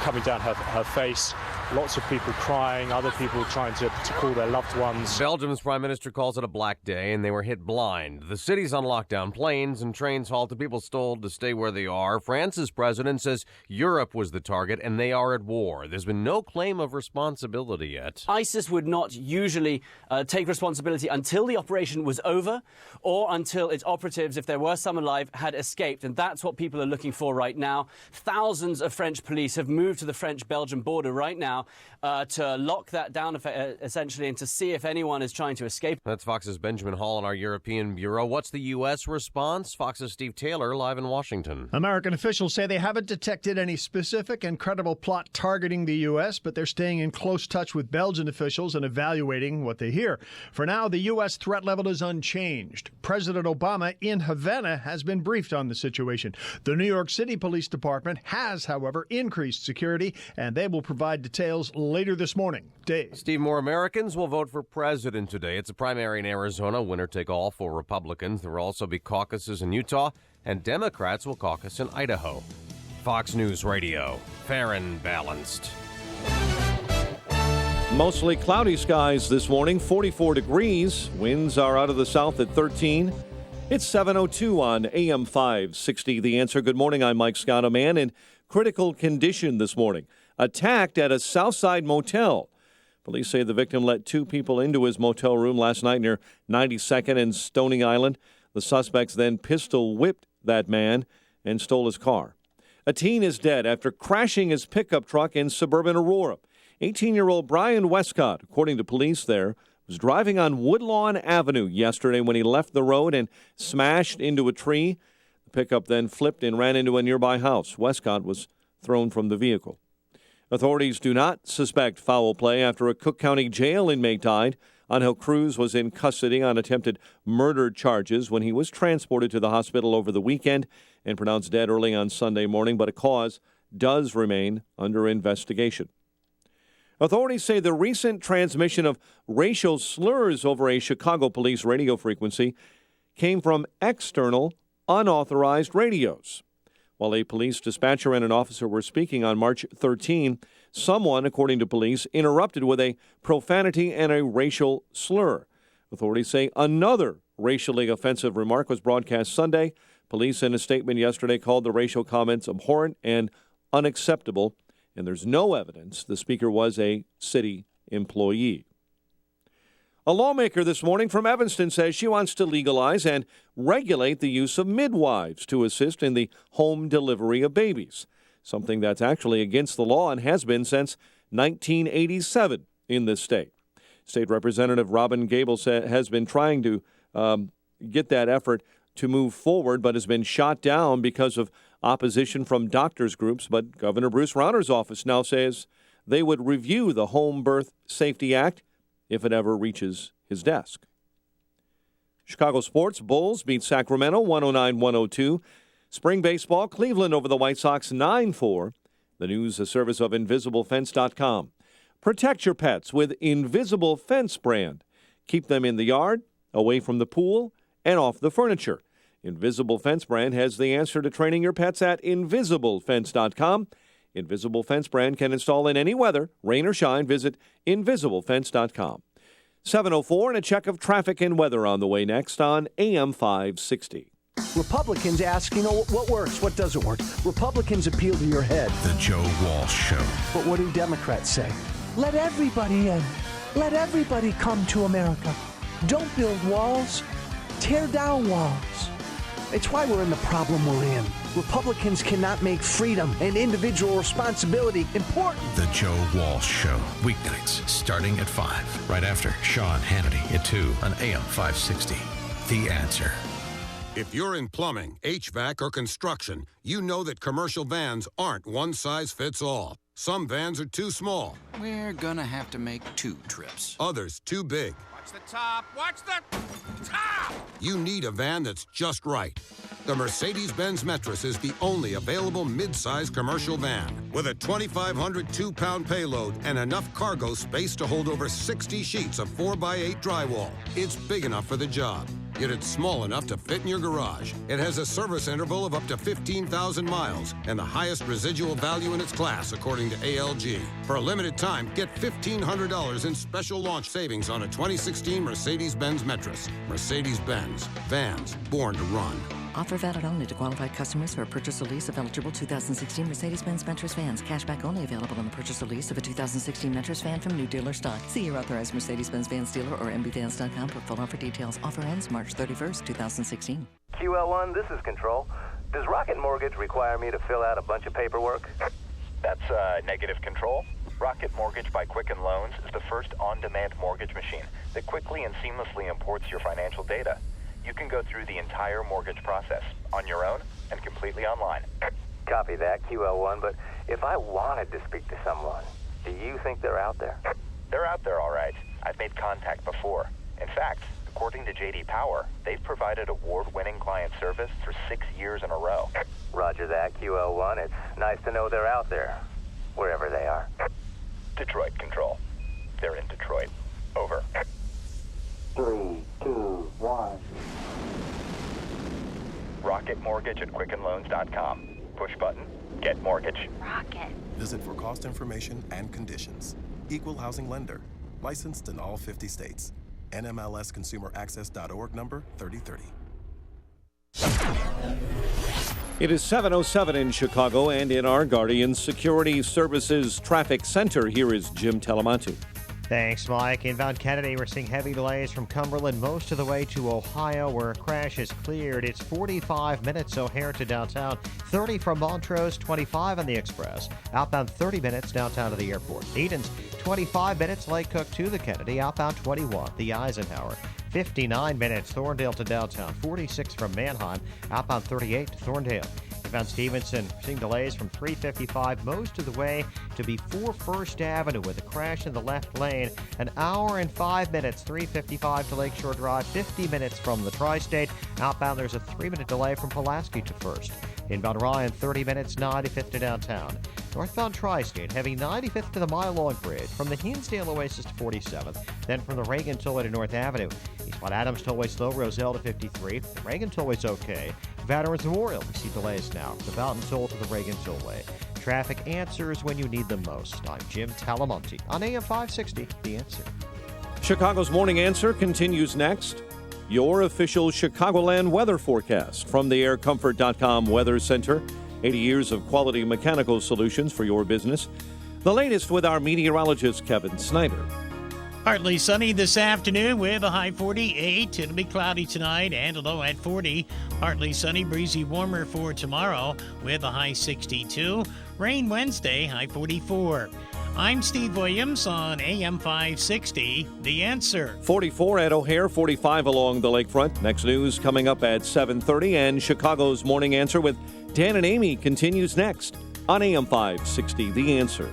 coming down her face. Lots of people crying, other people trying to call their loved ones. Belgium's prime minister calls it a black day, and they were hit blind. The city's on lockdown. Planes and trains halted. People told to stay where they are. France's president says Europe was the target, and they are at war. There's been no claim of responsibility yet. ISIS would not usually take responsibility until the operation was over or until its operatives, if there were some alive, had escaped. And that's what people are looking for right now. Thousands of French police have moved to the French-Belgian border right now to lock that down, essentially, and to see if anyone is trying to escape. That's Fox's Benjamin Hall in our European bureau. What's the U.S. response? Fox's Steve Taylor live in Washington. American officials say they haven't detected any specific and credible plot targeting the U.S., but they're staying in close touch with Belgian officials and evaluating what they hear. For now, the U.S. threat level is unchanged. President Obama in Havana has been briefed on the situation. The New York City Police Department has, however, increased security, and they will provide details later this morning. Dave. Steve, more Americans will vote for president today. It's a primary in Arizona, winner-take-all for Republicans. There will also be caucuses in Utah, and Democrats will caucus in Idaho. Fox News Radio, fair and balanced. Mostly cloudy skies this morning, 44 degrees. Winds are out of the south at 13. It's 7:02 on AM 560. The Answer. Good morning. I'm Mike Scott. A man in critical condition this morning, attacked at a Southside motel. Police say the victim let 2 people into his motel room last night near 92nd and Stony Island. The suspects then pistol whipped that man and stole his car. A teen is dead after crashing his pickup truck in suburban Aurora. 18-year-old Brian Westcott, according to police there, was driving on Woodlawn Avenue yesterday when he left the road and smashed into a tree. The pickup then flipped and ran into a nearby house. Westcott was thrown from the vehicle. Authorities do not suspect foul play after a Cook County jail inmate died. Angel Cruz was in custody on attempted murder charges when he was transported to the hospital over the weekend and pronounced dead early on Sunday morning, but a cause does remain under investigation. Authorities say the recent transmission of racial slurs over a Chicago police radio frequency came from external, unauthorized radios. While a police dispatcher and an officer were speaking on March 13, someone, according to police, interrupted with a profanity and a racial slur. Authorities say another racially offensive remark was broadcast Sunday. Police, in a statement yesterday, called the racial comments abhorrent and unacceptable, and there's no evidence the speaker was a city employee. A lawmaker this morning from Evanston says she wants to legalize and regulate the use of midwives to assist in the home delivery of babies, something that's actually against the law and has been since 1987 in this state. State Representative Robin Gable has been trying to get that effort to move forward, but has been shot down because of opposition from doctors' groups. But Governor Bruce Rauner's office now says they would review the Home Birth Safety Act if it ever reaches his desk. Chicago sports, Bulls beat Sacramento 109-102. Spring baseball, Cleveland over the White Sox 9-4. The news, a service of InvisibleFence.com. Protect your pets with Invisible Fence brand. Keep them in the yard, away from the pool, and off the furniture. Invisible Fence brand has the answer to training your pets at InvisibleFence.com. Invisible Fence brand can install in any weather, rain or shine. Visit InvisibleFence.com. 7:04 and a check of traffic and weather on the way next on AM 560. Republicans ask, what works, what doesn't work. Republicans appeal to your head. The Joe Walsh Show. But what do Democrats say? Let everybody in. Let everybody come to America. Don't build walls. Tear down walls. It's why we're in the problem we're in. Republicans cannot make freedom and individual responsibility important. The Joe Walsh Show, weeknights starting at 5, right after Sean Hannity at 2 on AM 560. The Answer. If you're in plumbing, HVAC, or construction, you know that commercial vans aren't one size fits all. Some vans are too small. We're gonna have to make 2 trips. Others too big. Watch the top! Watch the top! You need a van that's just right. The Mercedes-Benz Metris is the only available mid-size commercial van with a 2,500 2-pound payload and enough cargo space to hold over 60 sheets of 4x8 drywall. It's big enough for the job, yet it's small enough to fit in your garage. It has a service interval of up to 15,000 miles and the highest residual value in its class, according to ALG. For a limited time, get $1,500 in special launch savings on a 2016 Mercedes-Benz Metris. Mercedes-Benz. Vans born to run. Offer valid only to qualified customers for a purchase or lease of eligible 2016 Mercedes-Benz Metris vans. Cashback only available on the purchase or lease of a 2016 Metris van from new dealer stock. See your authorized Mercedes-Benz Vans dealer or mbvans.com for full offer details. Offer ends March 31st, 2016. QL1, this is Control. Does Rocket Mortgage require me to fill out a bunch of paperwork? That's negative, Control. Rocket Mortgage by Quicken Loans is the first on-demand mortgage machine that quickly and seamlessly imports your financial data. You can go through the entire mortgage process on your own and completely online. Copy that, QL1, but if I wanted to speak to someone, do you think they're out there? They're out there, all right. I've made contact before. In fact, according to J.D. Power, they've provided award-winning client service for 6 years in a row. Roger that, QL1. It's nice to know they're out there, wherever they are. Detroit Control. They're in Detroit. Over. 3, 2, 1. Rocket Mortgage at QuickenLoans.com. Push button, get mortgage. Rocket. Visit for cost information and conditions. Equal housing lender. Licensed in all 50 states. NMLSConsumerAccess.org number 3030. It is 7:07 in Chicago and in our Guardian Security Services Traffic Center. Here is Jim Talamantu. Thanks, Mike. Inbound Kennedy, we're seeing heavy delays from Cumberland most of the way to Ohio, where a crash is cleared. It's 45 minutes O'Hare to downtown, 30 from Montrose, 25 on the Express. Outbound 30 minutes downtown to the airport. Edens, 25 minutes Lake Cook to the Kennedy. Outbound 21, the Eisenhower. 59 minutes Thorndale to downtown, 46 from Manheim. Outbound 38 to Thorndale. Inbound Stevenson, seeing delays from 355 most of the way to before First Avenue with a crash in the left lane. An hour and 5 minutes, 355 to Lakeshore Drive, 50 minutes from the Tri-State. Outbound, there's a 3-minute delay from Pulaski to First. Inbound Ryan, 30 minutes, 95th to downtown. Northbound Tri-State, heavy 95th to the Mile Long Bridge, from the Hinsdale Oasis to 47th, then from the Reagan Tollway to North Avenue. Eastbound Adams Tollway slow, Roselle to 53. The Reagan Tollway's okay. Veterans Memorial, we see delays now. The Fountain Toll to the Reagan Tollway. Traffic answers when you need them most. I'm Jim Talamonte on AM 560, The Answer. Chicago's Morning Answer continues next. Your official Chicagoland weather forecast from the AirComfort.com Weather Center. 80 years of quality mechanical solutions for your business. The latest with our meteorologist, Kevin Snyder. Partly sunny this afternoon with a high 48. It'll be cloudy tonight and a low at 40. Partly sunny, breezy, warmer for tomorrow with a high 62. Rain Wednesday, high 44. I'm Steve Williams on AM 560, The Answer. 44 at O'Hare, 45 along the lakefront. Next news coming up at 7:30, and Chicago's Morning Answer with Dan and Amy continues next on AM 560, The Answer.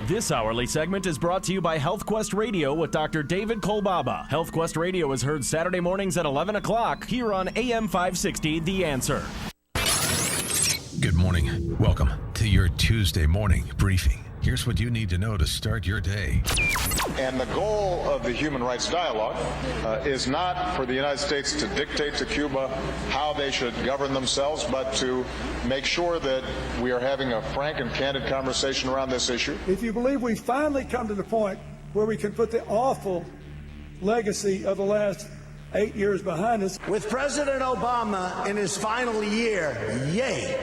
This hourly segment is brought to you by HealthQuest Radio with Dr. David Kolbaba. HealthQuest Radio is heard Saturday mornings at 11 o'clock here on AM 560, The Answer. Good morning. Welcome to your Tuesday morning briefing. Here's what you need to know to start your day. And the goal of the human rights dialogue is not for the United States to dictate to Cuba how they should govern themselves, but to make sure that we are having a frank and candid conversation around this issue. If you believe we've finally come to the point where we can put the awful legacy of the last 8 years behind us. With President Obama in his final year, yay.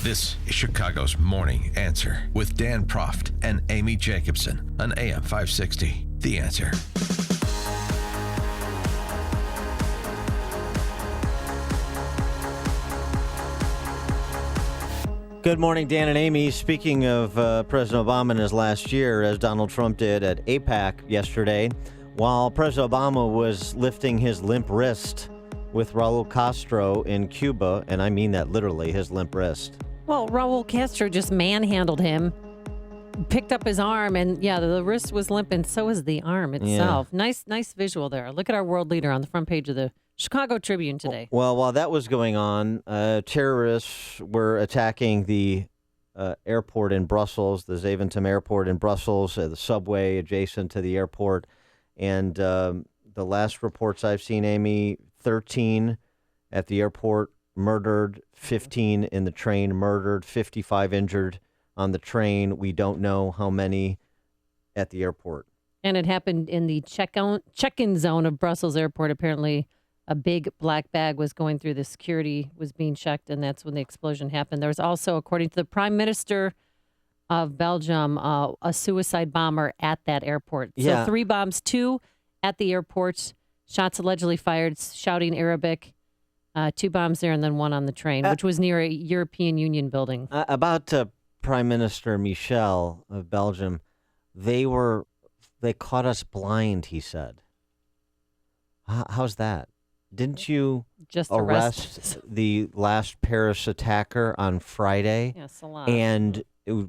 This is Chicago's Morning Answer with Dan Proft and Amy Jacobson on AM 560, The Answer. Good morning, Dan and Amy. Speaking of President Obama in his last year, as Donald Trump did at AIPAC yesterday, while President Obama was lifting his limp wrist with Raul Castro in Cuba, and I mean that literally, his limp wrist. Well, Raul Castro just manhandled him, picked up his arm, and the wrist was limp, and so is the arm itself. Yeah. Nice visual there. Look at our world leader on the front page of the Chicago Tribune today. Well, while that was going on, terrorists were attacking the airport in Brussels, the Zaventem Airport in Brussels, the subway adjacent to the airport. And the last reports I've seen, Amy, 13 at the airport murdered, 15 in the train murdered, 55 injured on the train. We don't know how many at the airport. And it happened in the check-in zone of Brussels Airport. Apparently, a big black bag was going through the security, was being checked, and that's when the explosion happened. There was also, according to the Prime Minister of Belgium, a suicide bomber at that airport. Yeah. So 3 bombs, 2 at the airport, shots allegedly fired, shouting Arabic, 2 bombs there, and then 1 on the train, which was near a European Union building. About Prime Minister Michel of Belgium, they caught us blind, he said. How's that? Didn't you just arrest the last Paris attacker on Friday? Yeah, Salah. And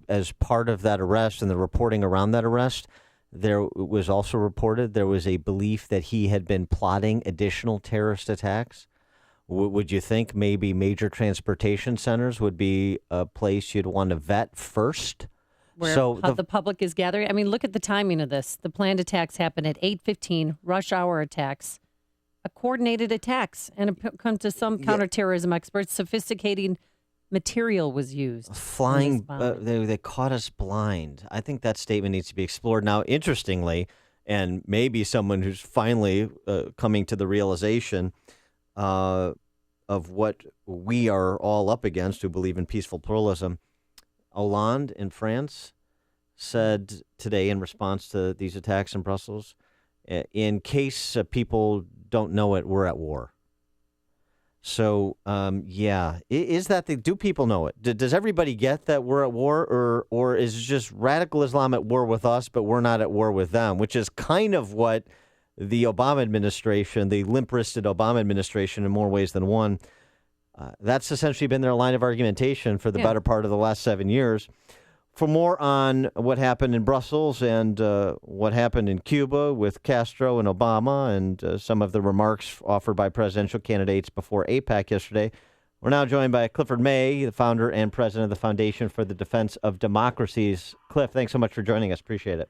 as part of that arrest and the reporting around that arrest, there was also reported there was a belief that he had been plotting additional terrorist attacks. Would you think maybe major transportation centers would be a place you'd want to vet first? Where the public is gathering? I mean, look at the timing of this. The planned attacks happened at 8:15, rush hour attacks. A coordinated attacks, and come to some counterterrorism experts, sophisticated material was used. Flying, they caught us blind. I think that statement needs to be explored. Now, interestingly, and maybe someone who's finally coming to the realization of what we are all up against, who believe in peaceful pluralism, Hollande in France said today in response to these attacks in Brussels, in case people don't know it, we're at war. So, is that do people know it? Does everybody get that we're at war, or is it just radical Islam at war with us, but we're not at war with them, which is kind of what the Obama administration, the limp-wristed Obama administration in more ways than one, that's essentially been their line of argumentation for the better part of the last 7 years. For more on what happened in Brussels and what happened in Cuba with Castro and Obama and some of the remarks offered by presidential candidates before AIPAC yesterday, we're now joined by Clifford May, the founder and president of the Foundation for the Defense of Democracies. Cliff, thanks so much for joining us. Appreciate it.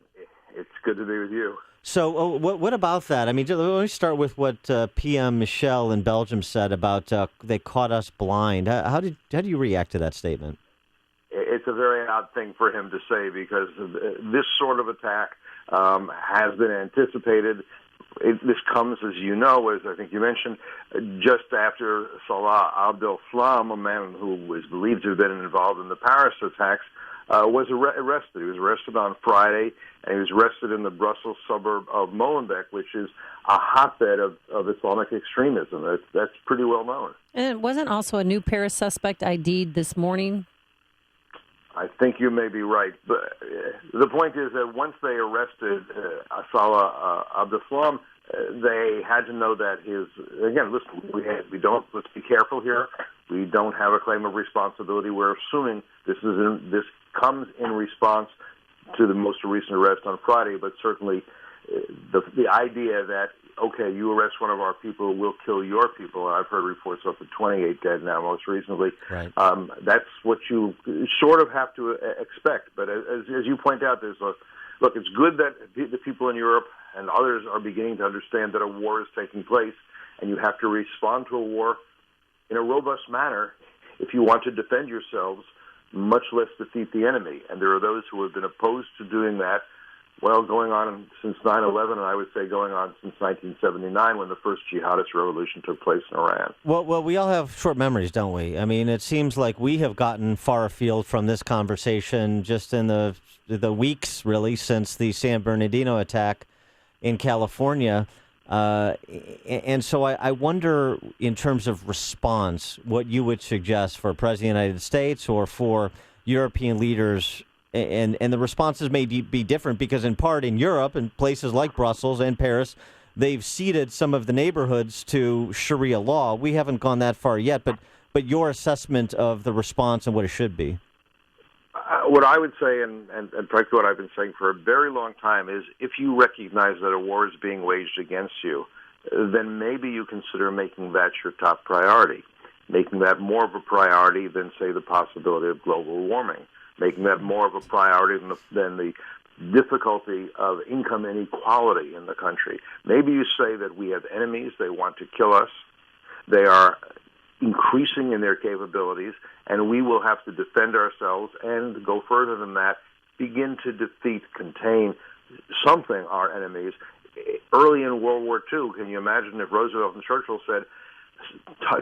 It's good to be with you. So what about that? I mean, let me start with what PM Michel in Belgium said about they caught us blind. How do you react to that statement? It's a very odd thing for him to say because this sort of attack has been anticipated. This comes, as you know, as I think you mentioned, just after Salah Abdeslam, a man who was believed to have been involved in the Paris attacks, was arrested. He was arrested on Friday, and he was arrested in the Brussels suburb of Molenbeek, which is a hotbed of Islamic extremism. That's pretty well known. And wasn't also a new Paris suspect ID'd this morning? I think you may be right, but the point is that once they arrested Salah Abdeslam, they had to know that let's be careful here. We don't have a claim of responsibility. We're assuming this comes in response to the most recent arrest on Friday, but certainly the idea that, okay, you arrest one of our people, we'll kill your people. I've heard reports of 28 dead now, most recently. Right. That's what you sort of have to expect. But as you point out, look, it's good that the people in Europe and others are beginning to understand that a war is taking place, and you have to respond to a war in a robust manner if you want to defend yourselves, much less defeat the enemy. And there are those who have been opposed to doing that, going on since 9/11, and I would say going on since 1979 when the first jihadist revolution took place in Iran. Well, we all have short memories, don't we? I mean, it seems like we have gotten far afield from this conversation just in the weeks, really, since the San Bernardino attack in California. And so I wonder, in terms of response, what you would suggest for President of the United States or for European leaders. And the responses may be different because, in part, in Europe and places like Brussels and Paris, they've ceded some of the neighborhoods to Sharia law. We haven't gone that far yet, but your assessment of the response and what it should be. What I would say, and frankly what I've been saying for a very long time, is if you recognize that a war is being waged against you, then maybe you consider making that your top priority, making that more of a priority than, say, the possibility of global warming, making that more of a priority than the difficulty of income inequality in the country. Maybe you say that we have enemies, they want to kill us, they are increasing in their capabilities, and we will have to defend ourselves and go further than that, begin to defeat, contain something our enemies. Early in World War II, can you imagine if Roosevelt and Churchill said,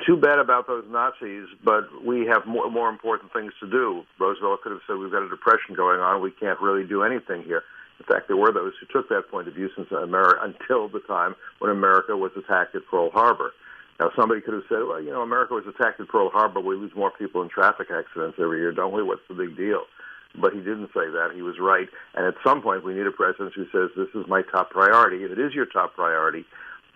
too bad about those Nazis, but we have more important things to do. Roosevelt could have said, we've got a depression going on, we can't really do anything here. In fact, there were those who took that point of view since America, until the time when America was attacked at Pearl Harbor. Now, somebody could have said, well, you know, America was attacked at Pearl Harbor, we lose more people in traffic accidents every year, don't we? What's the big deal? But he didn't say that. He was right. And at some point, we need a president who says, this is my top priority. If it is your top priority,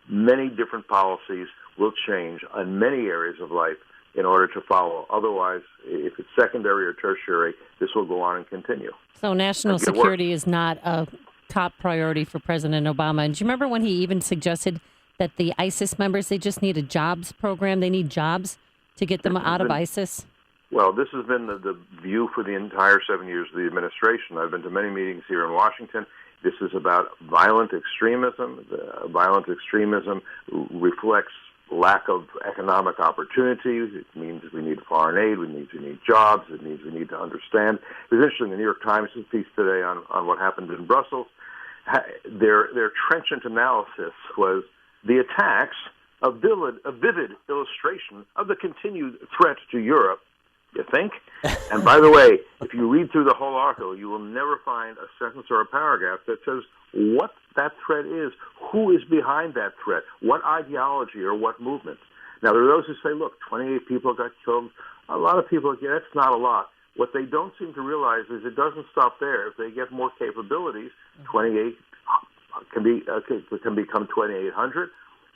many different policies will change on many areas of life in order to follow. Otherwise, if it's secondary or tertiary, this will go on and continue. So national security is not a top priority for President Obama. And do you remember when he even suggested that the ISIS members, they just need a jobs program? They need jobs to get them out of ISIS? Well, this has been the view for the entire 7 years of the administration. I've been to many meetings here in Washington. This is about violent extremism. Violent extremism reflects lack of economic opportunity. It means we need foreign aid. We need jobs. It means we need to understand. It was interesting. The New York Times' piece today on what happened in Brussels. Their trenchant analysis was the attacks, a vivid illustration of the continued threat to Europe. You think? And by the way, if you read through the whole article, you will never find a sentence or a paragraph that says what that threat is, who is behind that threat, what ideology or what movement. Now, there are those who say, look, 28 people got killed. A lot of people, that's not a lot. What they don't seem to realize is it doesn't stop there. If they get more capabilities, 28 can become 2,800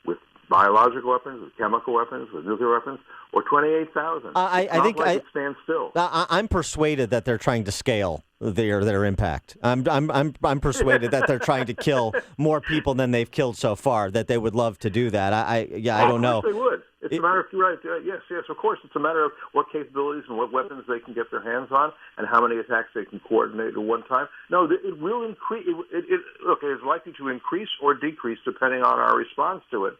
with biological weapons, with chemical weapons, with nuclear weapons, or 28,000. I think it stands still. I'm persuaded that they're trying to scale their impact. I'm persuaded that they're trying to kill more people than they've killed so far. That they would love to do that. I don't know. Of course they would. It's a matter of, you're right. Yes, of course. It's a matter of what capabilities and what weapons they can get their hands on, and how many attacks they can coordinate at one time. No, it will increase. Look, it is likely to increase or decrease depending on our response to it.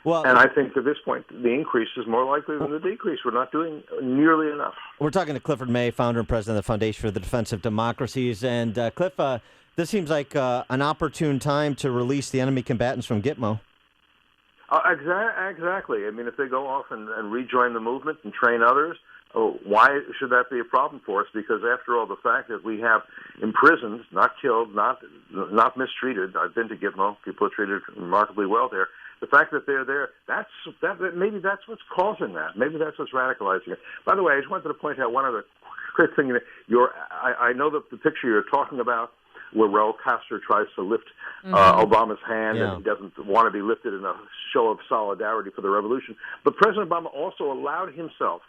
Well, and I think at this point, the increase is more likely than the decrease. We're not doing nearly enough. We're talking to Clifford May, founder and president of the Foundation for the Defense of Democracies. And Cliff, this seems like an opportune time to release the enemy combatants from Gitmo. Exactly. I mean, if they go off and rejoin the movement and train others, why should that be a problem for us? Because after all, the fact that we have imprisoned, not killed, not mistreated. I've been to Gitmo. People are treated remarkably well there. The fact that they're there, maybe that's what's causing that. Maybe that's what's radicalizing it. By the way, I just wanted to point out one other quick thing. I know that the picture you're talking about, where Raul Castro tries to lift Obama's hand, and he doesn't want to be lifted in a show of solidarity for the revolution. But President Obama also allowed himself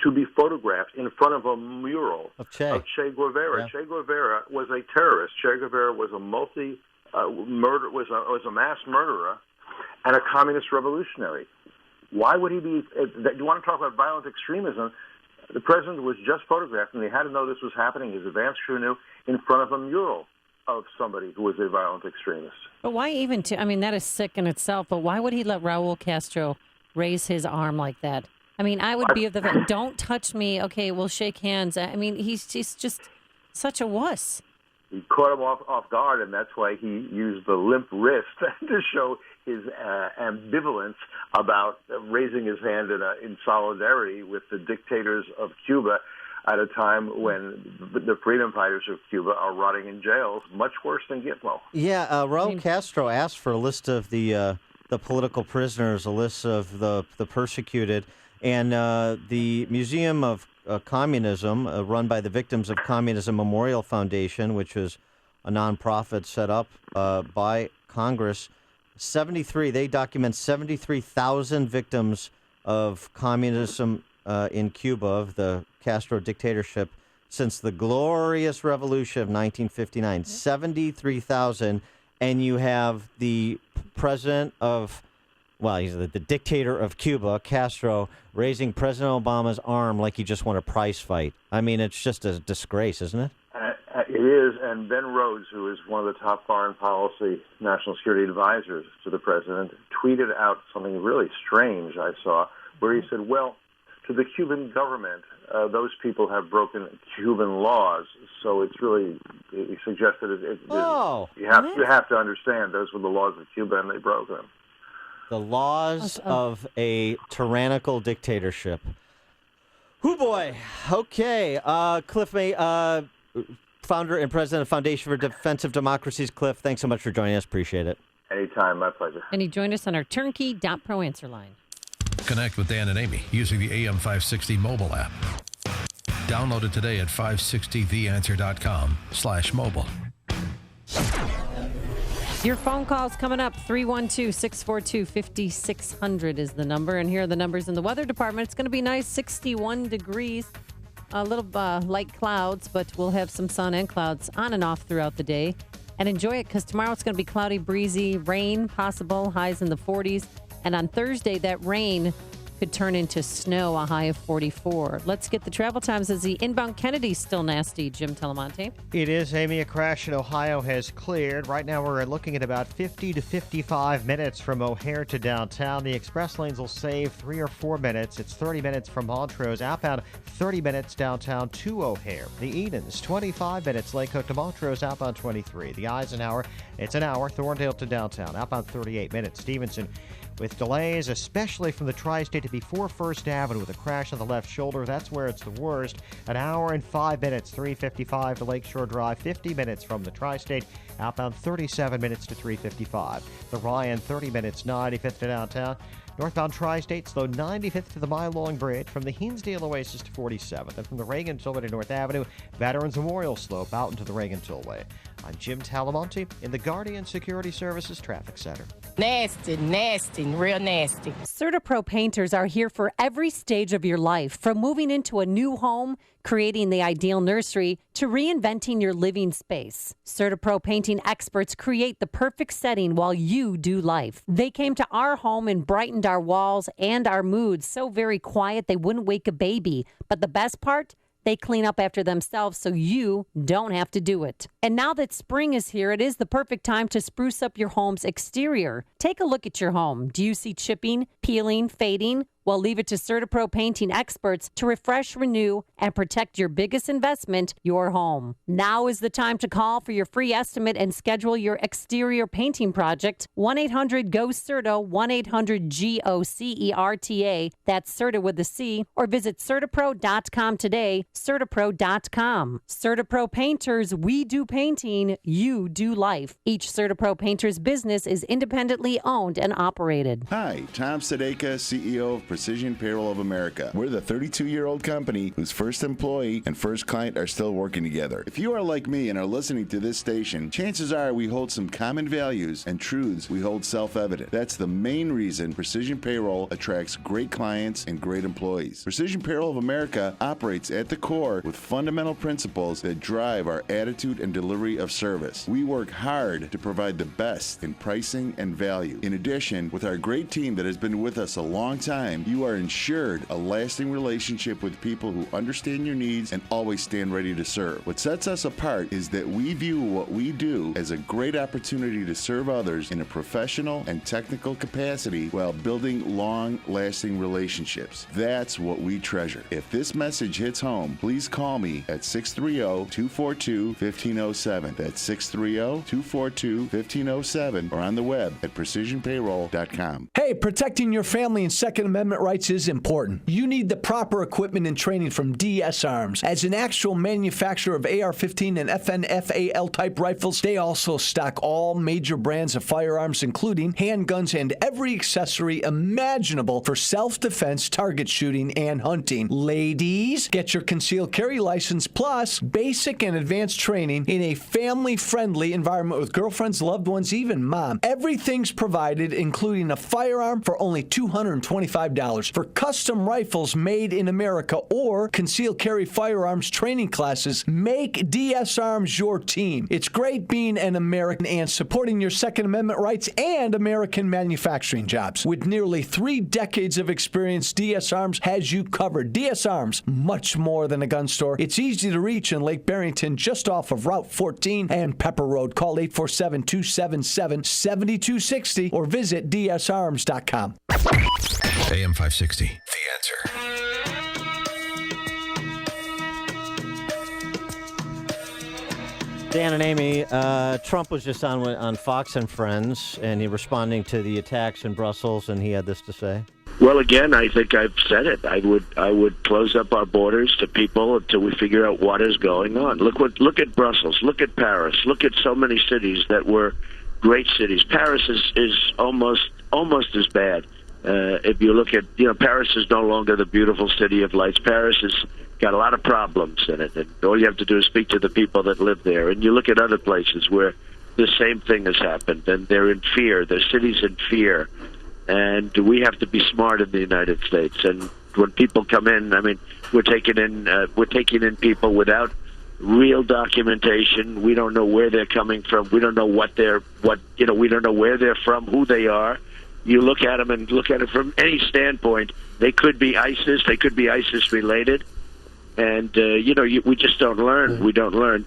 to be photographed in front of a mural of Che Guevara. Yeah. Che Guevara was a terrorist. Che Guevara was a was a mass murderer and a communist revolutionary. Why would he be? You want to talk about violent extremism? The president was just photographed, and he had to know this was happening. His advance crew knew, in front of a mural of somebody who was a violent extremist. But why even that is sick in itself, but why would he let Raul Castro raise his arm like that? I mean, I would be of the don't touch me. Okay, we'll shake hands. I mean, he's just such a wuss. He caught him off guard, and that's why he used the limp wrist to show his ambivalence about raising his hand in solidarity with the dictators of Cuba at a time when the freedom fighters of Cuba are rotting in jails, much worse than Gitmo. Yeah, Raul Castro asked for a list of the the political prisoners, a list of the persecuted. And the Museum of Communism, run by the Victims of Communism Memorial Foundation, which is a nonprofit set up by Congress, they document 73,000 victims of communism in Cuba, of the Castro dictatorship, since the glorious revolution of 1959. 73,000, and you have the president of, he's the dictator of Cuba, Castro, raising President Obama's arm like he just won a prize fight. I mean, it's just a disgrace, isn't it? It is, and Ben Rhodes, who is one of the top foreign policy national security advisors to the president, tweeted out something really strange I saw, where he said, well, to the Cuban government, those people have broken Cuban laws, so it's really, he suggested you have to understand those were the laws of Cuba and they broke them. The laws of a tyrannical dictatorship. Hoo boy. Okay. Cliff May, founder and president of Foundation for Defensive Democracies. Cliff, thanks so much for joining us. Appreciate it. Anytime. My pleasure. And he joined us on our turnkey.pro answer line. Connect with Dan and Amy using the AM 560 mobile app. Download it today at 560theanswer.com/mobile. Your phone calls coming up. 312-642-5600 is the number. And here are the numbers in the weather department. It's going to be nice, 61 degrees. A little light clouds, but we'll have some sun and clouds on and off throughout the day. And enjoy it, because tomorrow it's going to be cloudy, breezy, rain possible, highs in the 40s. And on Thursday, that rain could turn into snow, a high of 44. Let's get the travel times as the inbound Kennedy's still nasty, Jim Telemonte. It is, Amy. A crash in Ohio has cleared. Right now we're looking at about 50 to 55 minutes from O'Hare to downtown. The express lanes will save 3 or 4 minutes. It's 30 minutes from Montrose. Outbound, 30 minutes downtown to O'Hare. The Edens, 25 minutes. Lake Hook to Montrose, outbound 23. The Eisenhower, it's an hour. Thorndale to downtown, outbound 38 minutes. Stevenson, with delays, especially from the Tri-State to before First Avenue with a crash on the left shoulder. That's where it's the worst. An hour and 5 minutes, 3:55 to Lakeshore Drive, 50 minutes from the Tri-State. Outbound 37 minutes to 3:55. The Ryan, 30 minutes, 95th to downtown. Northbound Tri-State, slow 95th to the Mile-Long Bridge, from the Hinsdale Oasis to 47th, and from the Reagan Tollway to North Avenue, Veterans Memorial slope out into the Reagan Tollway. I'm Jim Talamonte in the Guardian Security Services Traffic Center. Nasty, real nasty. CertaPro painters are here for every stage of your life, from moving into a new home, creating the ideal nursery, to reinventing your living space. CertaPro painting experts create the perfect setting while you do life. They came to our home and brightened our walls and our moods so very quiet they wouldn't wake a baby. But the best part? They clean up after themselves so you don't have to do it. And now that spring is here, it is the perfect time to spruce up your home's exterior. Take a look at your home. Do you see chipping, peeling, fading? Well, leave it to CertaPro painting experts to refresh, renew, and protect your biggest investment, your home. Now is the time to call for your free estimate and schedule your exterior painting project. 1-800-GO-CERTA, 1-800-GOCERTA. That's CERTA with a C. Or visit CertaPro.com today, CertaPro.com. CertaPro Painters, we do painting, you do life. Each CertaPro Painters business is independently owned and operated. Hi, Tom Sadeka, CEO of Precision Payroll of America. We're the 32-year-old company whose first employee and first client are still working together. If you are like me and are listening to this station, chances are we hold some common values and truths we hold self-evident. That's the main reason Precision Payroll attracts great clients and great employees. Precision Payroll of America operates at the core with fundamental principles that drive our attitude and delivery of service. We work hard to provide the best in pricing and value. In addition, with our great team that has been with us a long time, you are ensured a lasting relationship with people who understand your needs and always stand ready to serve. What sets us apart is that we view what we do as a great opportunity to serve others in a professional and technical capacity while building long-lasting relationships. That's what we treasure. If this message hits home, please call me at 630-242-1507. That's 630-242-1507 or on the web at precisionpayroll.com. Hey, protecting your family and Second Amendment Amendment rights is important. You need the proper equipment and training from DS Arms. As an actual manufacturer of AR-15 and FNFAL type rifles, they also stock all major brands of firearms, including handguns and every accessory imaginable for self-defense, target shooting, and hunting. Ladies, get your concealed carry license plus basic and advanced training in a family-friendly environment with girlfriends, loved ones, even mom. Everything's provided, including a firearm for only $225. For custom rifles made in America or concealed carry firearms training classes, make DS Arms your team. It's great being an American and supporting your Second Amendment rights and American manufacturing jobs. With nearly 3 decades of experience, DS Arms has you covered. DS Arms, much more than a gun store. It's easy to reach in Lake Barrington, just off of Route 14 and Pepper Road. Call 847-277-7260 or visit dsarms.com. AM 560, The Answer. Dan and Amy, Trump was just on Fox and Friends, and he responding to the attacks in Brussels, and he had this to say. Well, again, I think I've said it. I would close up our borders to people until we figure out what is going on. Look at Brussels. Look at Paris. Look at so many cities that were great cities. Paris is almost as bad. If you look at, Paris is no longer the beautiful city of lights. Paris has got a lot of problems in it, and all you have to do is speak to the people that live there. And you look at other places where the same thing has happened, and they're in fear. Their cities in fear. And we have to be smart in the United States. And when people come in, we're taking in people without real documentation. We don't know where they're coming from. We don't know we don't know where they're from, who they are. You look at them and look at it from any standpoint. They could be ISIS. They could be ISIS related. And we just don't learn. We don't learn.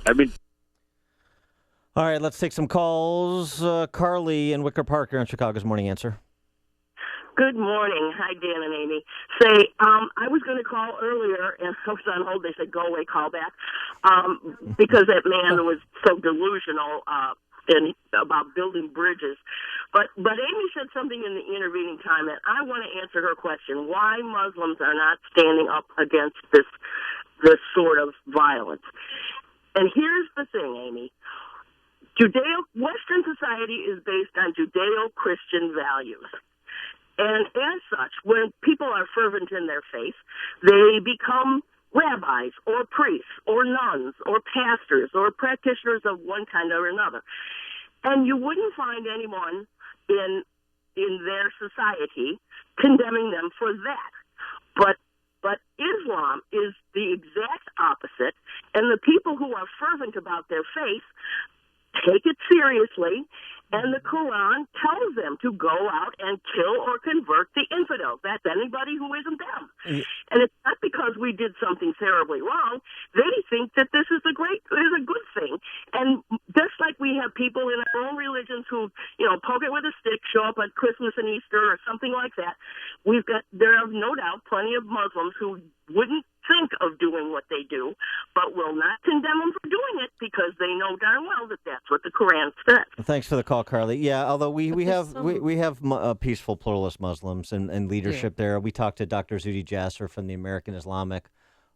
All right, let's take some calls. Carly in Wicker Park, you're on Chicago's Morning Answer. Good morning. Hi, Dan and Amy. I was going to call earlier, and I was on hold. They said, go away, call back, because that man was so delusional about building bridges. But Amy said something in the intervening time, and I want to answer her question, why Muslims are not standing up against this sort of violence. And here's the thing, Amy. Western society is based on Judeo-Christian values. And as such, when people are fervent in their faith, they become rabbis or priests or nuns or pastors or practitioners of one kind or another. And you wouldn't find anyone in their society condemning them for that. But Islam is the exact opposite, and the people who are fervent about their faith take it seriously, and the Quran tells them to go out and kill or convert the infidels. That's anybody who isn't them. And it's not because we did something terribly wrong. They think that this is a good thing. And just like we have people in our own religions who, poke it with a stick, show up at Christmas and Easter or something like that, there are no doubt plenty of Muslims who wouldn't think of doing what they do, but will not condemn them for doing it because they know darn well that that's what the Quran says. Thanks for the call, Carly. Yeah, although we have peaceful pluralist Muslims and leadership there. We talked to Dr. Zuhdi Jasser from the American Islamic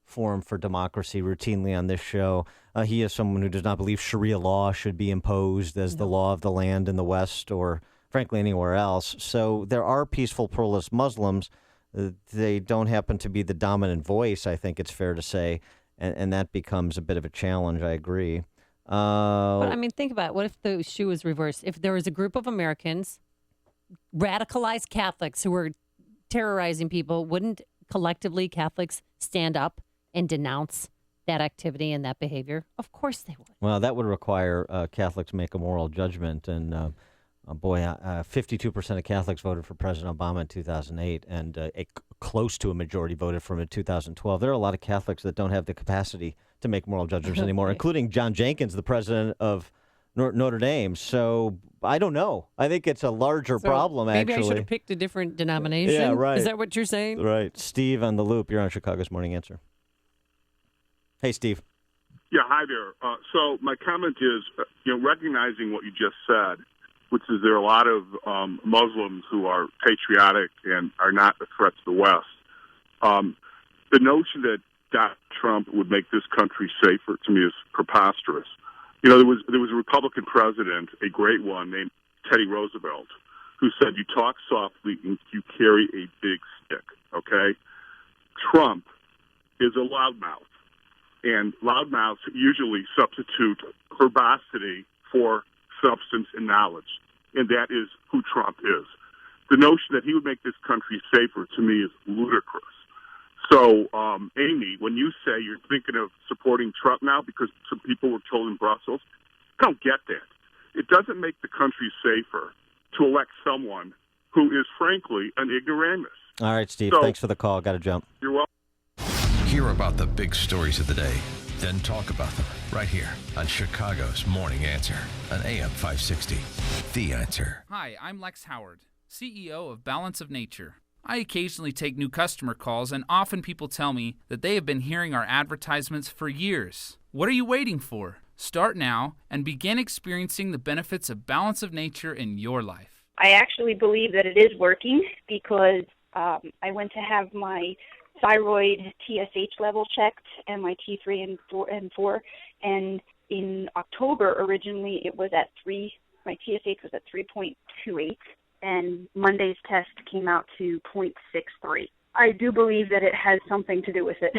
Forum for Democracy routinely on this show. He is someone who does not believe Sharia law should be imposed as the law of the land in the West or, frankly, anywhere else. So there are peaceful pluralist Muslims. They don't happen to be the dominant voice, I think it's fair to say, and that becomes a bit of a challenge. I agree. But think about it. What if the shoe was reversed? If there was a group of Americans, radicalized Catholics who were terrorizing people, wouldn't collectively Catholics stand up and denounce that activity and that behavior? Of course they would. Well, that would require Catholics make a moral judgment, and 52% of Catholics voted for President Obama in 2008, and close to a majority voted for him in 2012. There are a lot of Catholics that don't have the capacity to make moral judgments anymore, including John Jenkins, the president of Notre Dame. So I don't know. I think it's a larger problem, maybe actually. I should have picked a different denomination. Yeah, right. Is that what you're saying? Right. Steve on the loop. You're on Chicago's Morning Answer. Hey, Steve. Yeah, hi there. So my comment is, recognizing what you just said, which is there are a lot of Muslims who are patriotic and are not a threat to the West. The notion that Donald Trump would make this country safer, to me, is preposterous. You know, there was a Republican president, a great one, named Teddy Roosevelt, who said, "You talk softly and you carry a big stick." Okay, Trump is a loudmouth, and loudmouths usually substitute verbosity for substance and knowledge, and that is who Trump is. The notion that he would make this country safer, to me, is ludicrous. So, Amy, when you say you're thinking of supporting Trump now because some people were told in Brussels, I don't get that. It doesn't make the country safer to elect someone who is, frankly, an ignoramus. All right, Steve, So- thanks for the call. Got to jump. You're welcome. Hear about the big stories of the day, then talk about them right here on Chicago's Morning Answer on AM 560. The Answer. Hi, I'm Lex Howard, CEO of Balance of Nature. I occasionally take new customer calls, and often people tell me that they have been hearing our advertisements for years. What are you waiting for? Start now and begin experiencing the benefits of Balance of Nature in your life. I actually believe that it is working because I went to have my thyroid TSH level checked and my T3 and 4, and in October originally it was at 3. My TSH was at 3.28, and Monday's test came out to 0.63. I do believe that it has something to do with it.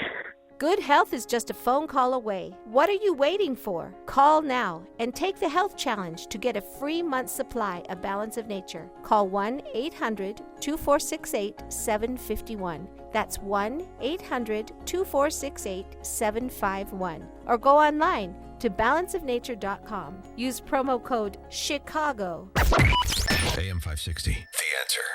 Good health is just a phone call away. What are you waiting for? Call now and take the health challenge to get a free month's supply of Balance of Nature. Call 1-800-2468-751. That's 1-800-2468-751. Or go online to balanceofnature.com. Use promo code CHICAGO. AM 560. The Answer.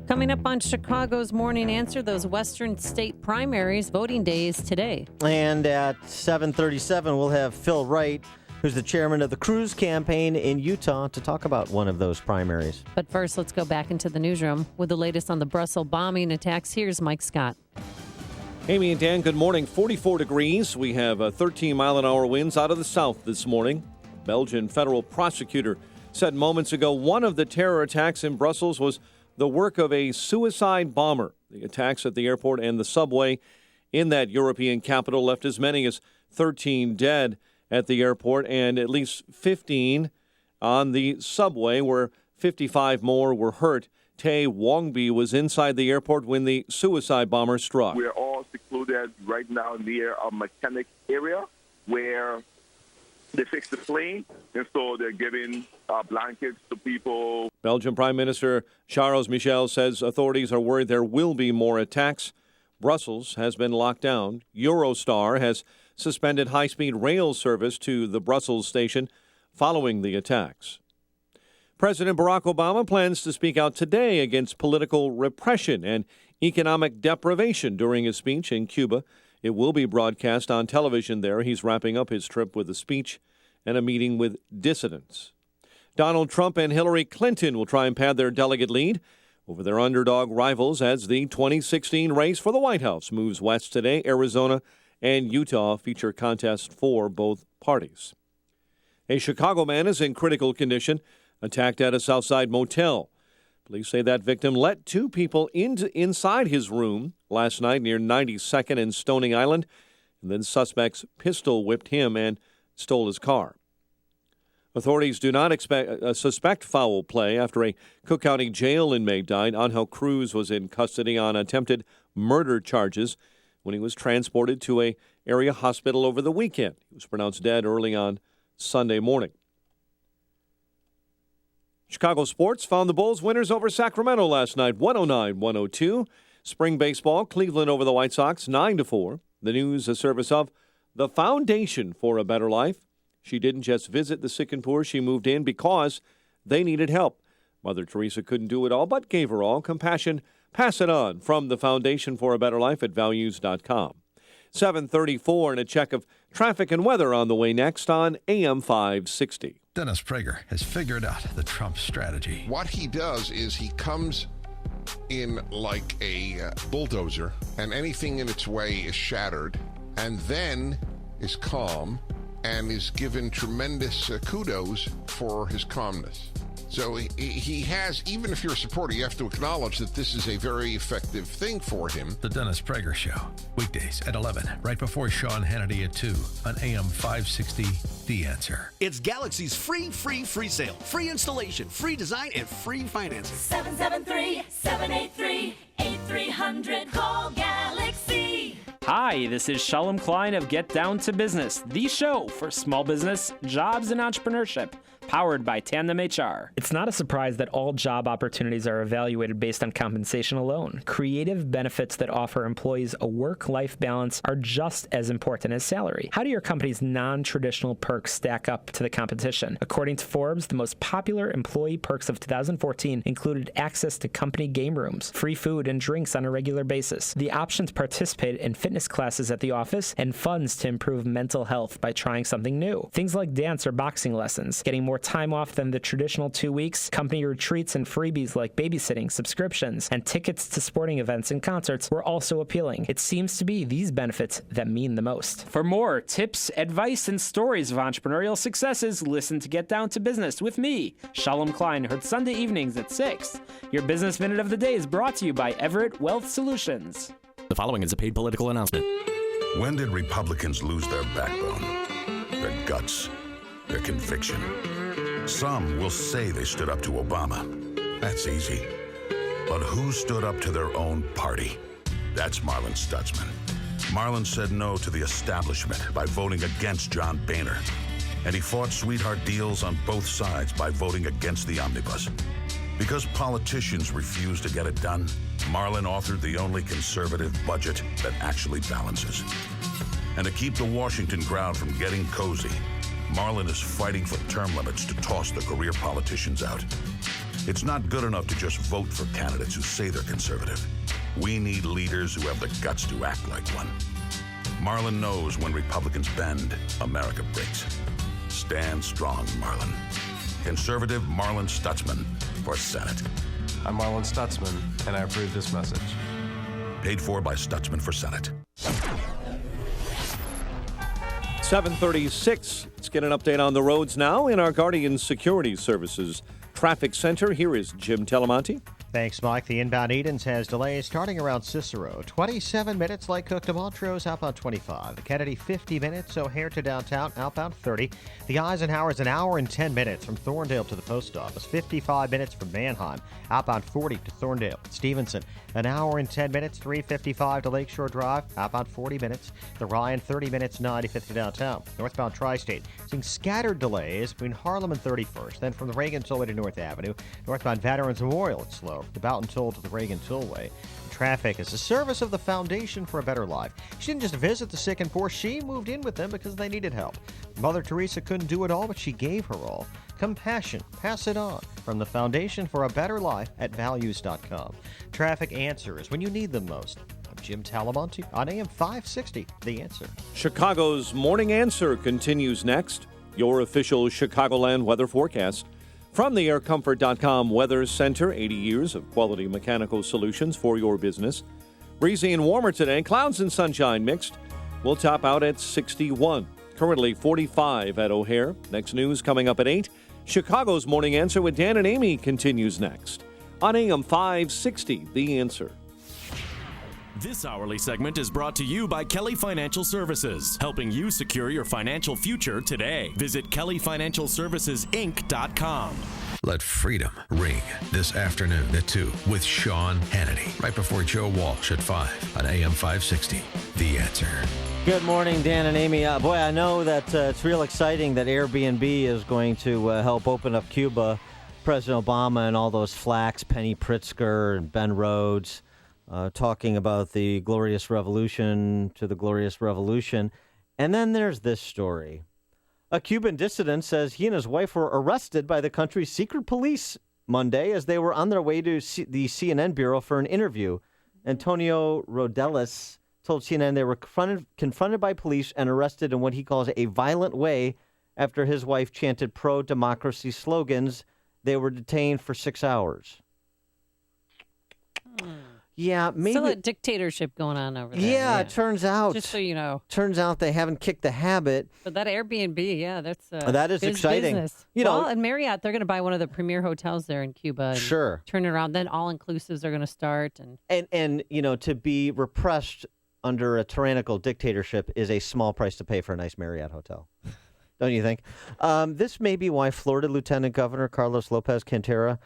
Coming up on Chicago's Morning Answer, those Western state primaries, voting days today. And at 7:37, we'll have Phil Wright, who's the chairman of the Cruz campaign in Utah, to talk about one of those primaries. But first, let's go back into the newsroom with the latest on the Brussels bombing attacks. Here's Mike Scott. Amy and Dan, good morning. 44 degrees. We have 13-mile-an-hour winds out of the south this morning. A Belgian federal prosecutor said moments ago one of the terror attacks in Brussels was the work of a suicide bomber. The attacks at the airport and the subway in that European capital left as many as 13 dead at the airport and at least 15 on the subway, where 55 more were hurt. Tay Wongbi was inside the airport when the suicide bomber struck. We're all secluded right now near a mechanic area where they fixed the plane, and so they're giving blankets to people. Belgian Prime Minister Charles Michel says authorities are worried there will be more attacks. Brussels has been locked down. Eurostar has suspended high-speed rail service to the Brussels station following the attacks. President Barack Obama plans to speak out today against political repression and economic deprivation during his speech in Cuba. It will be broadcast on television there. He's wrapping up his trip with a speech and a meeting with dissidents. Donald Trump and Hillary Clinton will try and pad their delegate lead over their underdog rivals as the 2016 race for the White House moves west today. Arizona and Utah feature contests for both parties. A Chicago man is in critical condition, attacked at a Southside motel. Police say that victim let two people inside his room last night near 92nd and Stony Island, and then suspects pistol whipped him and stole his car. Authorities do not suspect foul play after a Cook County jail inmate died. Angel Cruz was in custody on attempted murder charges when he was transported to an area hospital over the weekend. He was pronounced dead early on Sunday morning. Chicago sports found the Bulls winners over Sacramento last night, 109-102. Spring baseball, Cleveland over the White Sox, 9-4. The news, a service of the Foundation for a Better Life. She didn't just visit the sick and poor. She moved in because they needed help. Mother Teresa couldn't do it all, but gave her all. Compassion, pass it on from the Foundation for a Better Life at values.com. 7:34 and a check of traffic and weather on the way next on AM 560. Dennis Prager has figured out the Trump strategy. What he does is he comes in like a bulldozer, and anything in its way is shattered, and then is calm, and is given tremendous kudos for his calmness. So he has, even if you're a supporter, you have to acknowledge that this is a very effective thing for him. The Dennis Prager Show, weekdays at 11, right before Sean Hannity at 2 on AM 560, The Answer. It's Galaxy's free sale. Free installation, free design, and free financing. 773-783-8300. Call Galaxy. Hi, this is Shalom Klein of Get Down to Business, the show for small business, jobs, and entrepreneurship. Powered by Tandem HR. It's not a surprise that all job opportunities are evaluated based on compensation alone. Creative benefits that offer employees a work-life balance are just as important as salary. How do your company's non-traditional perks stack up to the competition? According to Forbes, the most popular employee perks of 2014 included access to company game rooms, free food and drinks on a regular basis, the option to participate in fitness classes at the office, and funds to improve mental health by trying something new. Things like dance or boxing lessons, getting more time off than the traditional 2 weeks, company retreats and freebies like babysitting, subscriptions, and tickets to sporting events and concerts were also appealing. It seems to be these benefits that mean the most. For more tips, advice, and stories of entrepreneurial successes, listen to Get Down to Business with me, Shalom Klein, heard Sunday evenings at 6. Your Business Minute of the Day is brought to you by Everett Wealth Solutions. The following is a paid political announcement. When did Republicans lose their backbone, their guts, their conviction? Some will say they stood up to Obama. That's easy. But who stood up to their own party? That's Marlin Stutzman. Marlin said no to the establishment by voting against John Boehner. And he fought sweetheart deals on both sides by voting against the omnibus. Because politicians refuse to get it done, Marlin authored the only conservative budget that actually balances. And to keep the Washington crowd from getting cozy, Marlin is fighting for term limits to toss the career politicians out. It's not good enough to just vote for candidates who say they're conservative. We need leaders who have the guts to act like one. Marlin knows when Republicans bend, America breaks. Stand strong, Marlin. Conservative Marlin Stutzman for Senate. I'm Marlin Stutzman, and I approve this message. Paid for by Stutzman for Senate. 7:36. Let's get an update on the roads now in our Guardian Security Services Traffic Center. Here is Jim Telemonte. Thanks, Mike. The inbound Edens has delays starting around Cicero. 27 minutes, Lake Cook to Montrose, outbound 25. The Kennedy, 50 minutes. O'Hare to downtown, outbound 30. The Eisenhower is an hour and 10 minutes from Thorndale to the post office. 55 minutes from Manheim, outbound 40 to Thorndale. Stevenson, an hour and 10 minutes. 355 to Lakeshore Drive, outbound 40 minutes. The Ryan, 30 minutes, 95th to downtown. Northbound Tri-State, seeing scattered delays between Harlem and 31st. Then from the Reagan Tollway to North Avenue. Northbound Veterans Memorial, it's slow. The Boughton Toll to the Reagan Tollway. Traffic is a service of the Foundation for a Better Life. She didn't just visit the sick and poor, she moved in with them because they needed help. Mother Teresa couldn't do it all, but she gave her all. Compassion, pass it on. From the Foundation for a Better Life at values.com. Traffic answers when you need them most. I'm Jim Talamonte on AM 560, The Answer. Chicago's Morning Answer continues next. Your official Chicagoland weather forecast. From the AirComfort.com Weather Center, 80 years of quality mechanical solutions for your business. Breezy and warmer today, clouds and sunshine mixed. We'll top out at 61. Currently 45 at O'Hare. Next news coming up at 8. Chicago's Morning Answer with Dan and Amy continues next. On AM 560, The Answer. This hourly segment is brought to you by Kelly Financial Services, helping you secure your financial future today. Visit kellyfinancialservicesinc.com. Let freedom ring this afternoon at 2 with Sean Hannity, right before Joe Walsh at 5 on AM 560, The Answer. Good morning, Dan and Amy. Boy, I know that it's real exciting that Airbnb is going to help open up Cuba. President Obama and all those flacks, Penny Pritzker and Ben Rhodes, talking about the glorious revolution to the glorious revolution. And then there's this story. A Cuban dissident says he and his wife were arrested by the country's secret police Monday as they were on their way to the CNN bureau for an interview. Antonio Rodelis told CNN they were confronted by police and arrested in what he calls a violent way after his wife chanted pro-democracy slogans. They were detained for 6 hours. Yeah, maybe. Still a dictatorship going on over there. Yeah, it turns out. Just so you know. Turns out they haven't kicked the habit. But that Airbnb, yeah, that's that is exciting. Business. You know, and Marriott, they're going to buy one of the premier hotels there in Cuba. And sure. Turn it around. Then all-inclusives are going to start. And to be repressed under a tyrannical dictatorship is a small price to pay for a nice Marriott hotel. Don't you think? This may be why Florida Lieutenant Governor Carlos Lopez Cantera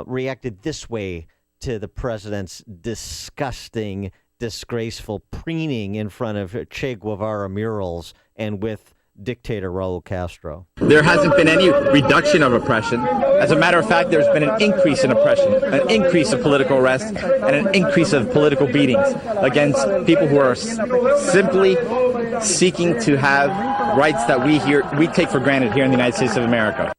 reacted this way to the president's disgusting, disgraceful preening in front of Che Guevara murals and with dictator Raul Castro. There hasn't been any reduction of oppression. As a matter of fact, there's been an increase in oppression, an increase of political arrests, and an increase of political beatings against people who are simply seeking to have rights that we take for granted here in the United States of America.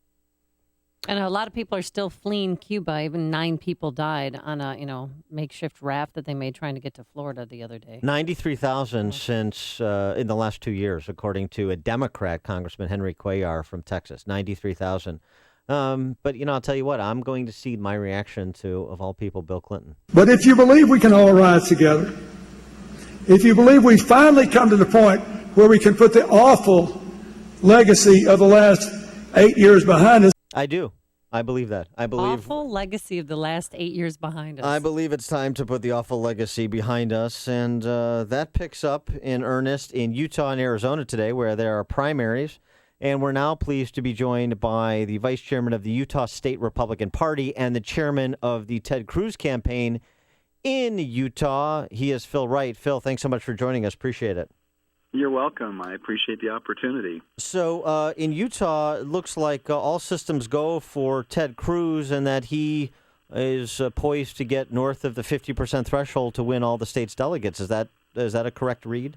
And a lot of people are still fleeing Cuba. Even 9 people died on a makeshift raft that they made trying to get to Florida the other day. 93,000 since in the last 2 years, according to a Democrat, Congressman Henry Cuellar from Texas. 93,000. But I'll tell you what, I'm going to cede my reaction to, of all people, Bill Clinton. But if you believe we can all rise together, if you believe we've finally come to the point where we can put the awful legacy of the last 8 years behind us. I do. I believe that. I believe awful legacy of the last 8 years behind us. I believe it's time to put the awful legacy behind us, and that picks up in earnest in Utah and Arizona today, where there are primaries. And we're now pleased to be joined by the vice chairman of the Utah State Republican Party and the chairman of the Ted Cruz campaign in Utah. He is Phil Wright. Phil, thanks so much for joining us. Appreciate it. You're welcome. I appreciate the opportunity. So in Utah, it looks like all systems go for Ted Cruz and that he is poised to get north of the 50% threshold to win all the state's delegates. Is that a correct read?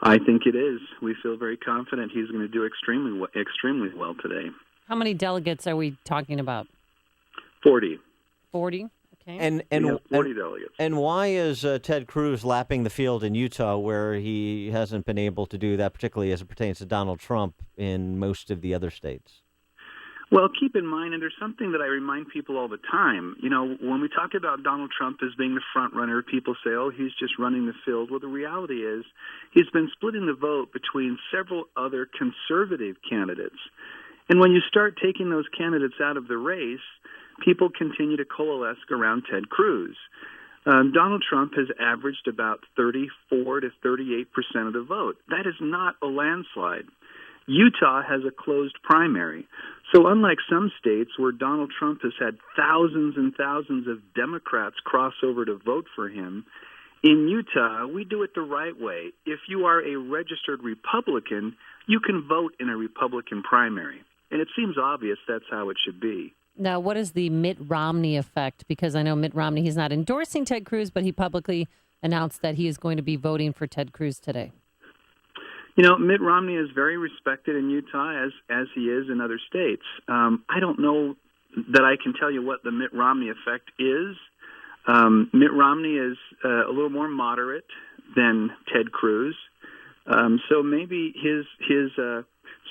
I think it is. We feel very confident he's going to do extremely well today. How many delegates are we talking about? 40. 40? Okay. And 40 delegates. And why is Ted Cruz lapping the field in Utah where he hasn't been able to do that, particularly as it pertains to Donald Trump in most of the other states? Well, keep in mind, and there's something that I remind people all the time. When we talk about Donald Trump as being the front runner, people say, oh, he's just running the field. Well, the reality is he's been splitting the vote between several other conservative candidates. And when you start taking those candidates out of the race, people continue to coalesce around Ted Cruz. Donald Trump has averaged about 34 to 38% of the vote. That is not a landslide. Utah has a closed primary. So unlike some states where Donald Trump has had thousands and thousands of Democrats cross over to vote for him, in Utah, we do it the right way. If you are a registered Republican, you can vote in a Republican primary. And it seems obvious that's how it should be. Now, what is the Mitt Romney effect? Because I know Mitt Romney, he's not endorsing Ted Cruz, but he publicly announced that he is going to be voting for Ted Cruz today. Mitt Romney is very respected in Utah as he is in other states. I don't know that I can tell you what the Mitt Romney effect is. Mitt Romney is a little more moderate than Ted Cruz. So maybe his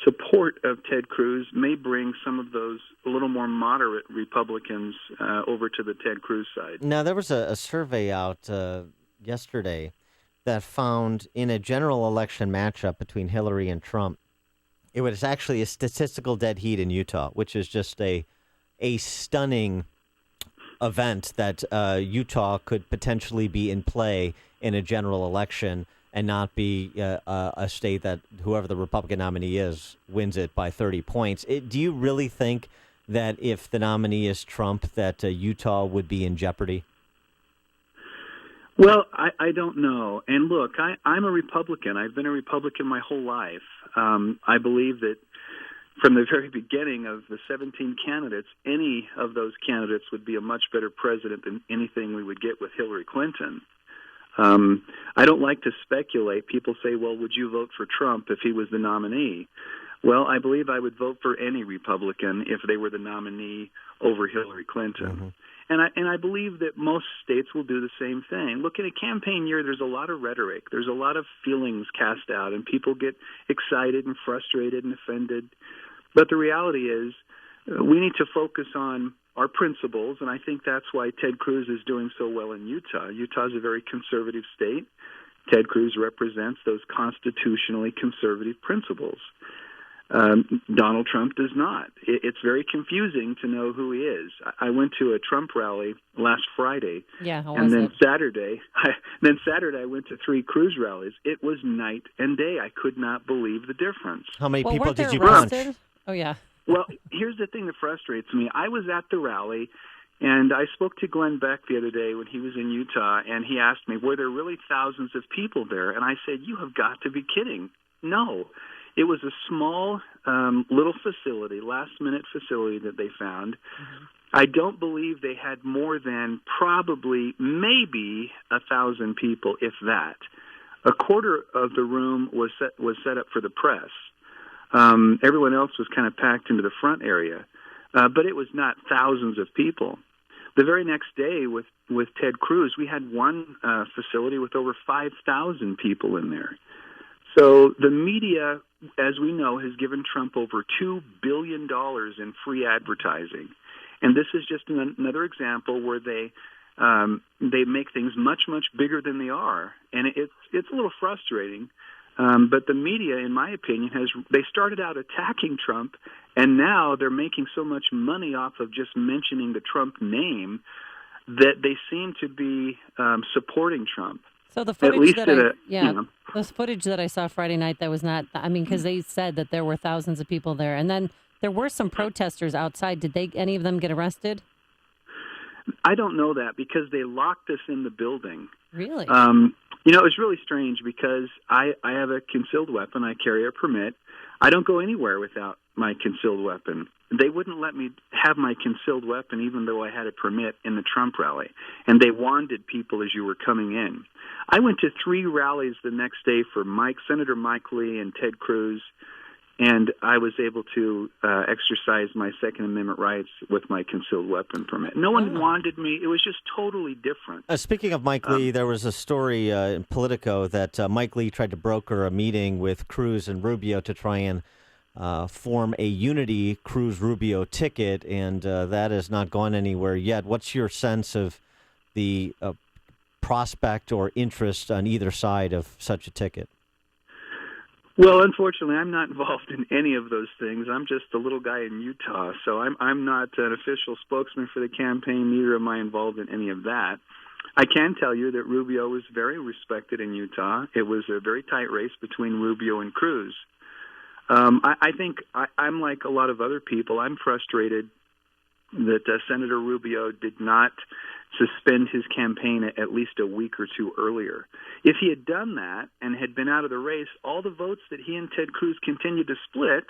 support of Ted Cruz may bring some of those a little more moderate Republicans over to the Ted Cruz side. Now, there was a survey out yesterday that found in a general election matchup between Hillary and Trump, it was actually a statistical dead heat in Utah, which is just a stunning event that Utah could potentially be in play in a general election and not be a state that whoever the Republican nominee is wins it by 30 points. Do you really think that if the nominee is Trump, that Utah would be in jeopardy? Well, I don't know. And look, I'm a Republican. I've been a Republican my whole life. I believe that from the very beginning of the 17 candidates, any of those candidates would be a much better president than anything we would get with Hillary Clinton. I don't like to speculate. People say, well, would you vote for Trump if he was the nominee? Well, I believe I would vote for any Republican if they were the nominee over Hillary Clinton. Mm-hmm. And I believe that most states will do the same thing. Look, in a campaign year, there's a lot of rhetoric. There's a lot of feelings cast out, and people get excited and frustrated and offended. But the reality is we need to focus on are principles, and I think that's why Ted Cruz is doing so well in Utah. Utah is a very conservative state. Ted Cruz represents those constitutionally conservative principles. Donald Trump does not. It's very confusing to know who he is. I went to a Trump rally last Friday, and then Saturday I went to 3 Cruz rallies. It was night and day. I could not believe the difference. How many people did you punch? Oh, yeah. Well, here's the thing that frustrates me. I was at the rally, and I spoke to Glenn Beck the other day when he was in Utah, and he asked me, were there really thousands of people there? And I said, you have got to be kidding. No. It was a small little facility, last-minute facility that they found. Mm-hmm. I don't believe they had more than probably maybe 1,000 people, if that. A quarter of the room was set up for the press. Everyone else was kind of packed into the front area, but it was not thousands of people. The very next day with Ted Cruz, we had one facility with over 5,000 people in there. So the media, as we know, has given Trump over $2 billion in free advertising. And this is just another example where they make things much, much bigger than they are. And it's a little frustrating. But the media, in my opinion, they started out attacking Trump, and now they're making so much money off of just mentioning the Trump name that they seem to be supporting Trump. So the footage the footage that I saw Friday night, that was not, because they said that there were thousands of people there. And then there were some protesters outside. Did any of them get arrested? I don't know that because they locked us in the building. Really? It's really strange because I have a concealed weapon. I carry a permit. I don't go anywhere without my concealed weapon. They wouldn't let me have my concealed weapon even though I had a permit in the Trump rally. And they wanded people as you were coming in. I went to 3 rallies the next day for Senator Mike Lee and Ted Cruz, and I was able to exercise my Second Amendment rights with my concealed weapon permit. No one wanted me. It was just totally different. Speaking of Mike Lee, there was a story in Politico that Mike Lee tried to broker a meeting with Cruz and Rubio to try and form a unity Cruz-Rubio ticket, and that has not gone anywhere yet. What's your sense of the prospect or interest on either side of such a ticket? Well, unfortunately, I'm not involved in any of those things. I'm just a little guy in Utah, so I'm not an official spokesman for the campaign. Neither am I involved in any of that. I can tell you that Rubio was very respected in Utah. It was a very tight race between Rubio and Cruz. I think I'm like a lot of other people. I'm frustrated that Senator Rubio did not suspend his campaign at least a week or 2 earlier. If he had done that and had been out of the race, all the votes that he and Ted Cruz continued to split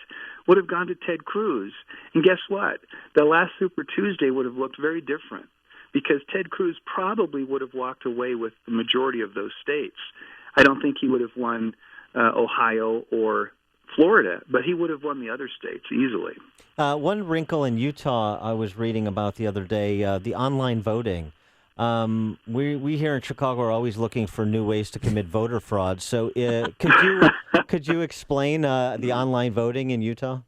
would have gone to Ted Cruz. And guess what? The last Super Tuesday would have looked very different because Ted Cruz probably would have walked away with the majority of those states. I don't think he would have won Ohio or Florida, but he would have won the other states easily. One wrinkle in Utah I was reading about the other day, the online voting. We here in Chicago are always looking for new ways to commit voter fraud. So could you explain the online voting in Utah?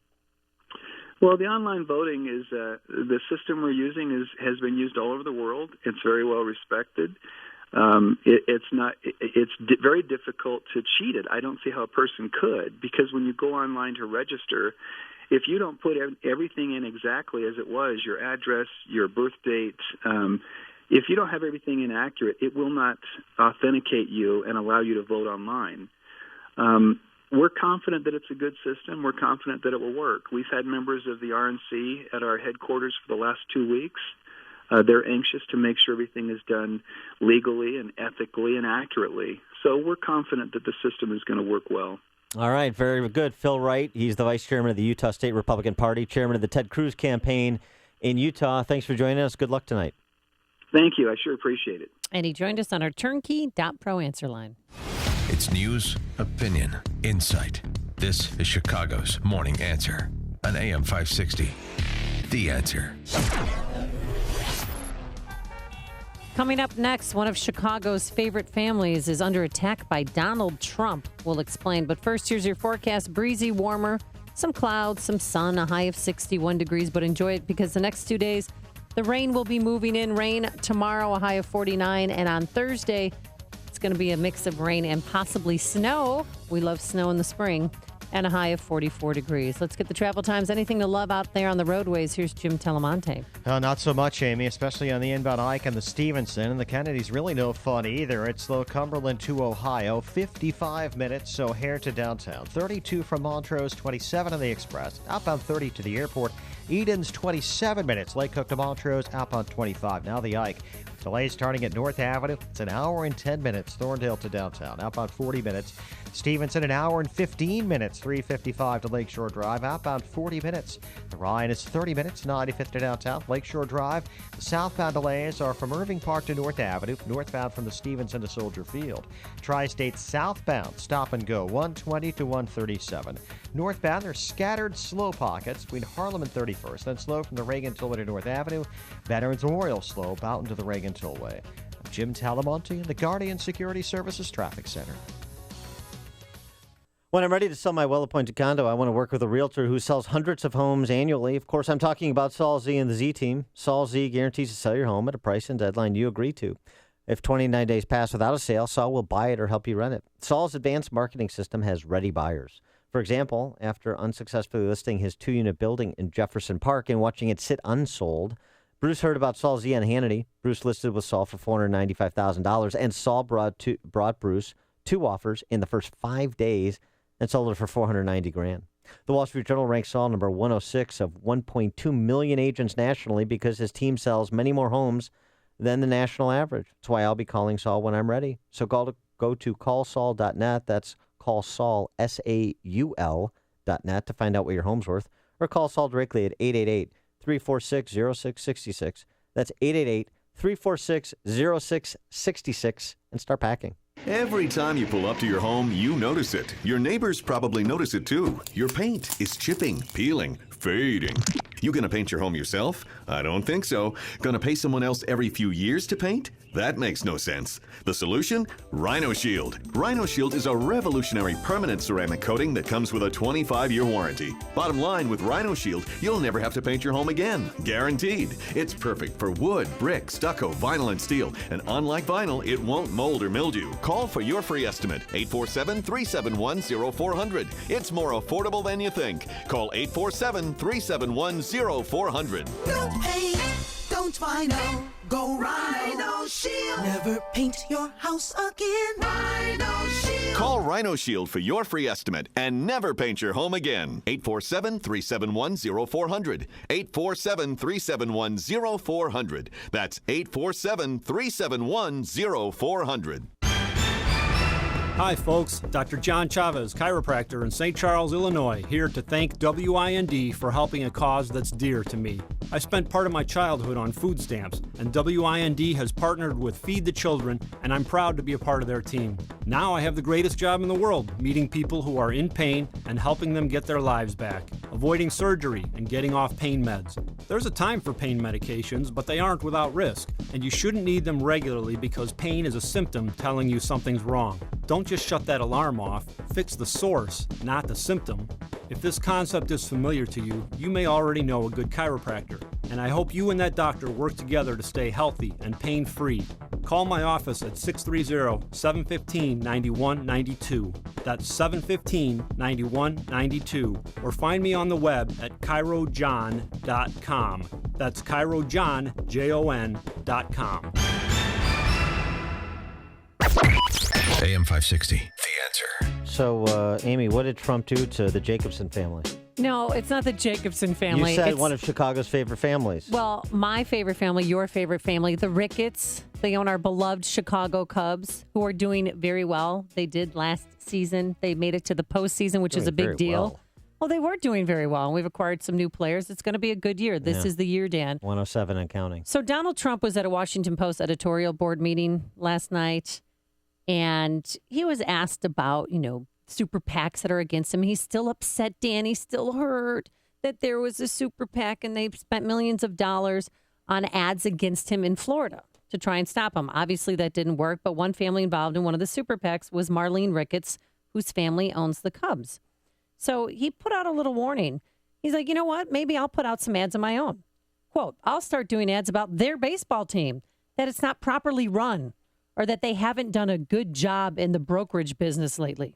Well, the online voting is the system we're using has been used all over the world. It's very well respected. It's very difficult to cheat it. I don't see how a person could, because when you go online to register, if you don't put everything in exactly as it was, your address, your birth date, if you don't have everything inaccurate, it will not authenticate you and allow you to vote online. We're confident that it's a good system. We're confident that it will work. We've had members of the RNC at our headquarters for the last 2 weeks. They're anxious to make sure everything is done legally and ethically and accurately. So we're confident that the system is going to work well. All right, very good. Phil Wright, he's the vice chairman of the Utah State Republican Party, chairman of the Ted Cruz campaign in Utah. Thanks for joining us. Good luck tonight. Thank you. I sure appreciate it. And he joined us on our turnkey.pro answer line. It's news, opinion, insight. This is Chicago's Morning Answer on AM 560. The Answer. Coming up next, one of Chicago's favorite families is under attack by Donald Trump. We'll explain. But first, here's your forecast. Breezy, warmer, some clouds, some sun, a high of 61 degrees. But enjoy it because the next 2 days, The rain will be moving in. Rain tomorrow, a high of 49. And on Thursday, it's going to be a mix of rain and possibly snow. We love snow in the spring. And a high of 44 degrees. Let's get the travel times. Anything to love out there on the roadways? Here's Jim Telemonte. Not so much, Amy, especially on the inbound Ike and the Stevenson. And the Kennedy's really no fun either. It's slow Cumberland to Ohio, 55 minutes, O'Hare to downtown. 32 from Montrose, 27 on the Express. Outbound 30 to the airport. Eden's 27 minutes. Lake Cook to Montrose, outbound 25. Now the Ike. Delays starting at North Avenue. It's an hour and 10 minutes. Thorndale to downtown. Outbound 40 minutes. Stevenson, an hour and 15 minutes. 355 to Lakeshore Drive. Outbound 40 minutes. The Ryan is 30 minutes. 95th to downtown. Lakeshore Drive. The southbound delays are from Irving Park to North Avenue. Northbound from the Stevenson to Soldier Field. Tri-State southbound. Stop and go. 120 to 137. Northbound, there's scattered slow pockets between Harlem and 31st. Then slow from the Reagan Tollway to North Avenue. Veterans Memorial slow. Boughton to the Reagan Tollway. I'm Jim Talamonte in the Guardian Security Services Traffic Center. When I'm ready to sell my well-appointed condo, I want to work with a realtor who sells hundreds of homes annually. Of course, I'm talking about Saul Z and the Z team. Saul Z guarantees to sell your home at a price and deadline you agree to. If 29 days pass without a sale, Saul will buy it or help you rent it. Saul's advanced marketing system has ready buyers. For example, after unsuccessfully listing his 2-unit building in Jefferson Park and watching it sit unsold, Bruce heard about Saul Z on Hannity. Bruce listed with Saul for $495,000, and Saul brought Bruce 2 offers in the first 5 days and sold it for $490,000. The Wall Street Journal ranks Saul number 106 of 1.2 million agents nationally because his team sells many more homes than the national average. That's why I'll be calling Saul when I'm ready. So go to callsaul.net. That's callsaul, SAUL.net to find out what your home's worth. Or call Saul directly at 888-346-0666. That's 888-346-0666 and start packing. Every time you pull up to your home, you notice it. Your neighbors probably notice it too. Your paint is chipping, peeling, fading. You gonna paint your home yourself? I don't think so. Gonna pay someone else every few years to paint? That makes no sense. The solution? Rhino Shield. Rhino Shield is a revolutionary permanent ceramic coating that comes with a 25-year warranty. Bottom line, with Rhino Shield, you'll never have to paint your home again. Guaranteed. It's perfect for wood, brick, stucco, vinyl, and steel. And unlike vinyl, it won't mold or mildew. Call for your free estimate. 847-371-0400. It's more affordable than you think. Call 847-371-0400. No paint, don't vinyl. Go Rhino Shield. Never paint your house again. Rhino Shield. Call Rhino Shield for your free estimate and never paint your home again. 847-371-0400. 847-371-0400. That's 847-371-0400. Hi, folks. Dr. John Chavez, chiropractor in St. Charles, Illinois, here to thank WIND for helping a cause that's dear to me. I spent part of my childhood on food stamps, and WIND has partnered with Feed the Children, and I'm proud to be a part of their team. Now I have the greatest job in the world, meeting people who are in pain and helping them get their lives back, avoiding surgery and getting off pain meds. There's a time for pain medications, but they aren't without risk, and you shouldn't need them regularly because pain is a symptom telling you something's wrong. Don't just shut that alarm off. Fix the source, not the symptom. If this concept is familiar to you, you may already know a good chiropractor, and I hope you and that doctor work together to stay healthy and pain-free. Call my office at 630-715-9192. That's 715-9192. Or find me on the web at chirojon.com. That's chirojon.com. AM 560, The Answer. So, Amy, what did Trump do to the Jacobson family? No, it's not the Jacobson family. You said it's one of Chicago's favorite families. Well, my favorite family, your favorite family, the Ricketts. They own our beloved Chicago Cubs, who are doing very well. They did last season. They made it to the postseason, which is a big deal. Well, they were doing very well, and we've acquired some new players. It's going to be a good year. This is the year, Dan. 107 and counting. So Donald Trump was at a Washington Post editorial board meeting last night, and he was asked about, super PACs that are against him. He's still upset, Dan. He's still hurt that there was a super PAC and they've spent millions of dollars on ads against him in Florida to try and stop him. Obviously, that didn't work, but one family involved in one of the super PACs was Marlene Ricketts, whose family owns the Cubs. So he put out a little warning. He's like, you know what? Maybe I'll put out some ads of my own. quote, I'll start doing ads about their baseball team, that it's not properly run, or that they haven't done a good job in the brokerage business lately.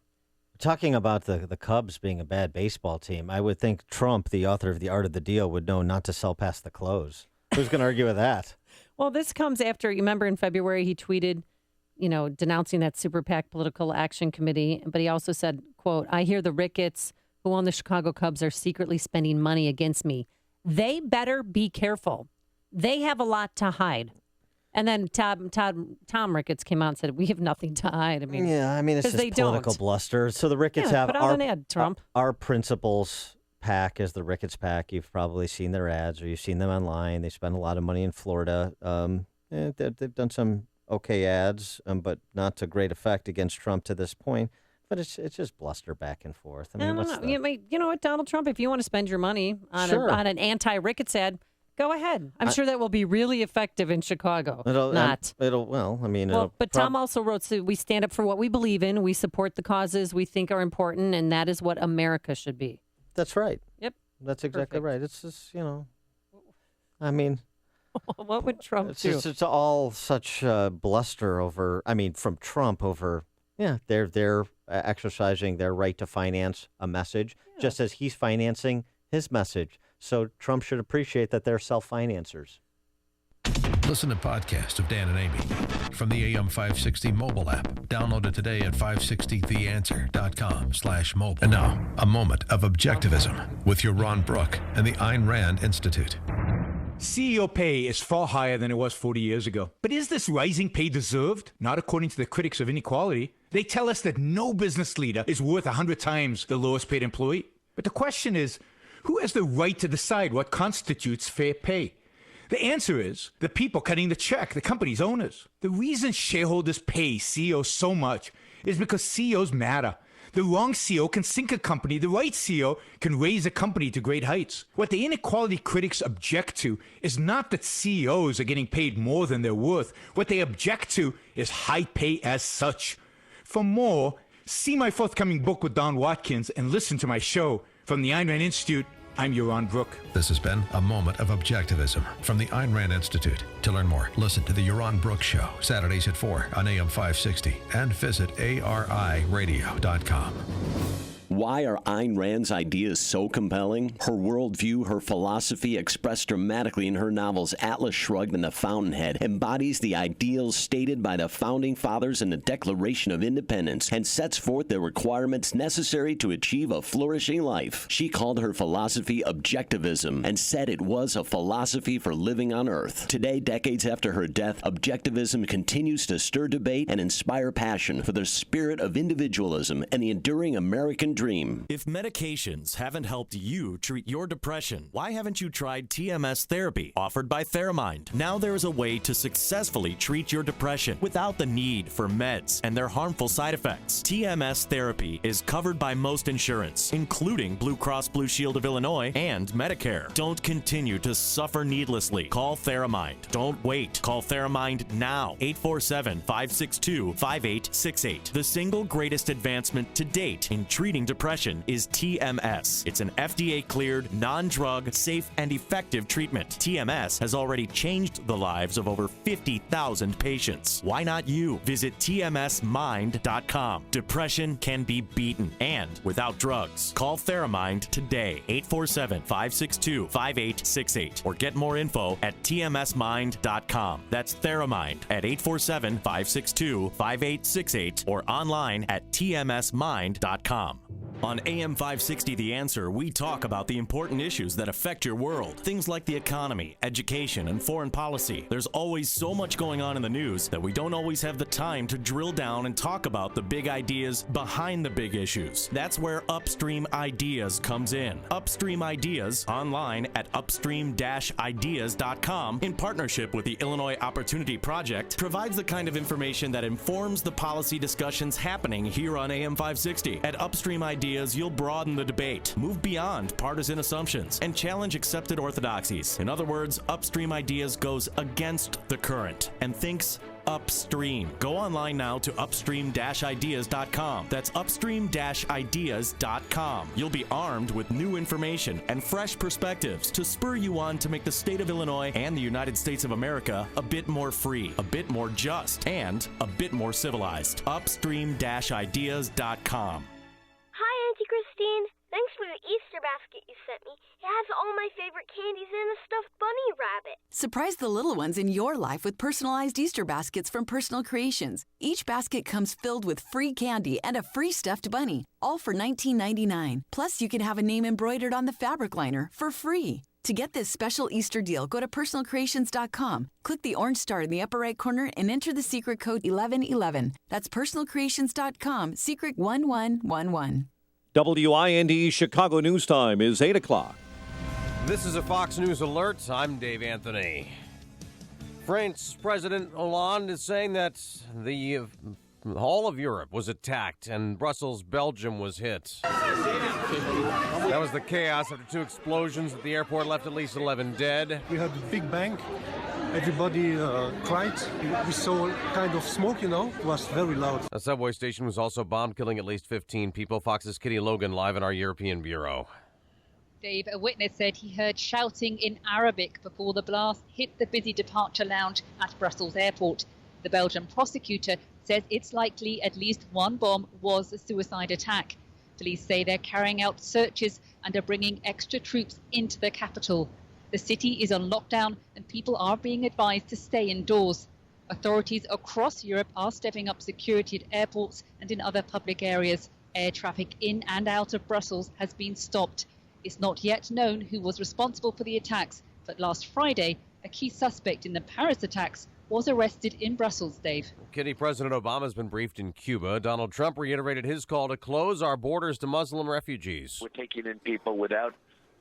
Talking about the Cubs being a bad baseball team, I would think Trump, the author of The Art of the Deal, would know not to sell past the close. Who's going to argue with that? Well, this comes after, you remember in February, he tweeted, denouncing that Super PAC Political Action Committee. But he also said, quote, I hear the Ricketts who own the Chicago Cubs are secretly spending money against me. They better be careful. They have a lot to hide. And then Tom Ricketts came out and said, we have nothing to hide. It's just political bluster. So the Ricketts have put out an ad, Trump. Our principals PAC is the Ricketts PAC. You've probably seen their ads or you've seen them online. They spend a lot of money in Florida. They've done some okay ads, but not to great effect against Trump to this point. But it's just bluster back and forth. I don't know. You know what, Donald Trump, if you want to spend your money on, on an anti-Ricketts ad, go ahead. I'm sure that will be really effective in Chicago. But Tom also wrote, so we stand up for what we believe in. We support the causes we think are important, and that is what America should be. That's right. Yep. That's exactly right. It's just, what would Trump do? It's all such bluster over, from Trump over, they're exercising their right to finance a message, just as he's financing his message. So Trump should appreciate that they're self-financers. Listen to podcasts of Dan and Amy from the AM 560 mobile app. Download it today at 560theanswer.com/mobile. And now, a moment of objectivism with your Ron Brook and the Ayn Rand Institute. CEO pay is far higher than it was 40 years ago. But is this rising pay deserved? Not according to the critics of inequality. They tell us that no business leader is worth 100 times the lowest paid employee. But the question is, who has the right to decide what constitutes fair pay? The answer is the people cutting the check, the company's owners. The reason shareholders pay CEOs so much is because CEOs matter. The wrong CEO can sink a company. The right CEO can raise a company to great heights. What the inequality critics object to is not that CEOs are getting paid more than they're worth. What they object to is high pay as such. For more, see my forthcoming book with Don Watkins and listen to my show. From the Ayn Rand Institute, I'm Ron Brook. This has been a moment of objectivism from the Ayn Rand Institute. To learn more, listen to the Ron Brook Show, Saturdays at 4 on AM 560, and visit ariradio.com. Why are Ayn Rand's ideas so compelling? Her worldview, her philosophy, expressed dramatically in her novels Atlas Shrugged and The Fountainhead, embodies the ideals stated by the Founding Fathers in the Declaration of Independence and sets forth the requirements necessary to achieve a flourishing life. She called her philosophy objectivism and said it was a philosophy for living on Earth. Today, decades after her death, objectivism continues to stir debate and inspire passion for the spirit of individualism and the enduring American dream. If medications haven't helped you treat your depression, why haven't you tried TMS therapy offered by Theramind? Now there is a way to successfully treat your depression without the need for meds and their harmful side effects. TMS therapy is covered by most insurance, including Blue Cross Blue Shield of Illinois and Medicare. Don't continue to suffer needlessly. Call Theramind. Don't wait. Call Theramind now. 847-562-5868. The single greatest advancement to date in treating depression is TMS. It's an FDA-cleared, non-drug, safe, and effective treatment. TMS has already changed the lives of over 50,000 patients. Why not you? Visit tmsmind.com. Depression can be beaten, and without drugs. Call Theramind today, 847-562-5868, or get more info at tmsmind.com. That's Theramind at 847-562-5868, or online at tmsmind.com. On AM 560 The Answer, we talk about the important issues that affect your world. Things like the economy, education, and foreign policy. There's always so much going on in the news that we don't always have the time to drill down and talk about the big ideas behind the big issues. That's where Upstream Ideas comes in. Upstream Ideas, online at upstream-ideas.com, in partnership with the Illinois Opportunity Project, provides the kind of information that informs the policy discussions happening here on AM 560. At Upstream Ideas, ideas, you'll broaden the debate, move beyond partisan assumptions, and challenge accepted orthodoxies. In other words, Upstream Ideas goes against the current and thinks upstream. Go online now to upstream-ideas.com. That's upstream-ideas.com. You'll be armed with new information and fresh perspectives to spur you on to make the state of Illinois and the United States of America a bit more free, a bit more just, and a bit more civilized. upstream-ideas.com. Hi, Auntie Christine. Thanks for the Easter basket you sent me. It has all my favorite candies and a stuffed bunny rabbit. Surprise the little ones in your life with personalized Easter baskets from Personal Creations. Each basket comes filled with free candy and a free stuffed bunny, all for $19.99. Plus, you can have a name embroidered on the fabric liner for free. To get this special Easter deal, go to personalcreations.com. Click the orange star in the upper right corner and enter the secret code 1111. That's personalcreations.com, secret 1111. WIND Chicago News Time is 8 o'clock. This is a Fox News alert. I'm Dave Anthony. French President Hollande is saying that the all of Europe was attacked and Brussels, Belgium was hit. That was the chaos after two explosions at the airport left at least 11 dead. We had a big bang. Everybody cried. We saw kind of smoke, It was very loud. A subway station was also bombed, killing at least 15 people. Fox's Kitty Logan live in our European bureau. Dave, a witness said he heard shouting in Arabic before the blast hit the busy departure lounge at Brussels airport. The Belgian prosecutor says it's likely at least one bomb was a suicide attack. Police say they're carrying out searches and are bringing extra troops into the capital. The city is on lockdown and people are being advised to stay indoors. Authorities across Europe are stepping up security at airports and in other public areas. Air traffic in and out of Brussels has been stopped. It's not yet known who was responsible for the attacks, but last Friday, a key suspect in the Paris attacks was arrested in Brussels, Dave. Kitty, President Obama has been briefed in Cuba. Donald Trump reiterated his call to close our borders to Muslim refugees. We're taking in people without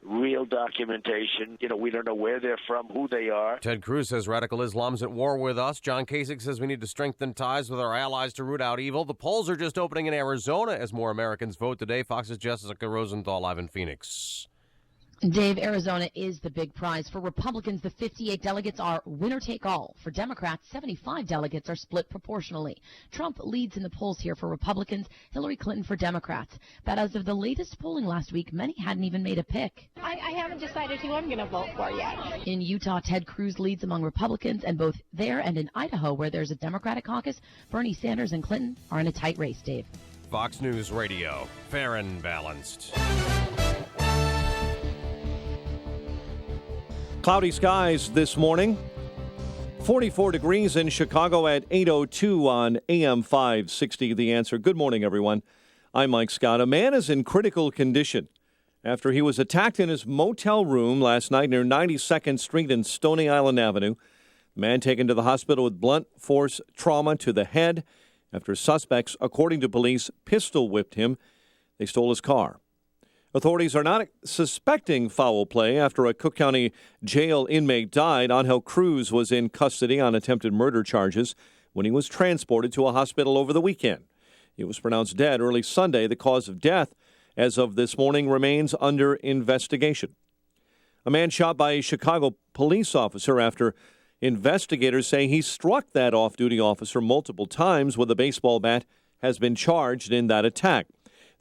real documentation. We don't know where they're from, who they are. Ted Cruz says radical Islam's at war with us. John Kasich says we need to strengthen ties with our allies to root out evil. The polls are just opening in Arizona as more Americans vote today. Fox's Jessica Rosenthal live in Phoenix. Dave, Arizona is the big prize. For Republicans, the 58 delegates are winner-take-all. For Democrats, 75 delegates are split proportionally. Trump leads in the polls here for Republicans, Hillary Clinton for Democrats. But as of the latest polling last week, many hadn't even made a pick. I haven't decided who I'm going to vote for yet. In Utah, Ted Cruz leads among Republicans, and both there and in Idaho, where there's a Democratic caucus, Bernie Sanders and Clinton are in a tight race, Dave. Fox News Radio, fair and balanced. Cloudy skies this morning. 44 degrees in Chicago at 8:02 on AM 560. The Answer. Good morning, everyone. I'm Mike Scott. A man is in critical condition after he was attacked in his motel room last night near 92nd Street and Stony Island Avenue. The man taken to the hospital with blunt force trauma to the head after suspects, according to police, pistol whipped him. They stole his car. Authorities are not suspecting foul play after a Cook County jail inmate died. Angel Cruz was in custody on attempted murder charges when he was transported to a hospital over the weekend. He was pronounced dead early Sunday. The cause of death, as of this morning, remains under investigation. A man shot by a Chicago police officer after investigators say he struck that off-duty officer multiple times with a baseball bat has been charged in that attack.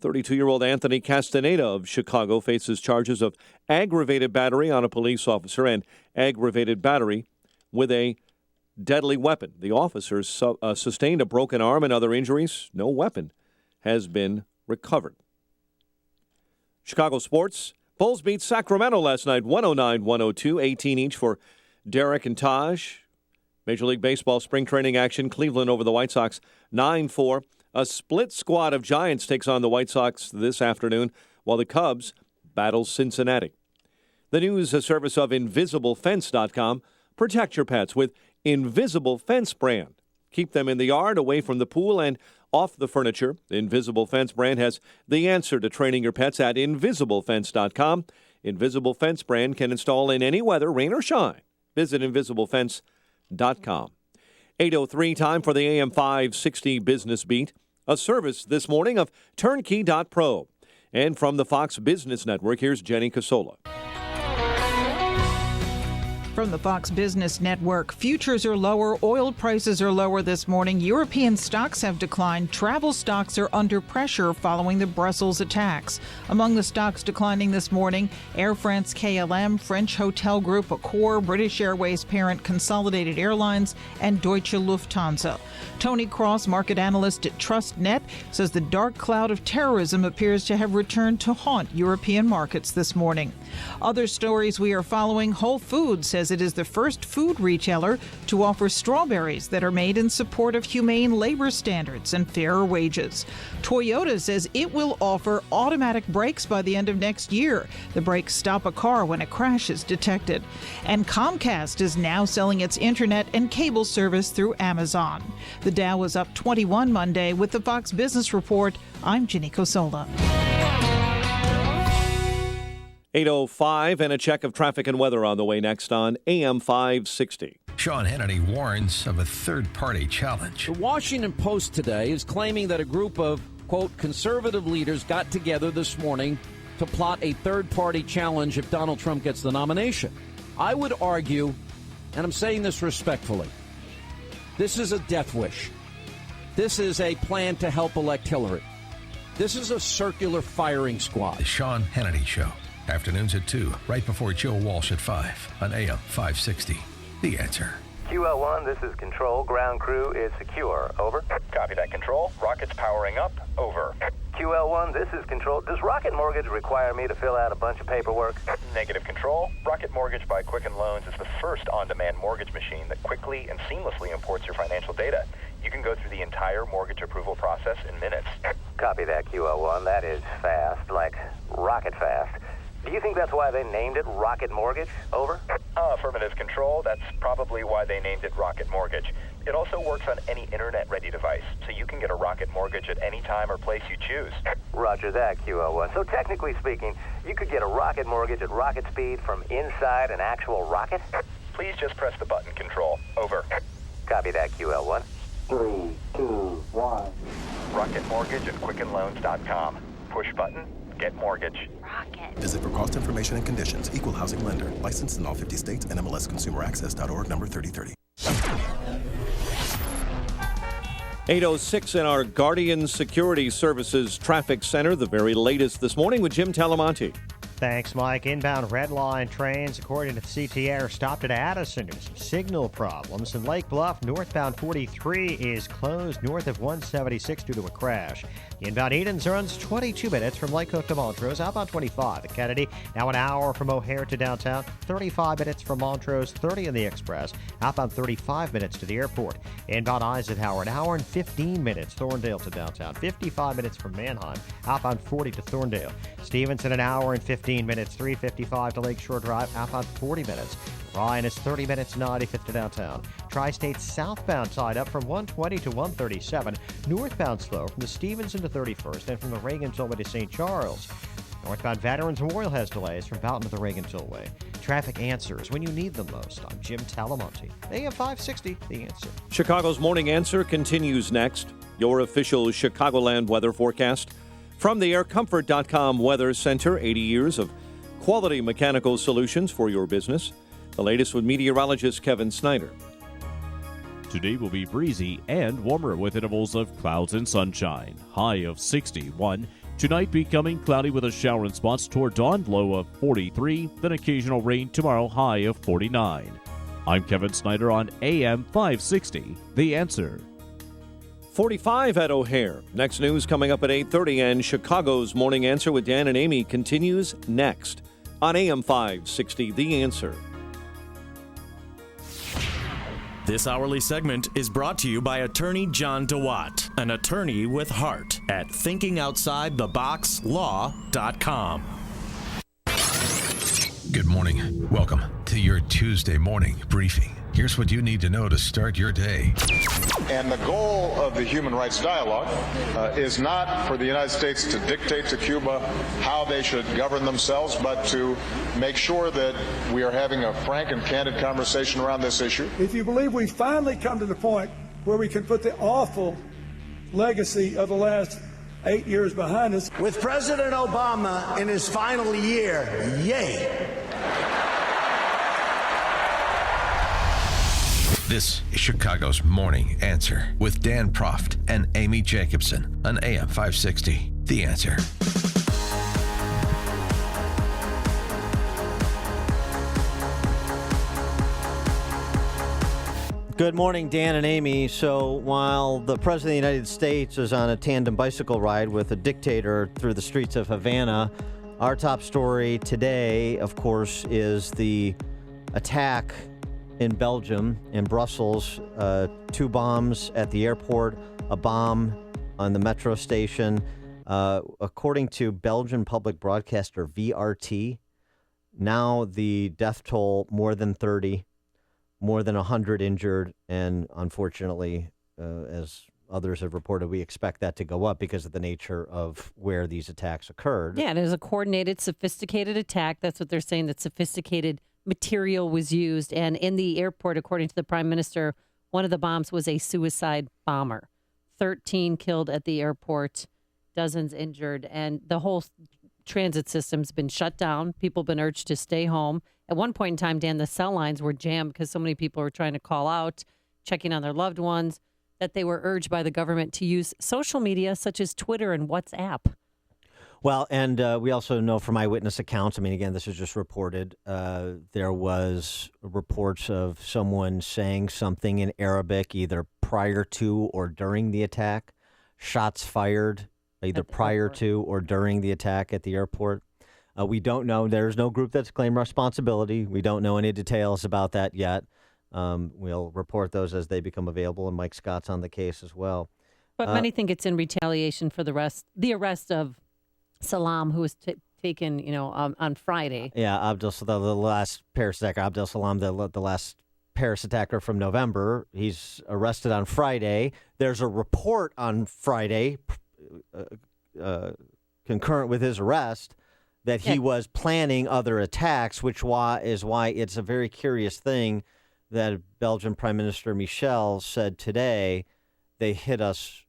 32-year-old Anthony Castaneda of Chicago faces charges of aggravated battery on a police officer and aggravated battery with a deadly weapon. The officer sustained a broken arm and other injuries. No weapon has been recovered. Chicago sports. Bulls beat Sacramento last night, 109-102, 18 each for Derek and Taj. Major League Baseball spring training action. Cleveland over the White Sox, 9-4. A split squad of Giants takes on the White Sox this afternoon, while the Cubs battle Cincinnati. The news, a service of InvisibleFence.com. Protect your pets with Invisible Fence brand. Keep them in the yard, away from the pool, and off the furniture. The Invisible Fence brand has the answer to training your pets at InvisibleFence.com. Invisible Fence brand can install in any weather, rain or shine. Visit InvisibleFence.com. 8:03, time for the AM 560 Business Beat. A service this morning of Turnkey.pro. And from the Fox Business Network, here's Jenny Casola. From the Fox Business Network, futures are lower, oil prices are lower this morning. European stocks have declined. Travel stocks are under pressure following the Brussels attacks. Among the stocks declining this morning, Air France KLM, French Hotel Group Accor, British Airways parent Consolidated Airlines, and Deutsche Lufthansa. Tony Cross, market analyst at TrustNet, says the dark cloud of terrorism appears to have returned to haunt European markets this morning. Other stories we are following, Whole Foods says it is the first food retailer to offer strawberries that are made in support of humane labor standards and fairer wages. Toyota says it will offer automatic brakes by the end of next year. The brakes stop a car when a crash is detected. And Comcast is now selling its internet and cable service through Amazon. The Dow was up 21 Monday. With the Fox Business Report, I'm Ginny Cosola. 8:05 and a check of traffic and weather on the way next on AM 560. Sean Hannity warns of a third-party challenge. The Washington Post today is claiming that a group of, quote, conservative leaders got together this morning to plot a third-party challenge if Donald Trump gets the nomination. I would argue, and I'm saying this respectfully, this is a death wish. This is a plan to help elect Hillary. This is a circular firing squad. The Sean Hannity Show. Afternoons at 2, right before Joe Walsh at 5 on AM 560. The Answer. QL1, this is Control. Ground crew is secure. Over. Copy that, Control. Rockets powering up. Over. QL1, this is Control. Does Rocket Mortgage require me to fill out a bunch of paperwork? Negative, Control. Rocket Mortgage by Quicken Loans is the first on-demand mortgage machine that quickly and seamlessly imports your financial data. You can go through the entire mortgage approval process in minutes. Copy that, QL1. That is fast, like rocket fast. Do you think that's why they named it Rocket Mortgage? Over. Affirmative, Control. That's probably why they named it Rocket Mortgage. It also works on any internet-ready device, so you can get a Rocket Mortgage at any time or place you choose. Roger that, QL1. So technically speaking, you could get a Rocket Mortgage at rocket speed from inside an actual rocket? Please just press the button, Control. Over. Copy that, QL1. 3, 2, 1. Rocket Mortgage at QuickenLoans.com. Push button. Get mortgage. Rocket. Visit for cost information and conditions. Equal housing lender. Licensed in all 50 states. NMLSConsumerAccess.org. Number 3030. 8:06 in our Guardian Security Services Traffic Center. The very latest this morning with Jim Talamonte. Thanks, Mike. Inbound Red Line trains, according to the CTA, are stopped at Addison due to some signal problems. In Lake Bluff, northbound 43 is closed north of 176 due to a crash. The inbound Edens runs 22 minutes from Lake Cook to Montrose. Outbound 25 at Kennedy, now an hour from O'Hare to downtown. 35 minutes from Montrose, 30 in the Express. Outbound 35 minutes to the airport. Inbound Eisenhower, an hour and 15 minutes. Thorndale to downtown. 55 minutes from Manheim. Outbound 40 to Thorndale. Stevenson, an hour and 15 minutes. 355 to Lakeshore Drive. Outbound 40 minutes. Ryan is 30 minutes, 95th to downtown. Tri-State southbound tied up from 120 to 137. Northbound slow from the Stevenson to 31st and from the Reagan Tollway to St. Charles. Northbound Veterans Memorial has delays from Fountain to the Reagan Tollway. Traffic answers when you need them most. I'm Jim Talamonte. AM 560, The Answer. Chicago's Morning Answer continues next. Your official Chicagoland weather forecast from the AirComfort.com Weather Center. 80 years of quality mechanical solutions for your business. The latest with meteorologist Kevin Snyder. Today will be breezy and warmer with intervals of clouds and sunshine. High of 61. Tonight becoming cloudy with a shower in spots toward dawn. Low of 43. Then occasional rain tomorrow. High of 49. I'm Kevin Snyder on AM 560. The Answer. 45 at O'Hare. Next news coming up at 8:30, and Chicago's Morning Answer with Dan and Amy continues next on AM 560. The Answer. This hourly segment is brought to you by attorney John DeWatt, an attorney with heart at thinkingoutsidetheboxlaw.com. Good morning. Welcome to your Tuesday morning briefing. Here's what you need to know to start your day. And the goal of the Human Rights Dialogue is not for the United States to dictate to Cuba how they should govern themselves, but to make sure that we are having a frank and candid conversation around this issue. If you believe we've finally come to the point where we can put the awful legacy of the last 8 years behind us. With President Obama in his final year, yay. This is Chicago's Morning Answer with Dan Proft and Amy Jacobson on AM 560. The Answer. Good morning, Dan and Amy. So while the President of the United States is on a tandem bicycle ride with a dictator through the streets of Havana, our top story today, of course, is the attack in Belgium, in Brussels. 2 bombs at the airport, a bomb on the metro station. According to Belgian public broadcaster VRT, now the death toll more than 30. More than 100 injured, and unfortunately, as others have reported, we expect that to go up because of the nature of where these attacks occurred. Yeah, it is a coordinated, sophisticated attack. That's what they're saying, that sophisticated material was used. And in the airport, according to the Prime Minister, one of the bombs was a suicide bomber. 13 killed at the airport, dozens injured, and the whole transit system's been shut down. People have been urged to stay home. At one point in time, Dan, the cell lines were jammed because so many people were trying to call out, checking on their loved ones, that they were urged by the government to use social media such as Twitter and WhatsApp. Well, and we also know from eyewitness accounts, I mean, again, this is just reported, there was reports of someone saying something in Arabic either prior to or during the attack, shots fired either prior to or during the attack at the airport. We don't know. There's no group that's claimed responsibility. We don't know any details about that yet. We'll report those as they become available, and Mike Scott's on the case as well. But many think it's in retaliation for the arrest of Salam, who was taken, on Friday. Yeah, the last Paris attacker, Abdel Salam, the last Paris attacker from November. He's arrested on Friday. There's a report on Friday, concurrent with his arrest, that he was planning other attacks, which is why it's a very curious thing that Belgian Prime Minister Michel said today, they hit us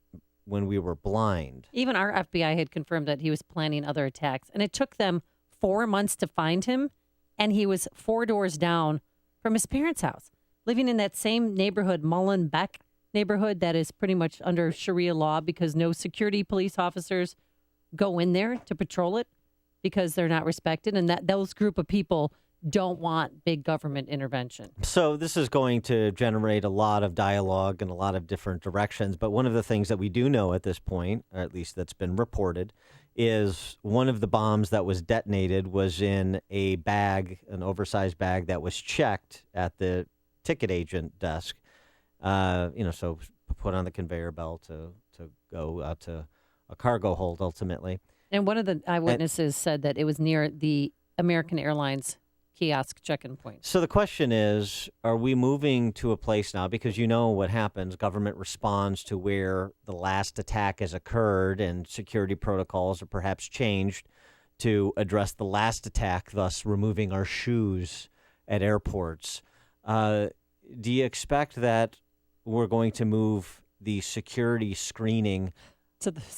when we were blind. Even our FBI had confirmed that he was planning other attacks, and it took them 4 months to find him, and he was 4 doors down from his parents' house, living in that same neighborhood, Molenbeek neighborhood, that is pretty much under Sharia law because no security police officers go in there to patrol it, because they're not respected, and that those group of people don't want big government intervention. So this is going to generate a lot of dialogue in a lot of different directions. But one of the things that we do know at this point, or at least that's been reported, is one of the bombs that was detonated was in a bag, an oversized bag that was checked at the ticket agent desk. So put on the conveyor belt to go out to a cargo hold ultimately. And one of the eyewitnesses said that it was near the American Airlines kiosk check-in point. So the question is, are we moving to a place now? Because you know what happens. Government responds to where the last attack has occurred, and security protocols are perhaps changed to address the last attack, thus removing our shoes at airports. Do you expect that we're going to move the security screening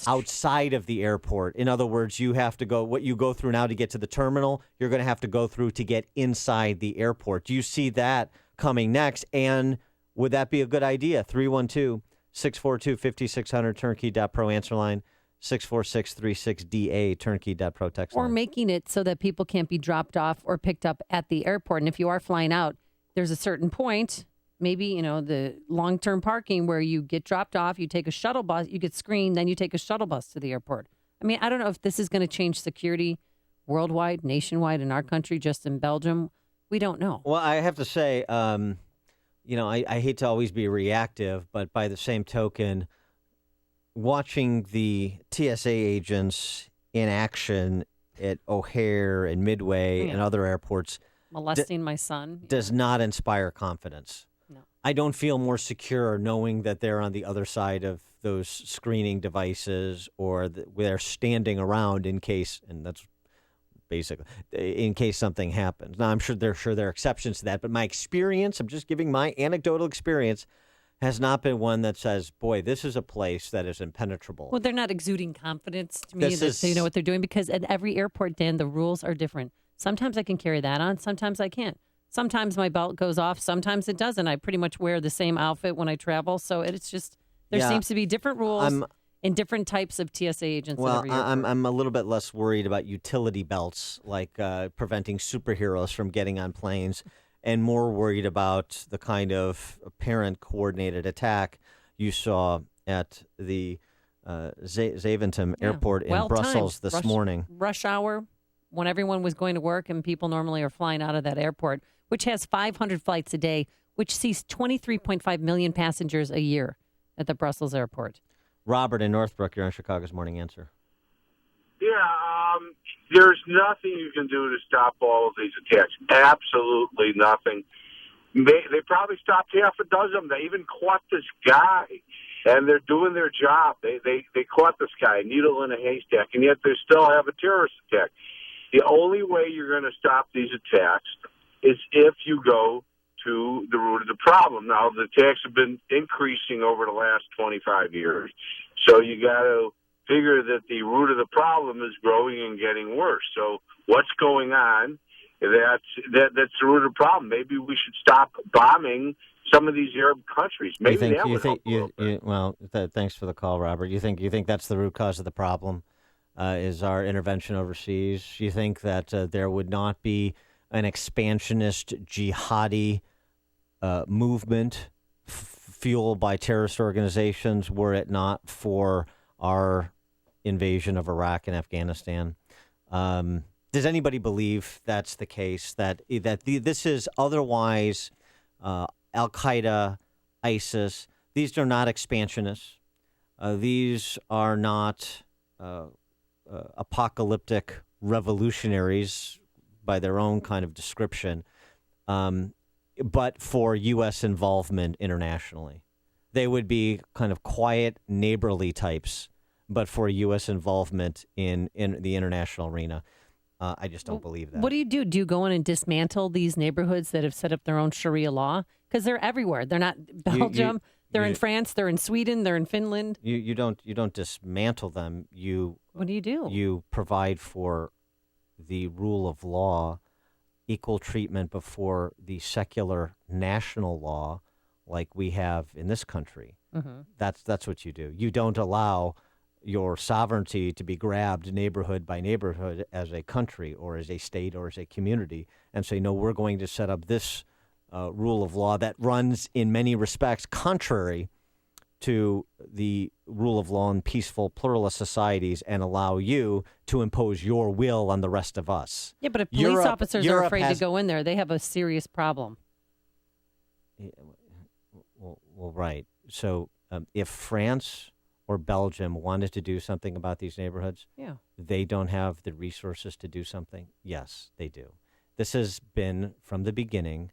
outside of the airport? In other words, you have to go, what you go through now to get to the terminal, you're going to have to go through to get inside the airport. Do you see that coming next? And would that be a good idea? 312-642-5600, turnkey.pro answer line, 64636DA, turnkey.pro text line. Or making it so that people can't be dropped off or picked up at the airport. And if you are flying out, there's a certain point, maybe, the long-term parking where you get dropped off, you take a shuttle bus, you get screened, then you take a shuttle bus to the airport. I mean, I don't know if this is going to change security worldwide, nationwide, in our country, just in Belgium. We don't know. Well, I have to say, I hate to always be reactive, but by the same token, watching the TSA agents in action at O'Hare and Midway and other airports molesting my son does not inspire confidence. No. I don't feel more secure knowing that they're on the other side of those screening devices, or they're standing around in case, and that's basically in case something happens. Now, I'm sure there are exceptions to that, but my experience, I'm just giving my anecdotal experience, has not been one that says, boy, this is a place that is impenetrable. Well, they're not exuding confidence to me This that is- they know what they're doing, because at every airport, Dan, the rules are different. Sometimes I can carry that on. Sometimes I can't. Sometimes my belt goes off. Sometimes it doesn't. I pretty much wear the same outfit when I travel. So it's just, there Yeah. seems to be different rules and different types of TSA agents. at Well, every airport. I'm a little bit less worried about utility belts, like preventing superheroes from getting on planes, and more worried about the kind of apparent coordinated attack you saw at the Zaventem Airport in Well Brussels timed. this morning. Rush hour, when everyone was going to work, and people normally are flying out of that airport, which has 500 flights a day, which sees 23.5 million passengers a year at the Brussels airport. Robert in Northbrook, you're on Chicago's Morning Answer. Yeah, there's nothing you can do to stop all of these attacks. Absolutely nothing. They probably stopped half a dozen. They even caught this guy, and they're doing their job. They caught this guy, needle in a haystack, and yet they still have a terrorist attack. The only way you're going to stop these attacks is if you go to the root of the problem. Now, the attacks have been increasing over the last 25 years, so you got to figure that the root of the problem is growing and getting worse. So what's going on? That's the root of the problem. Maybe we should stop bombing some of these Arab countries. Maybe that would help a little bit. Thanks for the call, Robert. You think that's the root cause of the problem? Is our intervention overseas? You think that there would not be an expansionist jihadi movement fueled by terrorist organizations were it not for our invasion of Iraq and Afghanistan? Does anybody believe that's the case? This is otherwise Al-Qaeda, ISIS? These are not expansionists. These are not apocalyptic revolutionaries by their own kind of description, but for U.S. involvement internationally. They would be kind of quiet, neighborly types, but for U.S. involvement in the international arena. I just don't believe that. What do you do? Do you go in and dismantle these neighborhoods that have set up their own Sharia law? Because they're everywhere. They're not Belgium. They're in France. They're in Sweden. They're in Finland. You don't dismantle them. What do? You provide for the rule of law, equal treatment before the secular national law, like we have in this country. Mm-hmm. That's what you do. You don't allow your sovereignty to be grabbed neighborhood by neighborhood as a country or as a state or as a community and say, no, we're going to set up this rule of law that runs in many respects contrary to the rule of law in peaceful pluralist societies and allow you to impose your will on the rest of us. Yeah, but if police officers are afraid to go in there, they have a serious problem. Well, right. So if France or Belgium wanted to do something about these neighborhoods, they don't have the resources to do something? Yes, they do. This has been, from the beginning,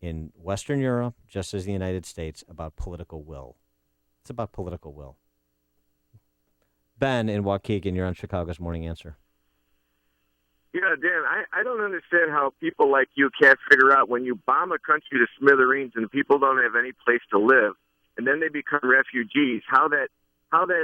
in Western Europe, just as the United States, about political will. It's about political will. Ben in Waukegan, you're on Chicago's Morning Answer. Yeah, Dan, I don't understand how people like you can't figure out when you bomb a country to smithereens and people don't have any place to live, and then they become refugees, how that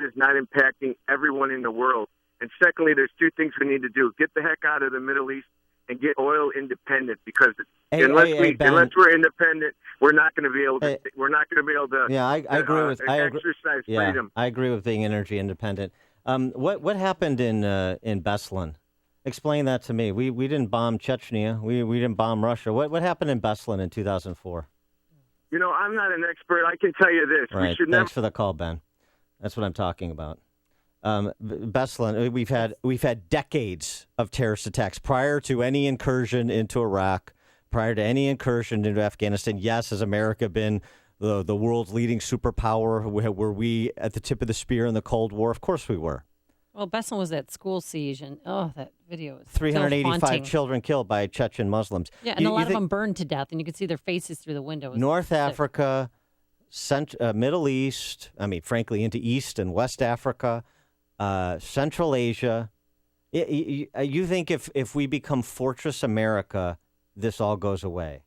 is not impacting everyone in the world. And secondly, there's two things we need to do. Get the heck out of the Middle East and get oil independent, because unless we're independent, we're not going to be able to. Yeah, I agree with exercise freedom. I agree with being energy independent. What happened in Beslan? Explain that to me. We didn't bomb Chechnya. We didn't bomb Russia. What happened in Beslan in 2004? You know, I'm not an expert. I can tell you this. Right. We should Thanks for the call, Ben. That's what I'm talking about. Beslan, we've had decades of terrorist attacks prior to any incursion into Iraq, prior to any incursion into Afghanistan. Yes, has America been the world's leading superpower? Were we at the tip of the spear in the Cold War? Of course we were. Well, Beslan was that school siege, and that video is 385 children killed by Chechen Muslims. Yeah, and a lot of them burned to death, and you could see their faces through the windows. North Africa, Middle East, frankly, into East and West Africa, Central Asia. You think if we become Fortress America, this all goes away?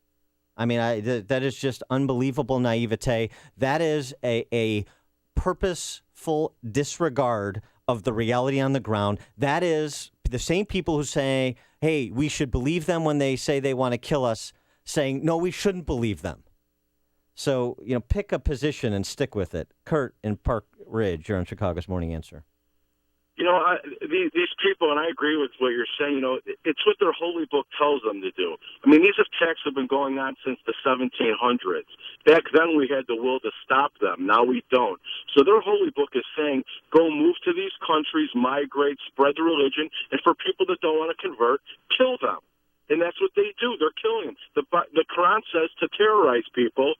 I mean, that is just unbelievable naivete. That is a purposeful disregard of the reality on the ground. That is the same people who say, hey, we should believe them when they say they want to kill us, saying, no, we shouldn't believe them. So, pick a position and stick with it. Kurt in Park Ridge, you're on Chicago's Morning Answer. These people, and I agree with what you're saying, it's what their holy book tells them to do. I mean, these attacks have been going on since the 1700s. Back then we had the will to stop them. Now we don't. So their holy book is saying, go move to these countries, migrate, spread the religion, and for people that don't want to convert, kill them. And that's what they do. They're killing them. The Quran says to terrorize people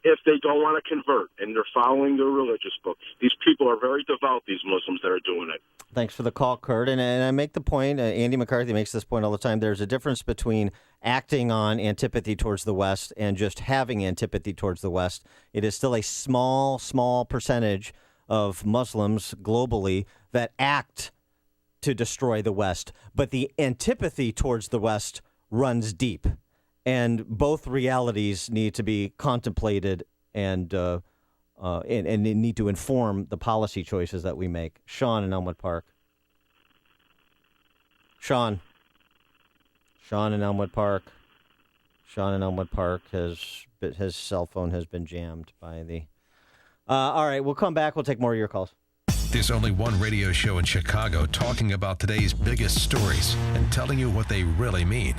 if they don't want to convert, and they're following their religious book. These people are very devout, these Muslims that are doing it. Thanks for the call, Kurt. And I make the point, Andy McCarthy makes this point all the time, there's a difference between acting on antipathy towards the West and just having antipathy towards the West. It is still a small percentage of Muslims globally that act to destroy the West. But the antipathy towards the West runs deep. And both realities need to be contemplated and need to inform the policy choices that we make. Sean in Elmwood Park. Sean in Elmwood Park. Sean in Elmwood Park his cell phone has been jammed by the. All right, we'll come back. We'll take more of your calls. There's only one radio show in Chicago talking about today's biggest stories and telling you what they really mean.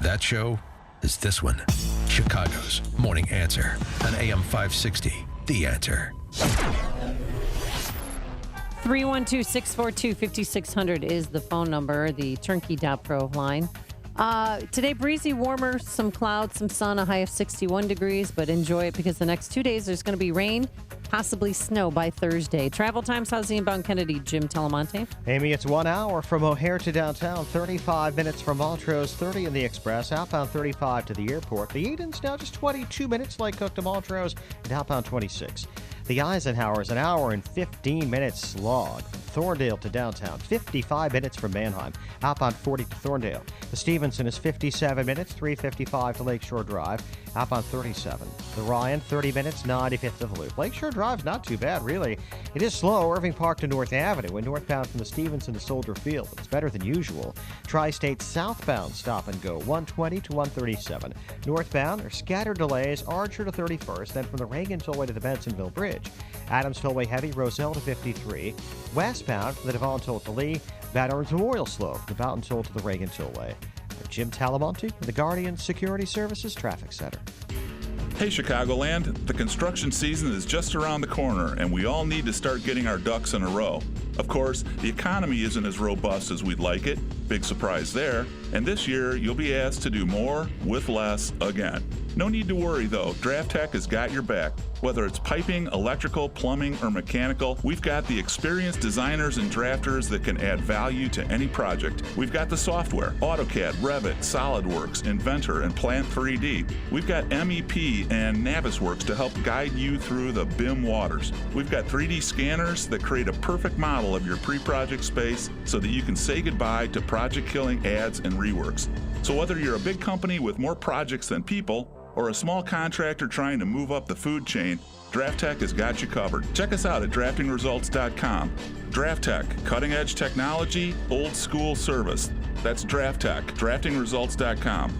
That show is this one, Chicago's Morning Answer on AM 560, The Answer. 312-642-5600 is the phone number, the Turnkey.pro line. Today, breezy, warmer, some clouds, some sun, a high of 61 degrees, but enjoy it because the next 2 days there's going to be rain, possibly snow by Thursday. Travel times, how's the inbound Kennedy, Jim Talamonte? Amy, it's 1 hour from O'Hare to downtown, 35 minutes from Montrose, 30 in the Express, outbound 35 to the airport. The Eden's now just 22 minutes, Lake Cook to Montrose, and outbound 26. The Eisenhower is an hour and 15 minutes slog. Thorndale to downtown, 55 minutes from Manheim, outbound 40 to Thorndale. The Stevenson is 57 minutes, 3:55 to Lakeshore Drive, outbound 37. The Ryan, 30 minutes, 95th to the Loop. Lakeshore Drive's not too bad, really. It is slow, Irving Park to North Avenue, and northbound from the Stevenson to Soldier Field, but it's better than usual. Tri-State southbound stop and go, 120 to 137. Northbound are scattered delays, Archer to 31st, then from the Reagan Tollway to the Bensonville Bridge. Adams Tollway heavy, Roselle to 53. Westbound from the Devon Toll to Lee, Bad Orange Memorial Slow from the Boughton Toll to the Reagan Tollway. Jim Talamonte, the Guardian Security Services Traffic Center. Hey Chicagoland, the construction season is just around the corner and we all need to start getting our ducks in a row. Of course, the economy isn't as robust as we'd like it, big surprise there, and this year you'll be asked to do more with less again. No need to worry though, Draft Tech has got your back. Whether it's piping, electrical, plumbing, or mechanical, we've got the experienced designers and drafters that can add value to any project. We've got the software, AutoCAD, Revit, SolidWorks, Inventor, and Plant 3D. We've got MEP and Navisworks to help guide you through the BIM waters. We've got 3D scanners that create a perfect model of your pre-project space so that you can say goodbye to project-killing ads and reworks. So whether you're a big company with more projects than people, or a small contractor trying to move up the food chain, Draft Tech has got you covered. Check us out at draftingresults.com. Draft Tech, cutting-edge technology, old-school service. That's Draft Tech, draftingresults.com.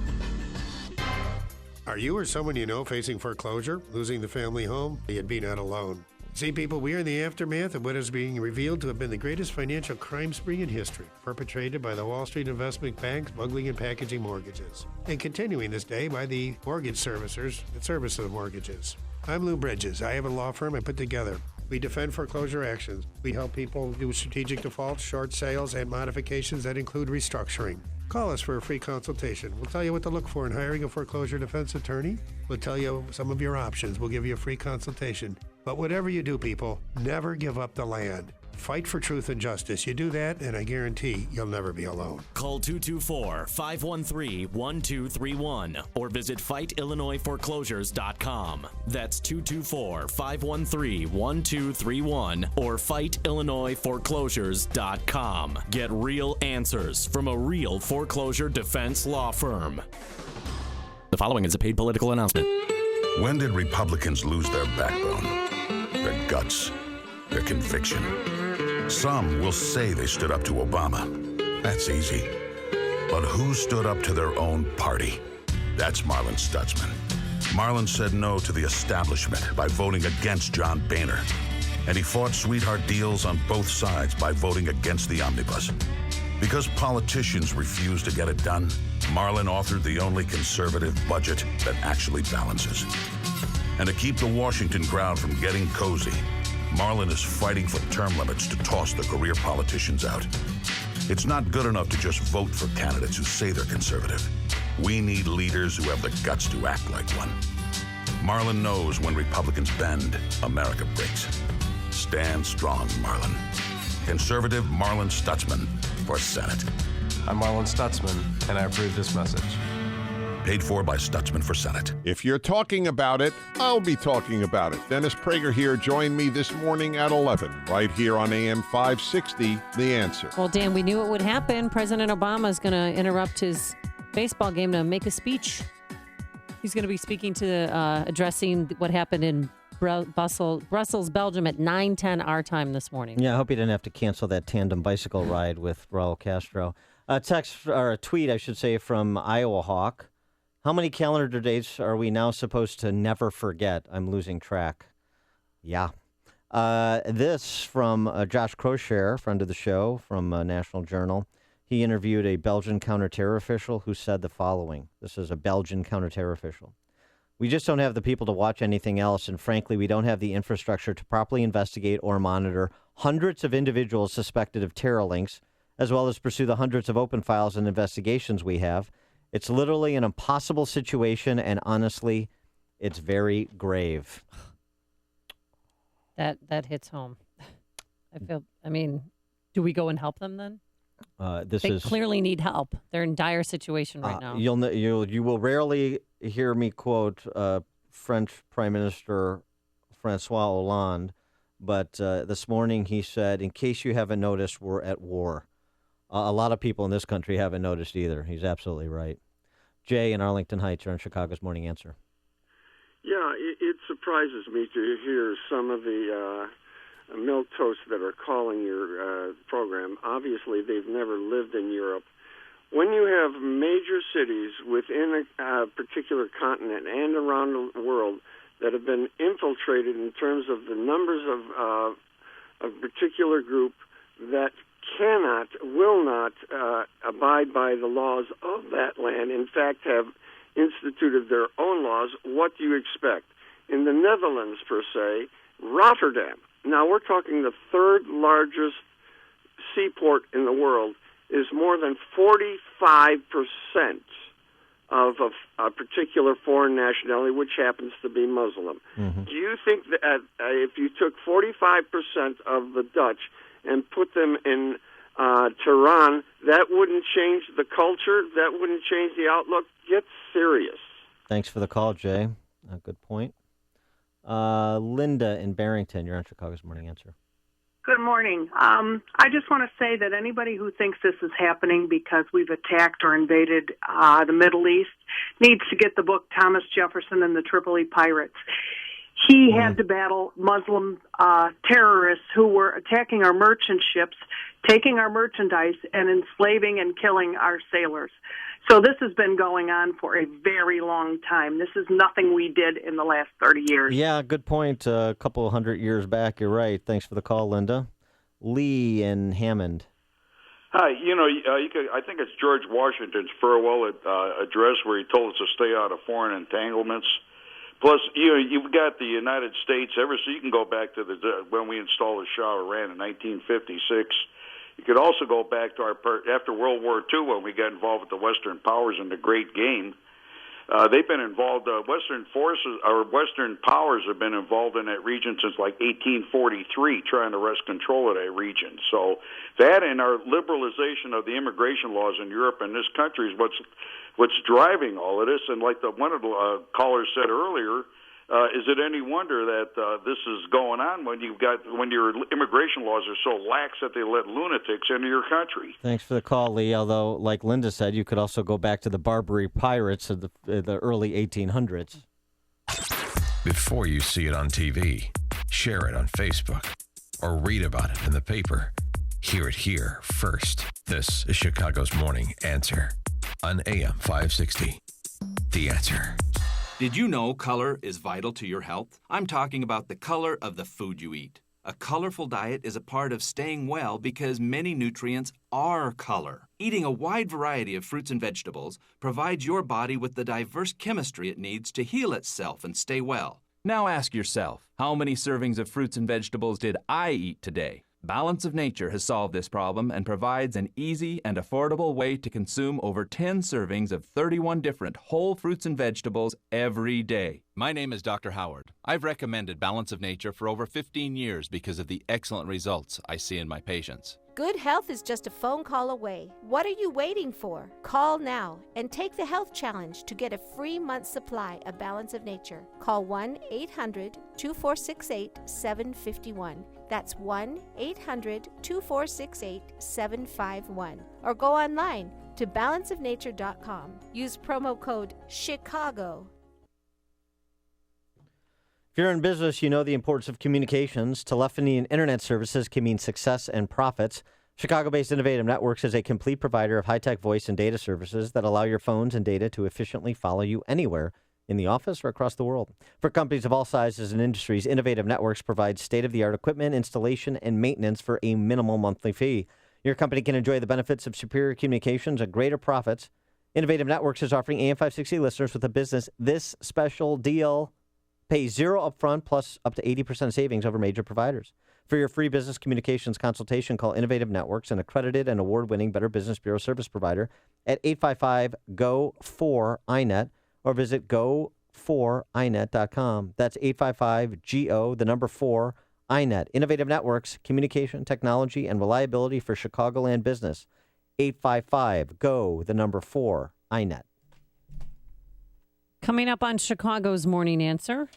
Are you or someone you know facing foreclosure, losing the family home? You'd be not alone. See, people, we are in the aftermath of what is being revealed to have been the greatest financial crime spree in history, perpetrated by the Wall Street investment banks smuggling and packaging mortgages, and continuing this day by the mortgage servicers that service the mortgages. I'm Lou Bridges. I have a law firm I put together. We defend foreclosure actions. We help people do strategic defaults, short sales, and modifications that include restructuring. Call us for a free consultation. We'll tell you what to look for in hiring a foreclosure defense attorney. We'll tell you some of your options. We'll give you a free consultation. But whatever you do, people, never give up the land. Fight for truth and justice. You do that, and I guarantee you'll never be alone. Call 224-513-1231 or visit FightIllinoisForeclosures.com. That's 224-513-1231 or FightIllinoisForeclosures.com. Get real answers from a real foreclosure defense law firm. The following is a paid political announcement. When did Republicans lose their backbone, their guts, their conviction? Some will say they stood up to Obama. That's easy. But who stood up to their own party? That's Marlin Stutzman. Marlin said no to the establishment by voting against John Boehner. And he fought sweetheart deals on both sides by voting against the omnibus. Because politicians refuse to get it done, Marlin authored the only conservative budget that actually balances. And to keep the Washington crowd from getting cozy, Marlin is fighting for term limits to toss the career politicians out. It's not good enough to just vote for candidates who say they're conservative. We need leaders who have the guts to act like one. Marlin knows when Republicans bend, America breaks. Stand strong, Marlin. Conservative Marlin Stutzman for Senate. I'm Marlin Stutzman, and I approve this message. Paid for by Stutzman for Senate. If you're talking about it, I'll be talking about it. Dennis Prager here. Join me this morning at 11, right here on AM 560, The Answer. Well, Dan, we knew it would happen. President Obama is going to interrupt his baseball game to make a speech. He's going to be speaking to addressing what happened in Brussels, Belgium at 9:10 our time this morning. Yeah, I hope he didn't have to cancel that tandem bicycle ride with Raul Castro. A tweet, I should say, from Iowa Hawk. How many calendar dates are we now supposed to never forget? I'm losing track. Yeah. This from Josh Crozier, friend of the show from National Journal. He interviewed a Belgian counterterror official who said the following. This is a Belgian counterterror official. We just don't have the people to watch anything else, and frankly, we don't have the infrastructure to properly investigate or monitor hundreds of individuals suspected of terror links, as well as pursue the hundreds of open files and investigations we have. It's literally an impossible situation, and honestly, it's very grave. That hits home. I mean, do we go and help them then? They clearly need help. They're in dire situation right now. You will rarely hear me quote French Prime Minister Francois Hollande, but this morning he said, in case you haven't noticed, we're at war. A lot of people in this country haven't noticed either. He's absolutely right. Jay in Arlington Heights, you're on Chicago's Morning Answer. Yeah, it surprises me to hear some of the milquetoast that are calling your program. Obviously, they've never lived in Europe. When you have major cities within a particular continent and around the world that have been infiltrated in terms of the numbers of a particular group that will not abide by the laws of that land, in fact have instituted their own laws, what do you expect? In the Netherlands, per se, Rotterdam, now we're talking the third largest seaport in the world, is more than 45% of a particular foreign nationality, which happens to be Muslim. Mm-hmm. Do you think that if you took 45% of the Dutch and put them in Tehran, that wouldn't change the culture? That wouldn't change the outlook? Get serious. Thanks for the call, Jay. Good point. Linda in Barrington, you're on Chicago's Morning Answer. Good morning. I just want to say that anybody who thinks this is happening because we've attacked or invaded the Middle East needs to get the book Thomas Jefferson and the Tripoli Pirates. He had to battle Muslim terrorists who were attacking our merchant ships, taking our merchandise, and enslaving and killing our sailors. So this has been going on for a very long time. This is nothing we did in the last 30 years. Yeah, good point. A couple of 100 years back, you're right. Thanks for the call, Linda. Lee in Hammond. Hi. I think it's George Washington's farewell address where he told us to stay out of foreign entanglements. Plus, you've got the United States so you can go back to when we installed the Shah of Iran in 1956. You could also go back to after World War II when we got involved with the Western powers in the Great Game. They've been involved. Western forces or Western powers have been involved in that region since like 1843, trying to wrest control of that region. So that and our liberalization of the immigration laws in Europe and this country is what's driving all of this. And like one of the callers said earlier, is it any wonder that this is going on when your immigration laws are so lax that they let lunatics into your country? Thanks for the call, Lee. Although, like Linda said, you could also go back to the Barbary pirates of the early 1800s. Before you see it on TV, share it on Facebook, or read about it in the paper. Hear it here first. This is Chicago's Morning Answer on AM 560. The Answer. Did you know color is vital to your health? I'm talking about the color of the food you eat. A colorful diet is a part of staying well because many nutrients are color. Eating a wide variety of fruits and vegetables provides your body with the diverse chemistry it needs to heal itself and stay well. Now ask yourself, how many servings of fruits and vegetables did I eat today? Balance of Nature has solved this problem and provides an easy and affordable way to consume over 10 servings of 31 different whole fruits and vegetables every day. My name is Dr. Howard. I've recommended Balance of Nature for over 15 years because of the excellent results I see in my patients. Good health is just a phone call away. What are you waiting for? Call now and take the health challenge to get a free month's supply of Balance of Nature. Call 1-800-2468-751. That's 1-800-2468-751. Or go online to balanceofnature.com. Use promo code CHICAGO. If you're in business, you know the importance of communications. Telephony and internet services can mean success and profits. Chicago-based Innovative Networks is a complete provider of high-tech voice and data services that allow your phones and data to efficiently follow you anywhere, in the office or across the world. For companies of all sizes and industries, Innovative Networks provides state-of-the-art equipment, installation, and maintenance for a minimal monthly fee. Your company can enjoy the benefits of superior communications and greater profits. Innovative Networks is offering AM 560 listeners with a business this special deal. Pay zero upfront plus up to 80% savings over major providers. For your free business communications consultation, call Innovative Networks, an accredited and award-winning Better Business Bureau service provider, at 855-GO-4-INET or visit go4inet.com. That's 855-GO, the number 4, INET. Innovative Networks, communication, technology, and reliability for Chicagoland business. 855-GO, the number 4, INET. Coming up on Chicago's Morning Answer.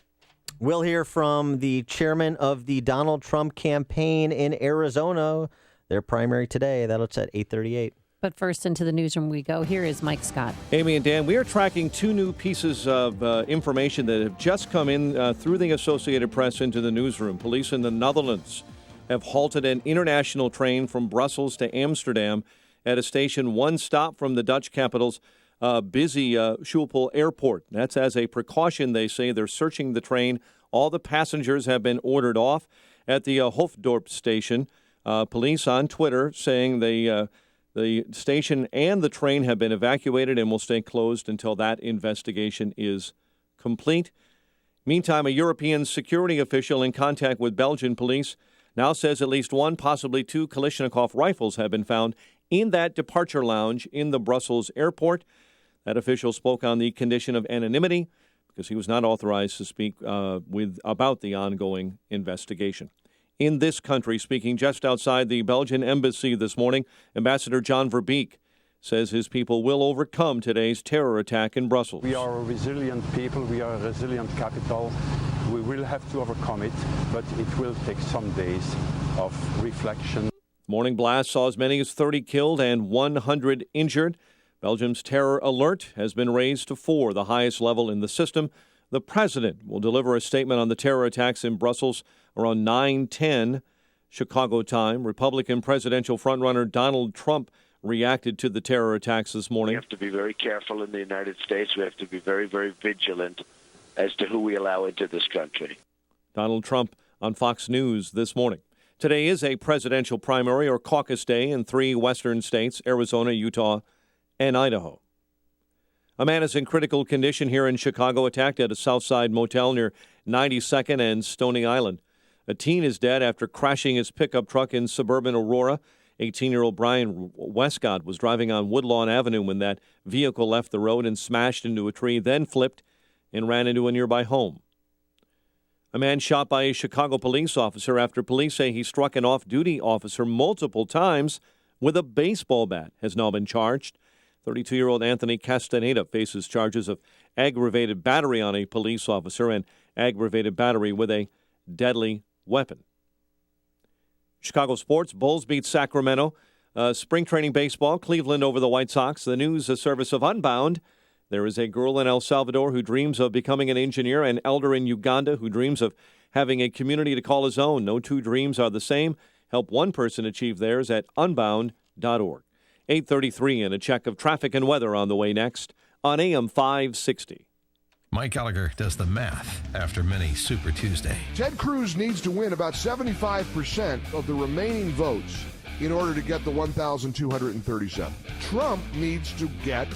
We'll hear from the chairman of the Donald Trump campaign in Arizona. Their primary today. That's at 8:38. But first, into the newsroom we go. Here is Mike Scott. Amy and Dan, we are tracking two new pieces of information that have just come in through the Associated Press into the newsroom. Police in the Netherlands have halted an international train from Brussels to Amsterdam at a station one stop from the Dutch capital's busy Schiphol airport. That's as a precaution, they say. They're searching the train. All the passengers have been ordered off at the Hoofddorp station. Police on Twitter saying the station and the train have been evacuated and will stay closed until that investigation is complete. Meantime, a European security official in contact with Belgian police now says at least one, possibly two Kalashnikov rifles have been found in that departure lounge in the Brussels airport. That official spoke on the condition of anonymity because he was not authorized to speak about the ongoing investigation. In this country, speaking just outside the Belgian embassy this morning, Ambassador John Verbeek says his people will overcome today's terror attack in Brussels. We are a resilient people. We are a resilient capital. We will have to overcome it, but it will take some days of reflection. Morning blast saw as many as 30 killed and 100 injured. Belgium's terror alert has been raised to 4, the highest level in the system. The president will deliver a statement on the terror attacks in Brussels around 9:10 Chicago time. Republican presidential frontrunner Donald Trump reacted to the terror attacks this morning. We have to be very careful in the United States. We have to be very, very vigilant as to who we allow into this country. Donald Trump on Fox News this morning. Today is a presidential primary or caucus day in 3 western states, Arizona, Utah, and Idaho. A man is in critical condition here in Chicago, attacked at a Southside motel near 92nd and Stony Island. A teen is dead after crashing his pickup truck in suburban Aurora. 18-year-old Brian Westcott was driving on Woodlawn Avenue when that vehicle left the road and smashed into a tree, then flipped and ran into a nearby home. A man shot by a Chicago police officer after police say he struck an off-duty officer multiple times with a baseball bat has now been charged. 32-year-old Anthony Castaneda faces charges of aggravated battery on a police officer and aggravated battery with a deadly weapon. Chicago sports, Bulls beat Sacramento. Spring training baseball, Cleveland over the White Sox. The news, a service of Unbound. There is a girl in El Salvador who dreams of becoming an engineer, an elder in Uganda who dreams of having a community to call his own. No two dreams are the same. Help one person achieve theirs at unbound.org. 8:33 and a check of traffic and weather on the way next on AM 560. Mike Gallagher does the math after mini Super Tuesday. Ted Cruz needs to win about 75% of the remaining votes in order to get the 1,237. Trump needs to get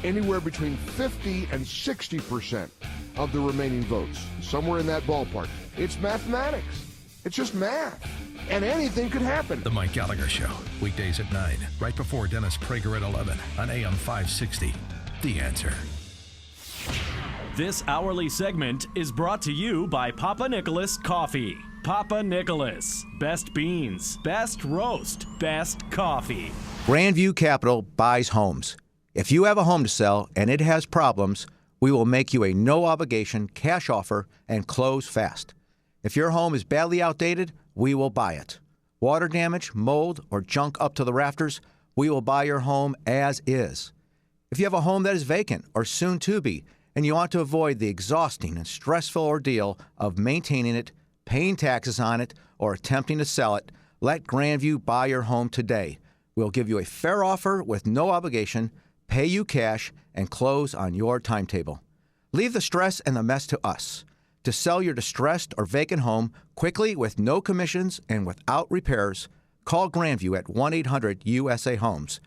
anywhere between 50 and 60% of the remaining votes, somewhere in that ballpark. It's mathematics. It's just math. And anything could happen. The Mike Gallagher Show, weekdays at 9, right before Dennis Prager at 11 on AM 560. The Answer. This hourly segment is brought to you by Papa Nicholas Coffee. Papa Nicholas, best beans, best roast, best coffee. Grandview Capital buys homes. If you have a home to sell and it has problems, we will make you a no-obligation cash offer and close fast. If your home is badly outdated, we will buy it. Water damage, mold, or junk up to the rafters, we will buy your home as is. If you have a home that is vacant or soon to be, and you want to avoid the exhausting and stressful ordeal of maintaining it, paying taxes on it, or attempting to sell it, let Grandview buy your home today. We'll give you a fair offer with no obligation, pay you cash, and close on your timetable. Leave the stress and the mess to us. To sell your distressed or vacant home quickly with no commissions and without repairs, call Grandview at 1-800-USA-HOMES.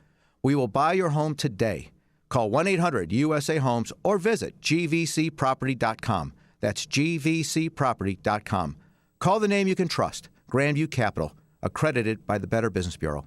We will buy your home today. Call 1-800-USA-HOMES or visit gvcproperty.com. That's gvcproperty.com. Call the name you can trust, Grandview Capital, accredited by the Better Business Bureau.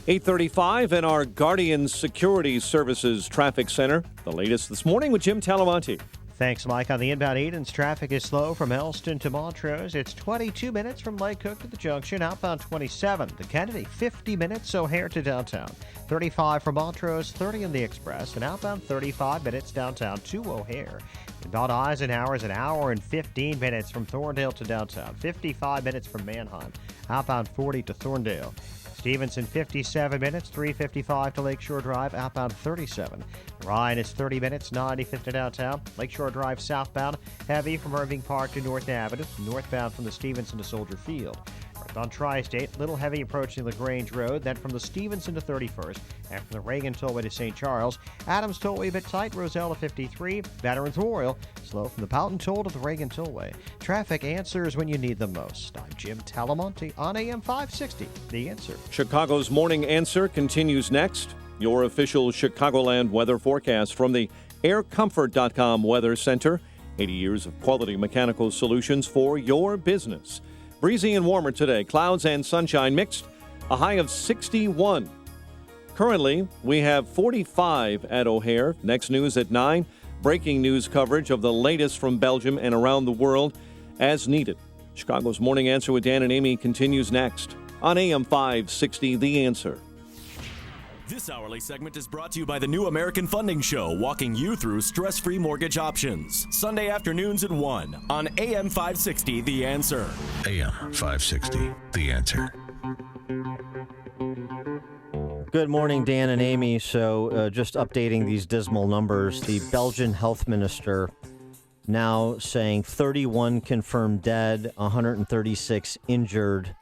8:35 in our Guardian Security Services Traffic Center. The latest this morning with Jim Talamonte. Thanks, Mike. On the inbound Edens, traffic is slow from Elston to Montrose. It's 22 minutes from Lake Cook to the junction. Outbound 27. The Kennedy, 50 minutes. O'Hare to downtown. 35 from Montrose, 30 in the Express. And outbound 35 minutes downtown to O'Hare. Inbound Eisenhower is an hour and 15 minutes from Thorndale to downtown. 55 minutes from Manheim. Outbound 40 to Thorndale. Stevenson, 57 minutes, 3:55 to Lakeshore Drive, outbound 37. Ryan is 30 minutes, 95 to downtown. Lakeshore Drive southbound, heavy from Irving Park to North Avenue, northbound from the Stevenson to Soldier Field. On Tri-State, little heavy approaching LaGrange Road, then from the Stevenson to 31st, and from the Reagan Tollway to St. Charles. Adams Tollway a bit tight, Roselle to 53, Veterans Memorial, slow from the Powelton Toll to the Reagan Tollway. Traffic answers when you need them most. I'm Jim Talamonte on AM 560, The Answer. Chicago's Morning Answer continues next. Your official Chicagoland weather forecast from the aircomfort.com Weather Center. 80 years of quality mechanical solutions for your business. Breezy and warmer today. Clouds and sunshine mixed. A high of 61. Currently, we have 45 at O'Hare. Next news at 9. Breaking news coverage of the latest from Belgium and around the world as needed. Chicago's Morning Answer with Dan and Amy continues next on AM 560, The Answer. This hourly segment is brought to you by the New American Funding Show, walking you through stress-free mortgage options. Sunday afternoons at 1 on AM 560, The Answer. AM 560, The Answer. Good morning, Dan and Amy. So just updating these dismal numbers. The Belgian health minister now saying 31 confirmed dead, 136 injured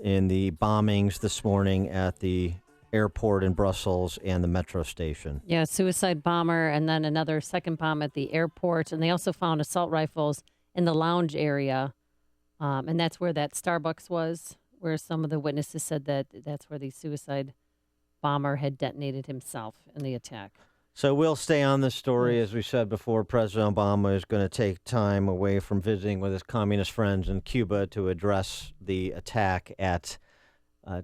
in the bombings this morning at the airport in Brussels and the metro station. Yeah, suicide bomber, and then another second bomb at the airport. And they also found assault rifles in the lounge area. And that's where that Starbucks was, where some of the witnesses said that that's where the suicide bomber had detonated himself in the attack. So we'll stay on this story. As we said before, President Obama is going to take time away from visiting with his communist friends in Cuba to address the attack at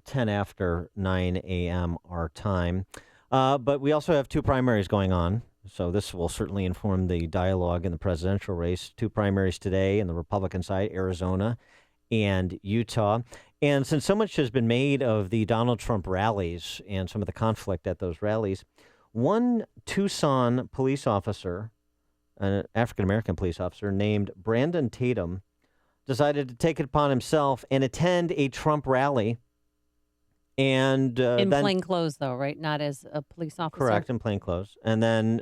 10 after 9 a.m. our time. But we also have two primaries going on, so this will certainly inform the dialogue in the presidential race. Two primaries today in the Republican side, Arizona and Utah. And since so much has been made of the Donald Trump rallies and some of the conflict at those rallies, one Tucson police officer, an African-American police officer named Brandon Tatum, decided to take it upon himself and attend a Trump rally. And in then, plain clothes, though, right? Not as a police officer. correct, in plain clothes. And then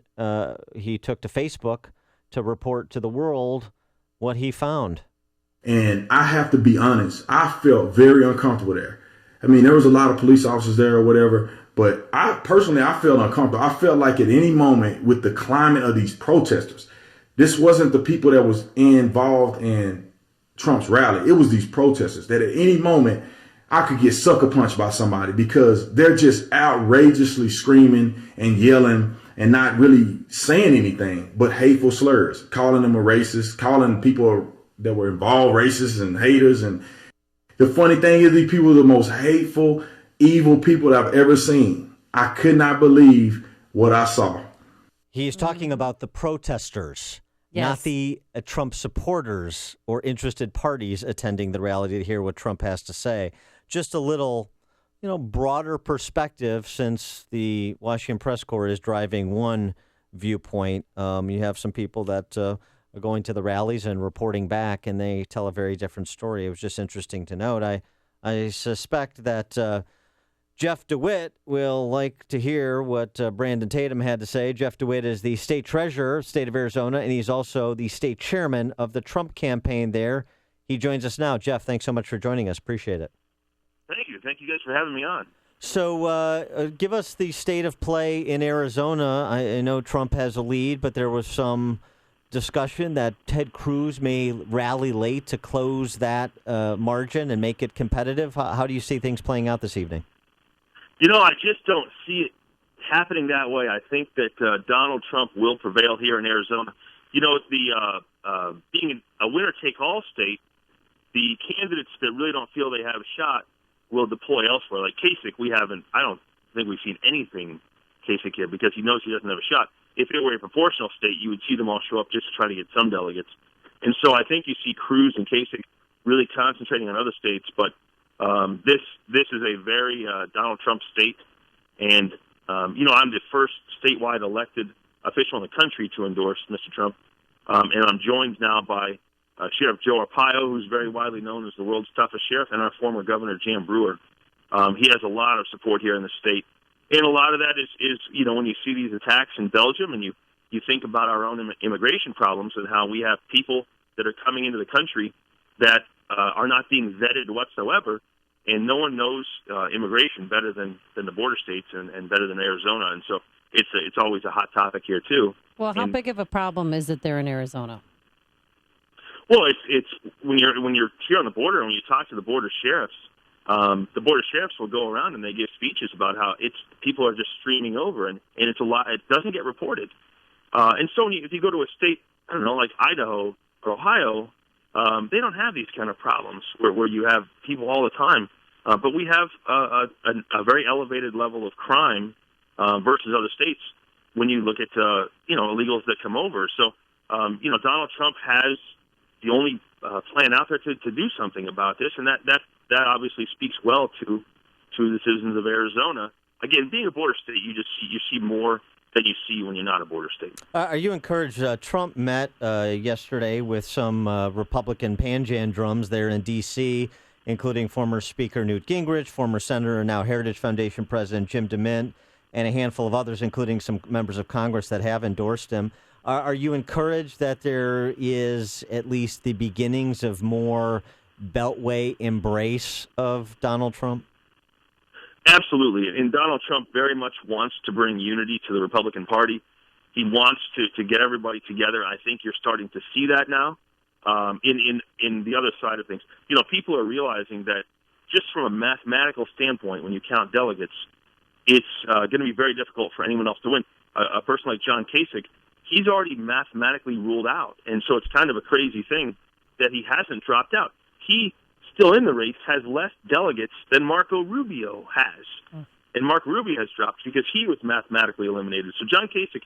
he took to Facebook to report to the world what he found. And I have to be honest, I felt very uncomfortable there. I mean, there was a lot of police officers there or whatever, but I felt uncomfortable. I felt like at any moment with the climate of these protesters, this wasn't the people that was involved in Trump's rally. It was these protesters that at any moment I could get sucker punched by somebody because they're just outrageously screaming and yelling and not really saying anything but hateful slurs, calling them a racist, calling people that were involved racists and haters. And the funny thing is, these people are the most hateful, evil people that I've ever seen. I could not believe what I saw. He's talking about the protesters, not the Trump supporters or interested parties attending the rally to hear what Trump has to say. Just a little, broader perspective, since the Washington Press Corps is driving one viewpoint. You have some people that are going to the rallies and reporting back, and they tell a very different story. It was just interesting to note. I suspect that Jeff DeWitt will like to hear what Brandon Tatum had to say. Jeff DeWitt is the state treasurer of the state of Arizona, and he's also the state chairman of the Trump campaign there. He joins us now. Jeff, thanks so much for joining us. Appreciate it. Thank you. Thank you guys for having me on. So give us the state of play in Arizona. I know Trump has a lead, but there was some discussion that Ted Cruz may rally late to close that margin and make it competitive. How do you see things playing out this evening? I just don't see it happening that way. I think that Donald Trump will prevail here in Arizona. Being a winner-take-all state, the candidates that really don't feel they have a shot will deploy elsewhere. Like Kasich, I don't think we've seen anything Kasich here because he knows he doesn't have a shot. If it were a proportional state, you would see them all show up just to try to get some delegates. And so I think you see Cruz and Kasich really concentrating on other states. But this is a very Donald Trump state. And, I'm the first statewide elected official in the country to endorse Mr. Trump. And I'm joined now by Sheriff Joe Arpaio, who's very widely known as the world's toughest sheriff, and our former governor, Jan Brewer. He has a lot of support here in the state. And a lot of that is when you see these attacks in Belgium and you think about our own immigration problems and how we have people that are coming into the country that are not being vetted whatsoever, and no one knows immigration better than the border states and better than Arizona. And so it's always a hot topic here, too. Well, how big of a problem is it there in Arizona? Well, it's when you're here on the border and when you talk to the border sheriffs will go around and they give speeches about how people are just streaming over and it's a lot. It doesn't get reported. And so if you go to a state, I don't know, like Idaho or Ohio, they don't have these kind of problems where you have people all the time. But we have a very elevated level of crime versus other states when you look at illegals that come over. So Donald Trump has the only plan out there to do something about this, and that obviously speaks well to the citizens of Arizona. Again, being a border state, you see more than you see when you're not a border state. Are you encouraged? Trump met yesterday with some Republican panjandrums there in D.C., including former Speaker Newt Gingrich, former Senator, now Heritage Foundation President Jim DeMint, and a handful of others, including some members of Congress that have endorsed him. Are you encouraged that there is at least the beginnings of more Beltway embrace of Donald Trump? Absolutely. And Donald Trump very much wants to bring unity to the Republican Party. He wants to get everybody together. I think you're starting to see that now. In the other side of things, people are realizing that just from a mathematical standpoint, when you count delegates, it's going to be very difficult for anyone else to win. A person like John Kasich, he's already mathematically ruled out. And so it's kind of a crazy thing that he hasn't dropped out. He, still in the race, has less delegates than Marco Rubio has. And Marco Rubio has dropped because he was mathematically eliminated. So John Kasich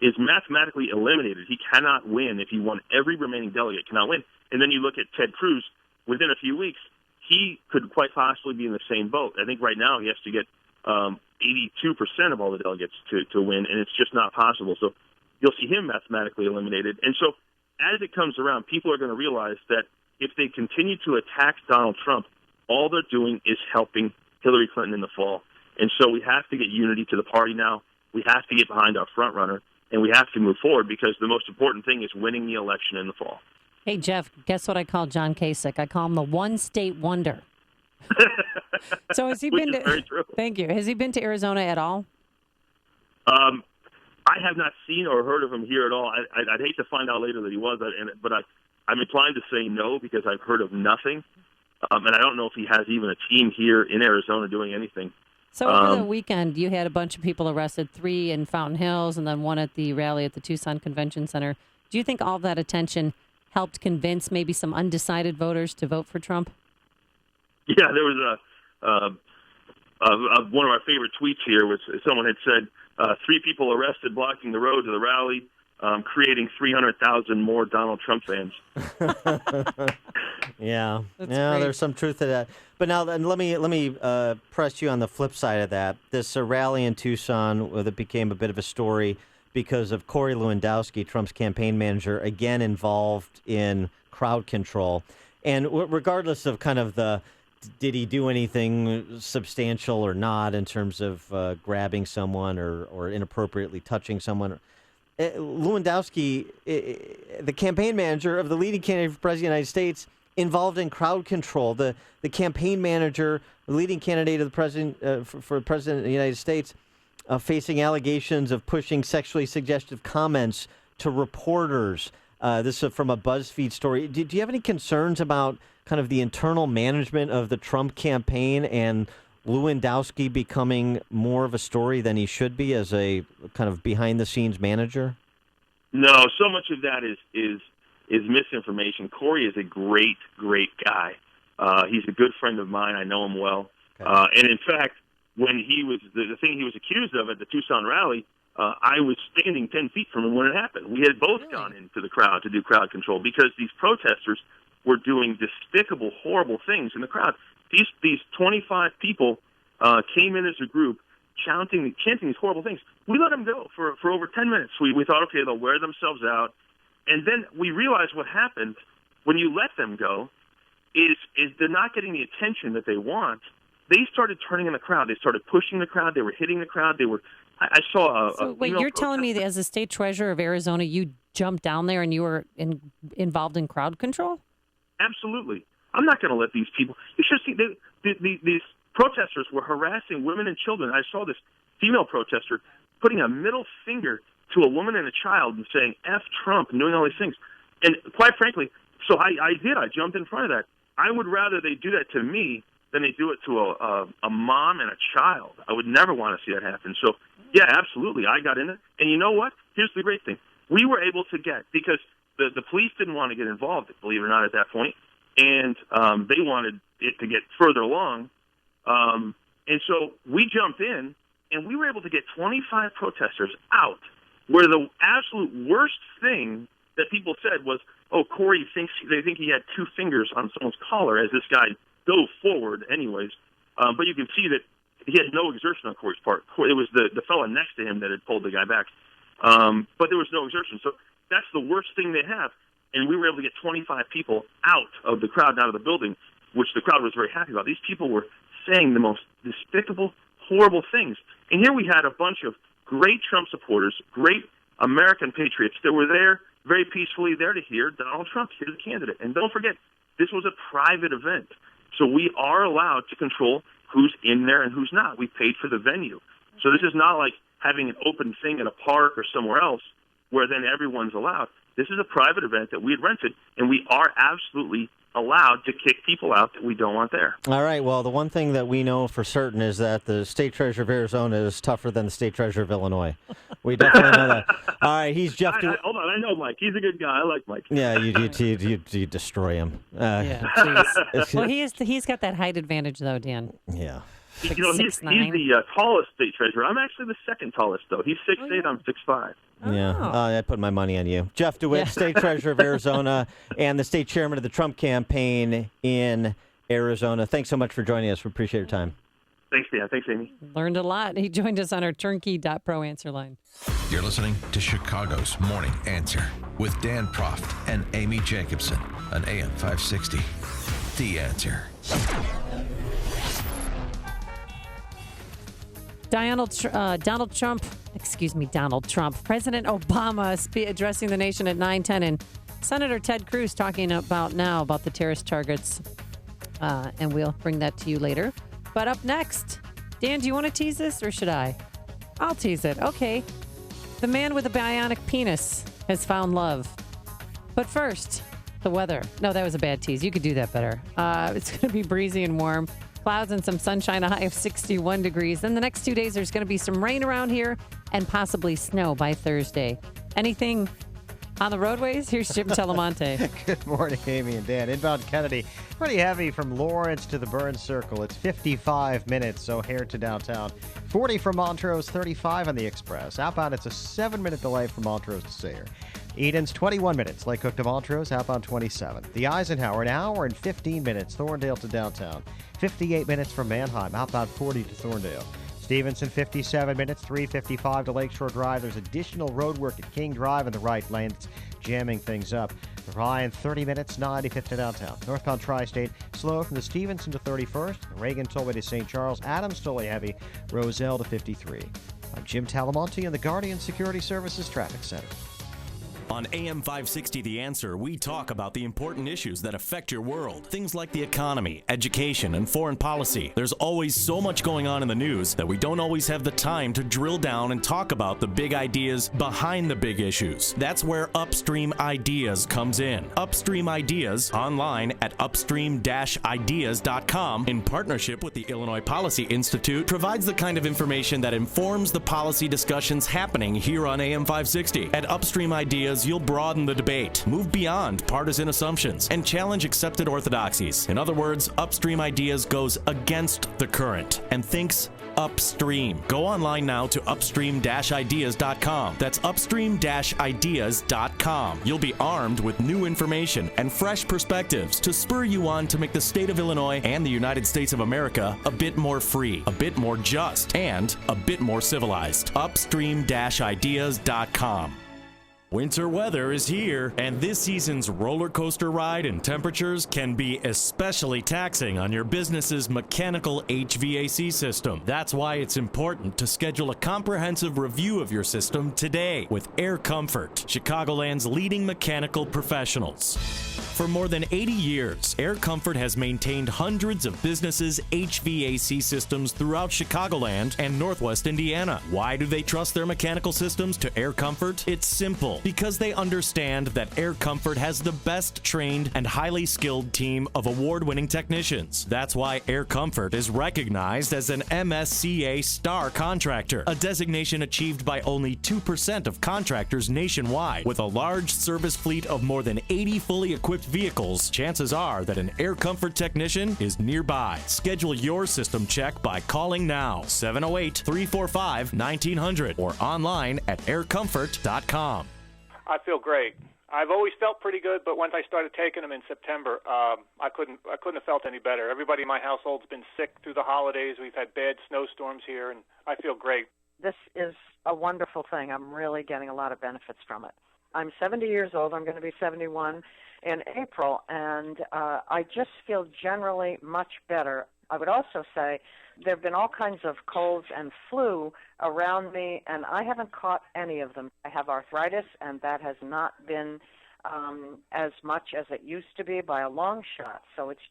is mathematically eliminated. He cannot win. If he won every remaining delegate, cannot win. And then you look at Ted Cruz. within a few weeks, he could quite possibly be in the same boat. I think right now he has to get 82% of all the delegates to win, and it's just not possible. So you'll see him mathematically eliminated. And so as it comes around, people are going to realize that if they continue to attack Donald Trump, all they're doing is helping Hillary Clinton in the fall. And so we have to get unity to the party now. We have to get behind our front runner, and we have to move forward because the most important thing is winning the election in the fall. Hey, Jeff, guess what I call John Kasich? I call him the one-state wonder. So has he been to? Very true. Thank you. Has he been to Arizona at all? I have not seen or heard of him here at all. I'd hate to find out later that he was, but I'm inclined to say no because I've heard of nothing, and I don't know if he has even a team here in Arizona doing anything. So over the weekend, you had a bunch of people arrested, 3 in Fountain Hills and then 1 at the rally at the Tucson Convention Center. Do you think all of that attention helped convince maybe some undecided voters to vote for Trump? Yeah, there was one of my favorite tweets here was someone had said 3 people arrested blocking the road to the rally, creating 300,000 more Donald Trump fans. Yeah, That's yeah, great. there's some truth to that. But now, then, let me press you on the flip side of that. This rally in Tucson that became a bit of a story because of Corey Lewandowski, Trump's campaign manager, again involved in crowd control. And regardless of kind of did he do anything substantial or not in terms of grabbing someone or inappropriately touching someone, Lewandowski, the campaign manager of the leading candidate for president of the United States, involved in crowd control. The campaign manager, the leading candidate of the president for president of the United States, facing allegations of pushing sexually suggestive comments to reporters. This is from a BuzzFeed story. Do you have any concerns about kind of the internal management of the Trump campaign and Lewandowski becoming more of a story than he should be as a kind of behind-the-scenes manager? No, so much of that is misinformation. Corey is a great, great guy. He's a good friend of mine. I know him well. Okay. And in fact, when he was the thing he was accused of at the Tucson rally, I was standing 10 feet from him when it happened. We had both gone into the crowd to do crowd control because these protesters were doing despicable, horrible things in the crowd. These 25 people came in as a group, chanting these horrible things. We let them go for over 10 minutes. We thought, okay, they'll wear themselves out. And then we realized what happened when you let them go is they're not getting the attention that they want. They started turning in the crowd. They started pushing the crowd. They were hitting the crowd. I saw So wait, you're telling me that as a state treasurer of Arizona, you jumped down there and you were involved in crowd control? Absolutely. I'm not going to let these people. You should see these protesters were harassing women and children. I saw this female protester putting a middle finger to a woman and a child and saying "F Trump" and doing all these things. And quite frankly, so I jumped in front of that. I would rather they do that to me than they do it to a mom and a child. I would never want to see that happen. So yeah, absolutely, I got in it. And you know what? Here's the great thing: we were able to get, because the police didn't want to get involved, believe it or not, at that point, and they wanted it to get further along. And so we jumped in, and we were able to get 25 protesters out, where the absolute worst thing that people said was, oh, Corey they think he had 2 fingers on someone's collar as this guy dove forward anyways. But you can see that he had no exertion on Corey's part. It was the fellow next to him that had pulled the guy back. But there was no exertion. So that's the worst thing they have. And we were able to get 25 people out of the crowd, out of the building, which the crowd was very happy about. These people were saying the most despicable, horrible things. And here we had a bunch of great Trump supporters, great American patriots that were there very peacefully, there to hear Donald Trump, hear the candidate. And don't forget, this was a private event. So we are allowed to control who's in there and who's not. We paid for the venue. So this is not like having an open thing in a park or somewhere else where then everyone's allowed. This is a private event that we had rented, and we are absolutely allowed to kick people out that we don't want there. All right. Well, the one thing that we know for certain is that the state treasurer of Arizona is tougher than the state treasurer of Illinois. We definitely know that. All right. He's Jeff. Hold on. I know Mike. He's a good guy. I like Mike. Yeah, you destroy him. Yeah. Well, he's got that height advantage, though, Dan. Yeah. He's the tallest state treasurer. I'm actually the second tallest, though. He's 6'8", I'm 6'5". Yeah, I put my money on you. Jeff DeWitt, State Treasurer of Arizona and the State Chairman of the Trump campaign in Arizona. Thanks so much for joining us. We appreciate your time. Thanks, Dan. Thanks, Amy. Learned a lot. He joined us on our turnkey.pro answer line. You're listening to Chicago's Morning Answer with Dan Proft and Amy Jacobson on AM 560. The Answer. Donald Trump, President Obama addressing the nation at 9:10, and Senator Ted Cruz talking about the terrorist targets, and we'll bring that to you later. But up next, Dan, do you want to tease this or should I? I'll tease it. Okay. The man with a bionic penis has found love. But first, the weather. No, that was a bad tease. You could do that better. It's going to be breezy and warm. Clouds and some sunshine, a high of 61 degrees. Then the next 2 days, there's going to be some rain around here and possibly snow by Thursday. Anything on the roadways? Here's Jim Telemonte. Good morning, Amy and Dan. Inbound Kennedy, pretty heavy from Lawrence to the Burns Circle. It's 55 minutes, O'Hare to downtown. 40 from Montrose, 35 on the Express. Outbound, it's a 7-minute delay from Montrose to Sayre. Eden's 21 minutes, Lake Cook to Montrose, outbound 27. The Eisenhower, an hour and 15 minutes, Thorndale to downtown. 58 minutes from Manheim, outbound 40 to Thorndale. Stevenson, 57 minutes, 3:55 to Lakeshore Drive. There's additional road work at King Drive in the right lane. It's jamming things up. The Ryan, 30 minutes, 95 to downtown. Northbound Tri-State, slow from the Stevenson to 31st. Reagan Tollway to St. Charles. Adams Tollway heavy. Roselle to 53. I'm Jim Talamonte in the Guardian Security Services Traffic Center. On AM 560 The Answer, we talk about the important issues that affect your world. Things like the economy, education, and foreign policy. There's always so much going on in the news that we don't always have the time to drill down and talk about the big ideas behind the big issues. That's where Upstream Ideas comes in. Upstream Ideas, online at upstream-ideas.com, in partnership with the Illinois Policy Institute, provides the kind of information that informs the policy discussions happening here on AM 560. At Upstream Ideas, you'll broaden the debate, move beyond partisan assumptions, and challenge accepted orthodoxies. In other words, Upstream Ideas goes against the current and thinks upstream. Go online now to upstream-ideas.com. That's upstream-ideas.com. You'll be armed with new information and fresh perspectives to spur you on to make the state of Illinois and the United States of America a bit more free, a bit more just, and a bit more civilized. Upstream-ideas.com. Winter weather is here, and this season's roller coaster ride and temperatures can be especially taxing on your business's mechanical HVAC system. That's why it's important to schedule a comprehensive review of your system today with Air Comfort, Chicagoland's leading mechanical professionals. For more than 80 years, Air Comfort has maintained hundreds of businesses' HVAC systems throughout Chicagoland and Northwest Indiana. Why do they trust their mechanical systems to Air Comfort? It's simple. Because they understand that Air Comfort has the best trained and highly skilled team of award-winning technicians. That's why Air Comfort is recognized as an MSCA Star Contractor, a designation achieved by only 2% of contractors nationwide. With a large service fleet of more than 80 fully equipped vehicles, chances are that an Air Comfort technician is nearby. Schedule your system check by calling now, 708-345-1900, or online at aircomfort.com. I feel great. I've always felt pretty good, but once I started taking them in September, I couldn't have felt any better. Everybody in my household's been sick through the holidays. We've had bad snowstorms here, and I feel great. This is a wonderful thing. I'm really getting a lot of benefits from it. I'm 70 years old. I'm going to be 71 in April, and I just feel generally much better. I would also say there have been all kinds of colds and flu around me, and I haven't caught any of them. I have arthritis, and that has not been as much as it used to be by a long shot. So it's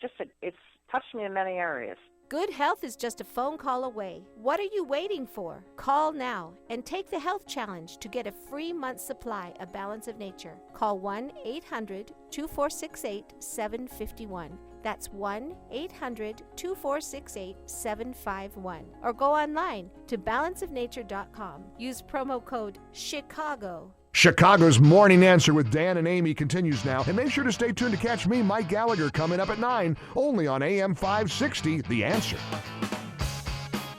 touched me in many areas. Good health is just a phone call away. What are you waiting for? Call now and take the health challenge to get a free month's supply of Balance of Nature. Call 1-800-2468-751. That's 1-800-2468-751. Or go online to balanceofnature.com. Use promo code CHICAGO. Chicago's Morning Answer with Dan and Amy continues now. And make sure to stay tuned to catch me, Mike Gallagher, coming up at 9, only on AM 560, The Answer.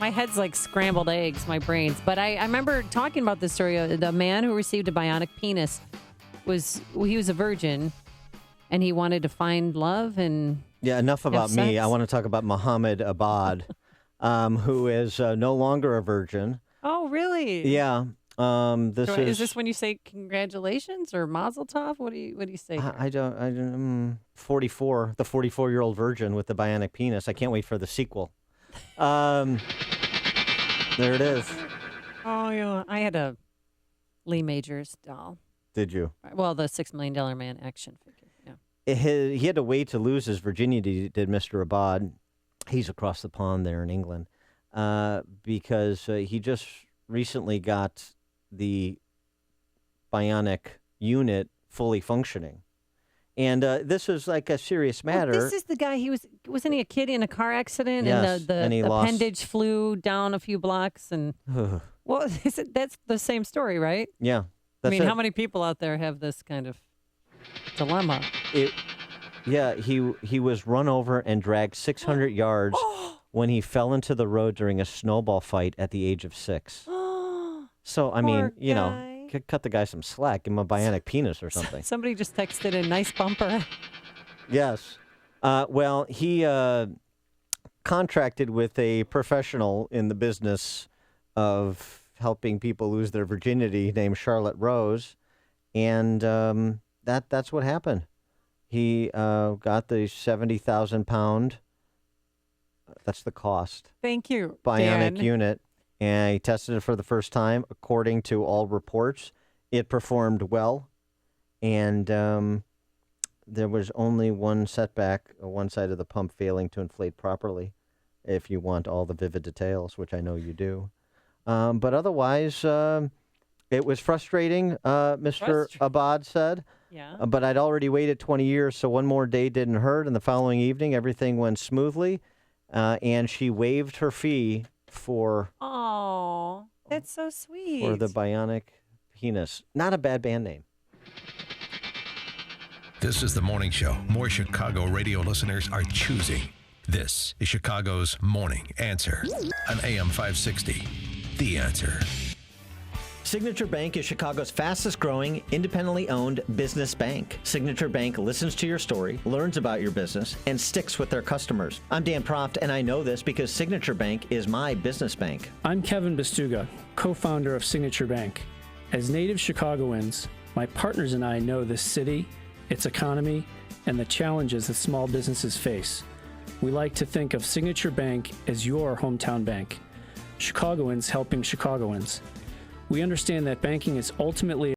My head's like scrambled eggs, my brains. But I remember talking about this story. The man who received a bionic penis he was a virgin, and he wanted to find love and enough about have me. sex. I want to talk about Muhammad Abad, who is no longer a virgin. Oh, really? Yeah. Is this when you say congratulations or mazel tov? What do you say? I don't. 44, the 44-year-old virgin with the bionic penis. I can't wait for the sequel. There it is. Oh, yeah. I had a Lee Majors doll. Did you? Well, the $6 Million Man action figure. Yeah. He had to wait to lose his virginity, did Mr. Abad. He's across the pond there in England because he just recently got the bionic unit fully functioning. And this is like a serious matter. This is the guy, wasn't he a kid in a car accident? Yes, And the and he lost- appendage flew down a few blocks and well, that's the same story, right? Yeah. I mean, it. how many people out there have this kind of dilemma? He was run over and dragged 600 yards when he fell into the road during a snowball fight at the age of 6. So, I mean, you know, cut the guy some slack, give him a bionic penis or something. Somebody just texted a nice bumper. Yes. Well, he contracted with a professional in the business of helping people lose their virginity named Charlotte Rose, and that's what happened. He got the 70,000 pound. That's the cost. Thank you, bionic Dan. unit, and he tested it for the first time. According to all reports, it performed well, and there was only one setback: one side of the pump failing to inflate properly. If you want all the vivid details, which I know you do. But otherwise, it was frustrating, Mr. Abad said. Yeah. But I'd already waited 20 years, so one more day didn't hurt. And the following evening, everything went smoothly. And she waived her fee for Oh, that's so sweet. the bionic penis. Not a bad band name. This is the morning show more Chicago radio listeners are choosing. This is Chicago's Morning Answer on AM 560. The Answer. Signature Bank is Chicago's fastest growing, independently owned business bank. Signature Bank listens to your story, learns about your business, and sticks with their customers. I'm Dan Proft, and I know this because Signature Bank is my business bank. I'm Kevin Bastuga, co-founder of Signature Bank. As native Chicagoans, my partners and I know this city, its economy, and the challenges that small businesses face. We like to think of Signature Bank as your hometown bank. Chicagoans helping Chicagoans. We understand that banking is ultimately